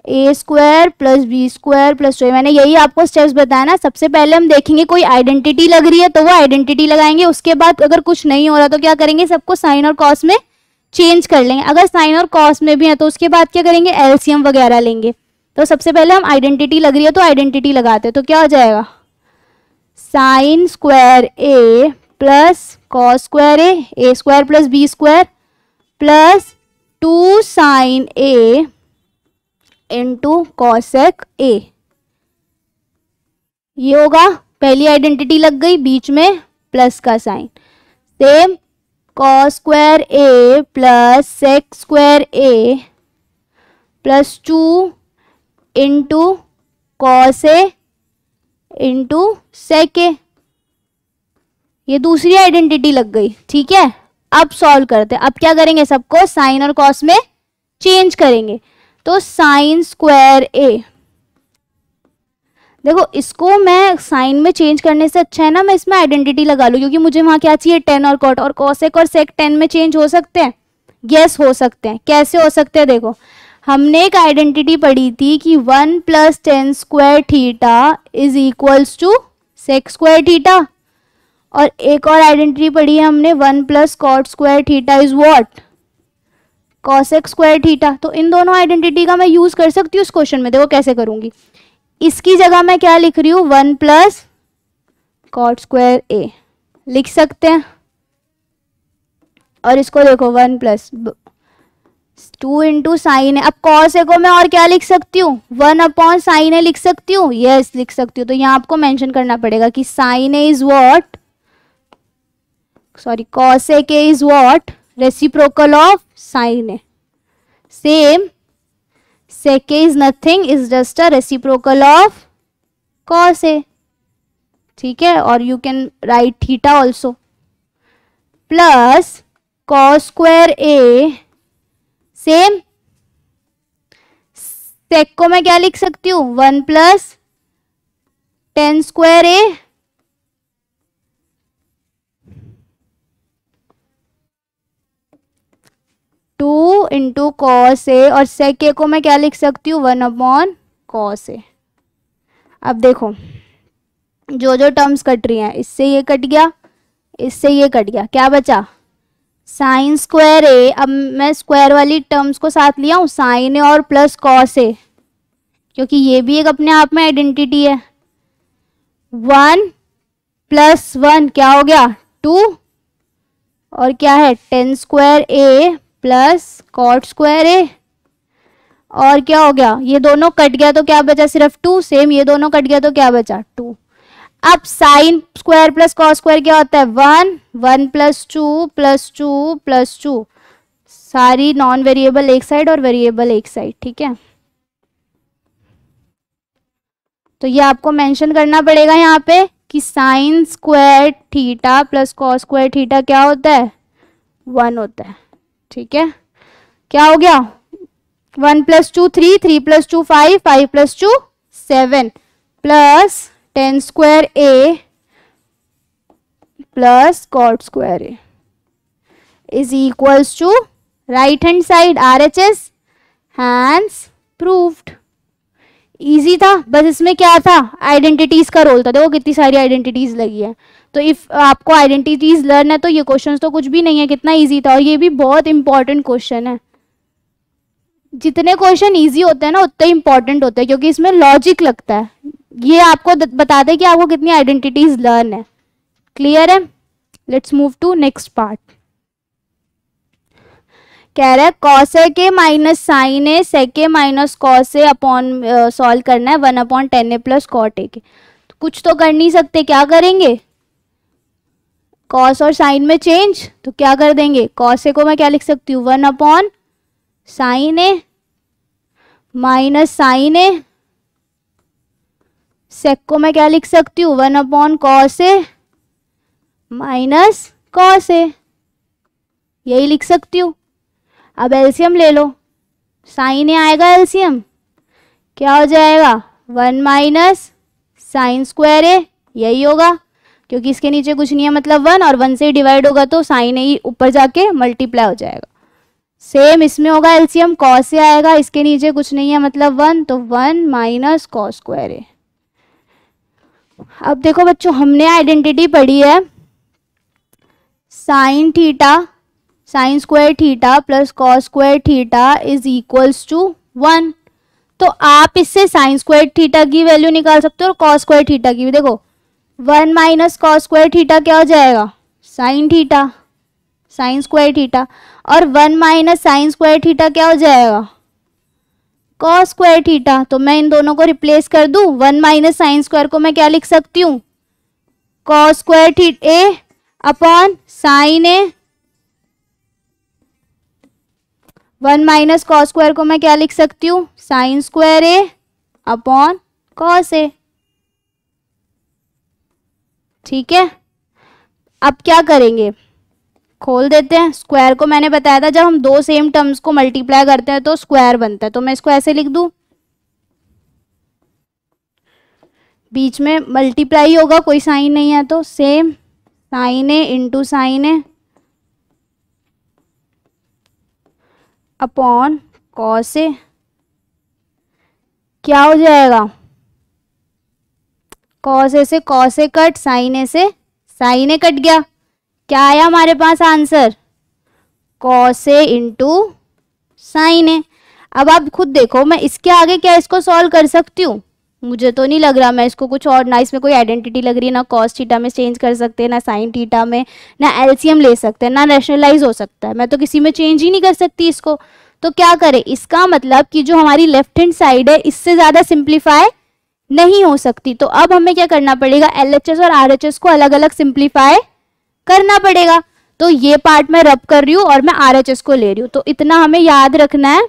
A square plus B square plus two. मैंने यही आपको स्टेप्स बताया ना। सबसे पहले हम देखेंगे कोई आइडेंटिटी लग रही है तो वो आइडेंटिटी लगाएंगे। उसके बाद अगर कुछ नहीं हो रहा तो क्या करेंगे, सबको साइन और कॉस में चेंज कर लेंगे। अगर साइन और कॉस में भी है तो उसके बाद क्या करेंगे, एलसीएम वगैरह लेंगे। तो सबसे पहले हम आइडेंटिटी लग रही है तो आइडेंटिटी लगाते हैं। तो क्या हो जाएगा, sine square A plus cos square A square plus B square plus 2 sine A into cosec A. ये होगा, पहली आइडेंटिटी लग गई, बीच में प्लस का sign. Same cos square A plus sec square A plus 2 into cos A into sec ए। ये दूसरी identity लग गई, ठीक है। अब सॉल्व करते हैं। अब क्या करेंगे, सबको साइन और कॉस में चेंज करेंगे। तो साइन स्क्वायर ए, देखो इसको मैं साइन में चेंज करने से अच्छा है ना मैं इसमें आइडेंटिटी लगा लूँ, क्योंकि मुझे वहां क्या चाहिए, टेन और कॉट। और कॉसेक और सेक 10 में चेंज हो सकते हैं, यस हो सकते हैं। कैसे हो सकते हैं, देखो हमने एक आइडेंटिटी पढ़ी थी कि 1 plus tan square theta is equals to sec square theta. और एक और आइडेंटिटी पढ़ी है हमने, 1 plus cot square theta is what, cosec square theta. तो इन दोनों आइडेंटिटी का मैं यूज कर सकती हूँ इस क्वेश्चन में। देखो कैसे करूंगी, इसकी जगह मैं क्या लिख रही हूँ, 1 प्लस कॉट स्क्वायर ए लिख सकते हैं। और इसको देखो 1 प्लस 2 इंटू साइन है। अब कॉस ए को मैं और क्या लिख सकती हूँ, 1 अपॉन साइन ए लिख सकती हूँ, यस लिख सकती हूँ। तो यहाँ आपको मेंशन करना पड़ेगा कि sine A is what, sorry cos A के is what, reciprocal of sine A. Same sec a is nothing, is just a reciprocal of cos a, ठीक है। और you can write theta also plus cos square a, same sec को मैं क्या लिख सकती हूँ, 1 plus tan square A two into cos A, और सेक ए को मैं क्या लिख सकती हूँ, 1 अपॉन कॉस ए। अब देखो जो जो टर्म्स कट रही हैं, इससे ये कट गया, इससे ये कट गया, क्या बचा, साइन स्क्वायर ए। अब मैं स्क्वायर वाली टर्म्स को साथ लिया हूँ, साइन ए और प्लस कॉस ए, क्योंकि ये भी एक अपने आप में आइडेंटिटी है। 1 प्लस 1 क्या हो गया, 2, और क्या है, ten square A plus cot square ए, और क्या हो गया, ये दोनों कट गया तो क्या बचा, सिर्फ 2। सेम ये दोनों कट गया तो क्या बचा, 2। अब sign square plus cos square क्या होता है, 1, 1 प्लस 2 प्लस 2 प्लस 2, सारी नॉन वेरिएबल एक साइड और वेरिएबल एक साइड, ठीक है। तो ये आपको मेंशन करना पड़ेगा यहाँ पे कि sine square theta plus cos square theta क्या होता है, 1 होता है, ठीक है। क्या हो गया, 1 plus 2 3, 3 plus 2 5, 5 plus 2 7 plus tan square A plus cot square A is equals to right hand side RHS, hence proved. Easy था, बस इसमें क्या था, आइडेंटिटीज का रोल था। देखो कितनी सारी आइडेंटिटीज लगी है। तो इफ आपको आइडेंटिटीज लर्न है तो ये क्वेश्चन तो कुछ भी नहीं है, कितना इजी था। और ये भी बहुत इंपॉर्टेंट क्वेश्चन है। जितने क्वेश्चन इजी होते हैं ना उतने इंपॉर्टेंट होते हैं, क्योंकि इसमें लॉजिक लगता है। ये आपको बता दे कि आपको कितनी आइडेंटिटीज लर्न है। क्लियर है, let's move to next part. कह रहा है कॉस ए के minus sine A sec A minus cos A upon solve करना है 1/10 ए प्लस कॉट ए के। तो कुछ तो कर नहीं सकते, क्या करेंगे, कॉस और साइन में चेंज, तो क्या कर देंगे, कॉस ए को मैं क्या लिख सकती हूँ 1/sin A minus sine A, सेक को मैं क्या लिख सकती हूँ 1/cos ए माइनस कॉस ए, यही लिख सकती हूँ। अब एलसीएम ले लो, साइन ए आएगा एलसीएम, क्या हो जाएगा 1 माइनस साइन स्क्वायर ए, यही होगा क्योंकि इसके नीचे कुछ नहीं है मतलब 1, और 1 से डिवाइड होगा तो साइन ए ऊपर जाके मल्टीप्लाई हो जाएगा। सेम इसमें होगा एलसीएम, कॉस ए आएगा, इसके नीचे कुछ नहीं है मतलब 1, तो 1 माइनस कॉस स्क्वायर ए। अब देखो बच्चों, हमने आइडेंटिटी पढ़ी है sine theta sine square theta plus cos square theta is equals to 1। तो आप इससे साइन स्क्वायर थीटा की वैल्यू निकाल सकते हो और कॉस स्क्वायर थीटा की भी। देखो 1 माइनस कॉस स्क्वायर थीटा क्या हो जाएगा, sign theta sine square theta, और 1 माइनस साइन स्क्वायर थीटा क्या हो जाएगा, कॉस स्क्वायर थीटा। तो मैं इन दोनों को रिप्लेस कर दूं, 1 माइनस साइन स्क्वायर को मैं क्या लिख सकती हूँ, कॉस स्क्वायर थीटा ए अपॉन साइन ए, 1 माइनस कॉस स्क्वायर को मैं क्या लिख सकती हूँ, sine square A upon cos A. ठीक है, अब क्या करेंगे, खोल देते हैं। स्क्वायर को मैंने बताया था जब हम दो सेम टर्म्स को मल्टीप्लाई करते हैं तो स्क्वायर बनता है, तो मैं इसको ऐसे लिख दूं, बीच में मल्टीप्लाई होगा, कोई साइन नहीं है तो same sign A into sine A upon cos ए, क्या हो जाएगा, कॉस ए से कॉस ए कट, साइन ए से साइन ए कट गया, क्या आया हमारे पास answer, cos A into sine ए। अब आप खुद देखो, मैं इसके आगे क्या इसको सॉल्व कर सकती हूँ, मुझे तो नहीं लग रहा मैं इसको कुछ और, ना इसमें कोई आइडेंटिटी लग रही है, ना कॉस थीटा में चेंज कर सकते हैं, ना साइन थीटा में, ना एलसीएम ले सकते हैं, ना रैशनलाइज हो सकता है, मैं तो किसी में चेंज ही नहीं कर सकती इसको। तो क्या करें, इसका मतलब कि जो हमारी लेफ्ट हैंड साइड है इससे ज़्यादा सिंप्लीफाई नहीं हो सकती। तो अब हमें क्या करना पड़ेगा, एलएचएस और आरएचएस को अलग अलग सिंप्लीफाई करना पड़ेगा। तो ये पार्ट मैं रब कर रही हूँ और मैं आरएचएस को ले रही हूँ, तो इतना हमें याद रखना है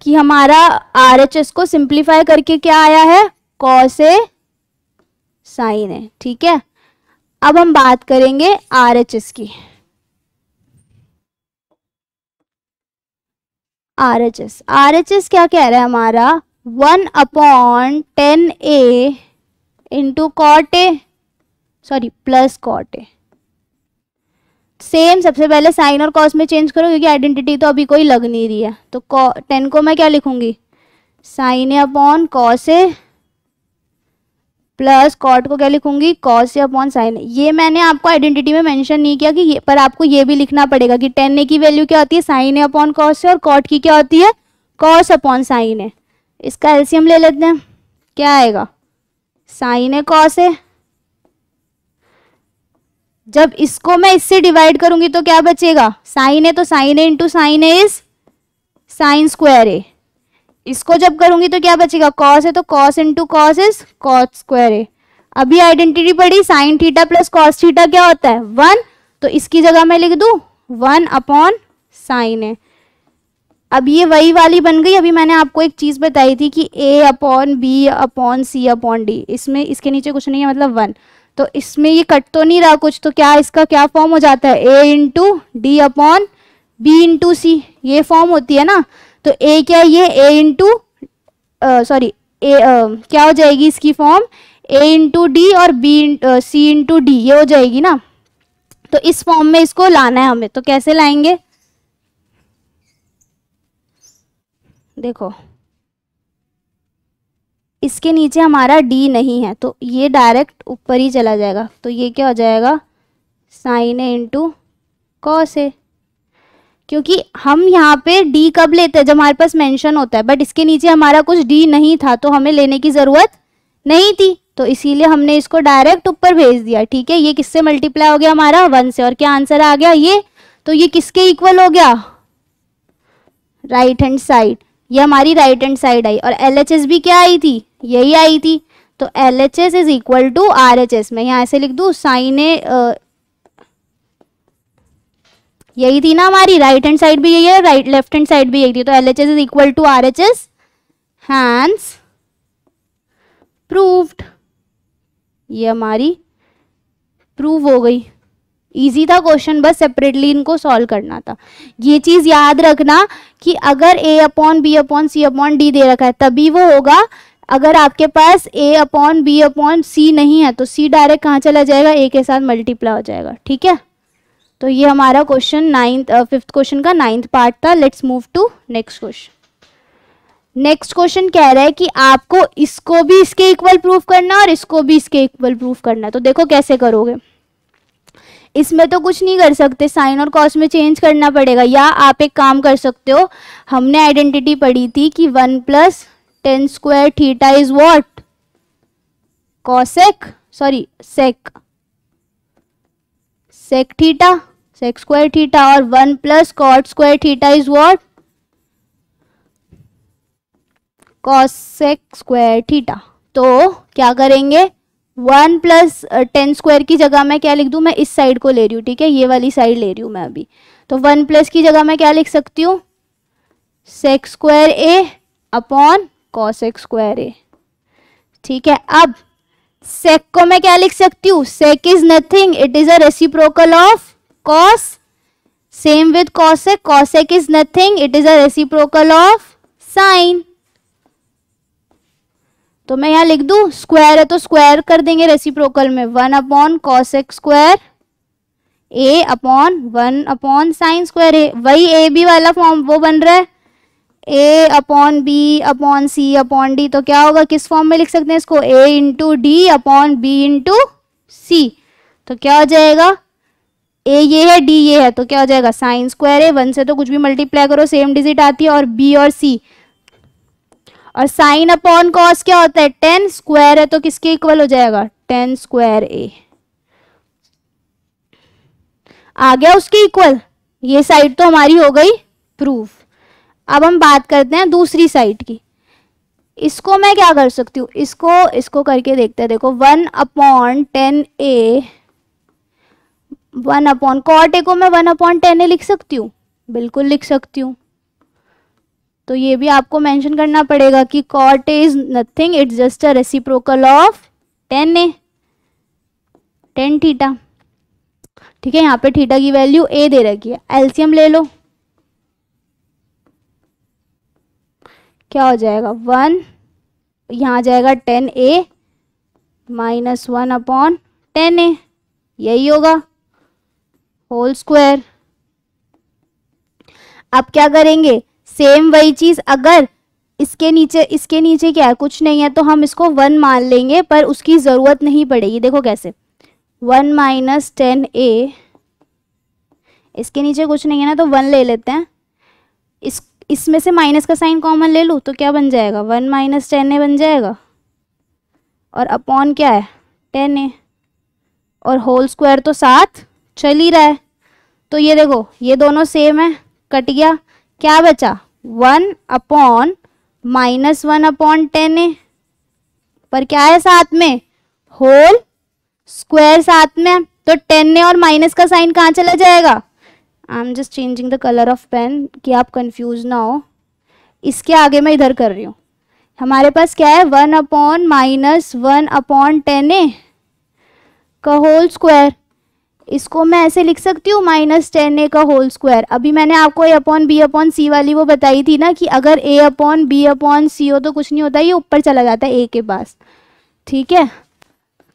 कि हमारा आरएचएस को सिंप्लीफाई करके क्या आया है, कॉस ए साइन ए। ठीक है, अब हम बात करेंगे आरएचएस की। आरएचएस क्या कह रहा है हमारा, 1/10A into cot A, sorry plus cot A. Same सबसे पहले साइन और कॉस में चेंज करो क्योंकि आइडेंटिटी तो अभी कोई लग नहीं रही है। तो 10 को मैं क्या लिखूंगी, sign A upon cos A, plus cot को क्या लिखूंगी, कॉस ए अपॉन साइन ए। ये मैंने आपको आइडेंटिटी में मेंशन नहीं किया कि ये, पर आपको ये भी लिखना पड़ेगा कि 10A की वैल्यू क्या होती है, sine A upon cos A, और कॉट की क्या होती है, कॉस अपॉन साइन ए। इसका एलसीएम ले लेते हैं, क्या आएगा, साइन ए कॉस ए। जब इसको मैं इससे डिवाइड करूंगी तो क्या बचेगा, साइन ए, तो sine A into sine A is sine square A. इसको जब करूंगी तो क्या बचेगा, कॉस है तो cos into cos is cos square A. अभी आइडेंटिटी पड़ी, sine theta plus cos theta क्या होता है 1, तो इसकी जगह मैं लिख दूं 1/sin ए। अब ये वही वाली बन गई। अभी मैंने आपको एक चीज बताई थी कि A/B/C/D, इसमें इसके नीचे कुछ नहीं है मतलब 1, तो इसमें ये कट तो नहीं रहा कुछ, तो क्या इसका क्या फॉर्म हो जाता है, A/D/B/C, ये फॉर्म होती है ना। तो ए क्या है, ये क्या हो जाएगी इसकी फॉर्म, A/D और C/D, ये हो जाएगी ना। तो इस फॉर्म में इसको लाना है हमें, तो कैसे लाएंगे, देखो इसके नीचे हमारा D नहीं है तो ये डायरेक्ट ऊपर ही चला जाएगा, तो ये क्या हो जाएगा, sine A into cos A. क्योंकि हम यहाँ पे D कब लेते हैं, जब हमारे पास मेंशन होता है, बट इसके नीचे हमारा कुछ D नहीं था तो हमें लेने की ज़रूरत नहीं थी। तो इसीलिए हमने इसको डायरेक्ट ऊपर भेज दिया, ठीक है। ये किससे मल्टीप्लाई हो गया हमारा 1 से, और क्या आंसर आ गया ये, तो ये किसके इक्वल हो गया, राइट हैंड साइड, ये हमारी राइट हैंड साइड आई। और LHS भी क्या आई थी, यही आई थी, तो LHS is equal to RHS। मैं यहाँ ऐसे लिख दूँ साइन यही थी ना हमारी, राइट हैंड साइड भी यही है, राइट लेफ्ट हैंड साइड भी यही थी, तो LHS is equal to RHS, hence proved. ये हमारी प्रूव हो गई। इजी था क्वेश्चन, बस सेपरेटली इनको सॉल्व करना था। ये चीज याद रखना कि अगर A/B/C/D दे रखा है तभी वो होगा, अगर आपके पास A/B/C नहीं है तो C डायरेक्ट कहाँ चला जाएगा, A के साथ मल्टीप्लाई हो जाएगा, ठीक है। तो ये हमारा क्वेश्चन 5th क्वेश्चन का 9th पार्ट था। Let's move to next question. Next question कह रहा है कि आपको इसको भी इसके इक्वल प्रूफ करना है और इसको भी इसके इक्वल प्रूफ करना है। तो देखो कैसे करोगे, इसमें तो कुछ नहीं कर सकते, साइन और कॉस में चेंज करना पड़ेगा, या आप एक काम कर सकते हो, हमने आइडेंटिटी पढ़ी थी कि 1 + tan square theta is what, sec theta, sec square theta, और 1 + cot square theta is what, cos sec square theta. तो क्या करेंगे, 1 + tan स्क्वायर की जगह मैं क्या लिख दूं, मैं इस साइड को ले रही हूँ, ठीक है, ये वाली साइड ले रही हूँ मैं अभी। तो 1 प्लस की जगह मैं क्या लिख सकती हूँ, sec square A upon cos x square A, ठीक है। अब सेक को मैं क्या लिख सकती हूँ, sec is nothing, it is a reciprocal of cos, same with cos sec is nothing, it is a reciprocal of sine. तो मैं यहाँ लिख दूं, स्क्वायर है तो स्क्वायर कर देंगे रेसिप्रोकल में, 1 upon cos x square A upon 1 upon sign square A। वही A B वाला फॉर्म वो बन रहा है, A upon B upon C upon D। तो क्या होगा, किस फॉर्म में लिख सकते हैं इसको, A into D upon B into C। तो क्या हो जाएगा, A ये है, D ये है, तो क्या हो जाएगा साइन स्क्वायर A, 1 से तो कुछ भी मल्टीप्लाई करो सेम डिजिट आती है, और B और C, और साइन अपॉन कॉस क्या होता है, tan स्क्वायर है, तो किसके इक्वल हो जाएगा, tan स्क्वायर A। आ गया उसके इक्वल, ये साइड तो हमारी हो गई प्रूफ। अब हम बात करते हैं दूसरी साइड की। इसको मैं क्या कर सकती हूँ, इसको करके देखते हैं। देखो 1 upon tan A, 1 upon cot A को मैं 1 अपॉन tan A लिख सकती हूँ, बिल्कुल लिख सकती हूँ। तो ये भी आपको मेंशन करना पड़ेगा कि cot A is nothing, it's just a reciprocal of tan A, tan theta, ठीक है। यहाँ पे थीटा की वैल्यू A दे रखी है, एलसीएम ले लो, क्या हो जाएगा 1, यहाँ जाएगा tan A minus 1 upon tan A, यही होगा होल स्क्वायर। अब क्या करेंगे, सेम वही चीज, अगर इसके नीचे क्या है, कुछ नहीं है, तो हम इसको 1 मान लेंगे, पर उसकी जरूरत नहीं पड़ेगी। देखो कैसे, 1 माइनस tan A, इसके नीचे कुछ नहीं है ना, तो 1 ले लेते हैं, इसमें से माइनस का साइन कॉमन ले लूँ तो क्या बन जाएगा, 1 माइनस tan A बन जाएगा, और अपॉन क्या है tan A, और होल स्क्वायर तो साथ चल ही रहा है। तो ये देखो ये दोनों सेम है, कट गया, क्या बचा 1 upon minus 1 upon tan A, पर क्या है साथ में होल स्क्वायर साथ में, तो tan A और माइनस का साइन कहाँ चला जाएगा। I am just changing the colour of pen कि आप कंफ्यूज ना हो, इसके आगे मैं इधर कर रही हूँ। हमारे पास क्या है 1 upon minus 1 upon tan A का होल स्क्वायर, इसको मैं ऐसे लिख सकती हूँ माइनस tan A का होल स्क्वायर। अभी मैंने आपको A upon B upon C वाली वो बताई थी ना कि अगर A upon B upon C हो तो कुछ नहीं होता, ये ऊपर चला जाता है A के पास, ठीक है।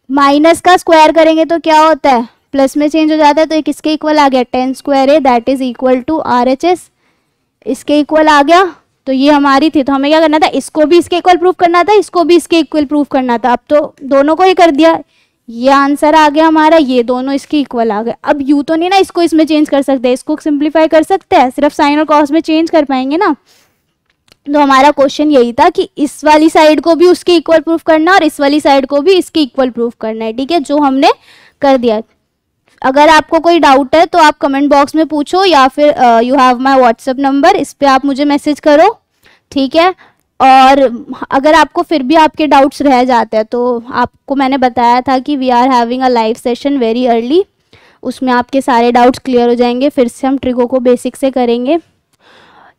माइनस का स्क्वायर करेंगे तो क्या होता है, प्लस में चेंज हो जाता है, तो ये किसके इक्वल आ गया, tan square A, that is equal to RHS, इसके इक्वल आ गया। तो ये हमारी थी, तो हमें क्या करना था, इसको भी इसके इक्वल प्रूफ करना था, इसको भी इसके इक्वल प्रूफ करना था। अब तो दोनों को ही कर दिया, ये आंसर आ गया हमारा, ये दोनों इसके इक्वल आ गए। अब यू तो नहीं ना इसको इसमें चेंज कर सकते, इसको सिंप्लीफाई कर सकते हैं, सिर्फ साइन और कॉस में चेंज कर पाएंगे ना। तो हमारा क्वेश्चन यही था कि इस वाली साइड को भी उसके इक्वल प्रूफ करना और इस वाली साइड को भी इसके इक्वल प्रूफ करना है, ठीक है, जो हमने कर दिया। अगर आपको कोई डाउट है तो आप कमेंट बॉक्स में पूछो, या फिर you have my WhatsApp number, इस पे आप मुझे मैसेज करो, ठीक है। और अगर आपको फिर भी आपके डाउट्स रह जाते हैं तो आपको मैंने बताया था कि we are having a live session very early, उसमें आपके सारे डाउट्स क्लियर हो जाएंगे। फिर से हम ट्रिगो को बेसिक से करेंगे।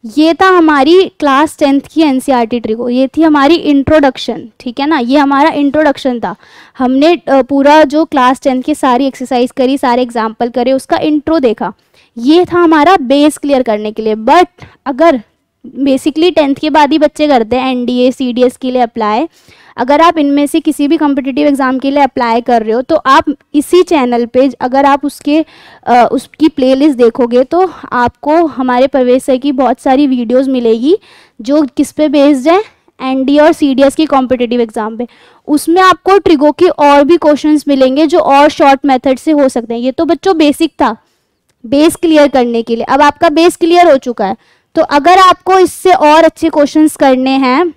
ये था हमारी क्लास 10th की एनसीईआरटी ट्रिगो, ये थी हमारी इंट्रोडक्शन, ठीक है ना, ये हमारा इंट्रोडक्शन था। हमने पूरा जो क्लास 10th की सारी एक्सरसाइज करी, सारे एग्जाम्पल करे, उसका इंट्रो देखा। ये था हमारा बेस क्लियर करने के लिए। बट अगर बेसिकली 10th के बाद ही बच्चे करते हैं एनडीए सीडीएस के लिए अप्लाई, अगर आप इनमें से किसी भी कॉम्पिटिटिव एग्जाम के लिए अप्लाई कर रहे हो तो आप इसी चैनल पे अगर आप उसकी प्लेलिस्ट देखोगे तो आपको हमारे प्रवेश सर की बहुत सारी वीडियोस मिलेगी जो किस पे बेस्ड है, एनडीए और सीडीएस की कॉम्पिटिटिव एग्जाम पे। उसमें आपको ट्रिगो के और भी क्वेश्चंस मिलेंगे जो और शॉर्ट मेथड से हो सकते हैं। ये तो बच्चों बेसिक था, बेस क्लियर करने के लिए। अब आपका बेस क्लियर हो चुका है, तो अगर आपको इससे और अच्छे क्वेश्चंस करने हैं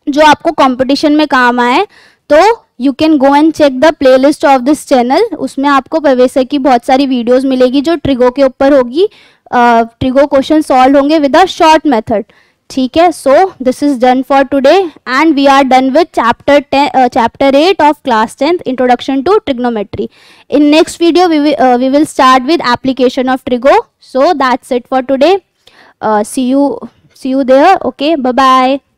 जो आपको कंपटीशन में काम आए, तो you can go and check the playlist of this channel. उसमें आपको प्रवेश सर की बहुत सारी वीडियोस मिलेगी जो ट्रिगो के ऊपर होगी। ट्रिगो क्वेश्चन सॉल्व होंगे विद अ शॉर्ट मेथड, ठीक है। So this is done for today and we are done with chapter 8 of class 10th introduction to trigonometry. In next video we will start with application of trigo. So that's it for today. See you there. Okay, bye bye.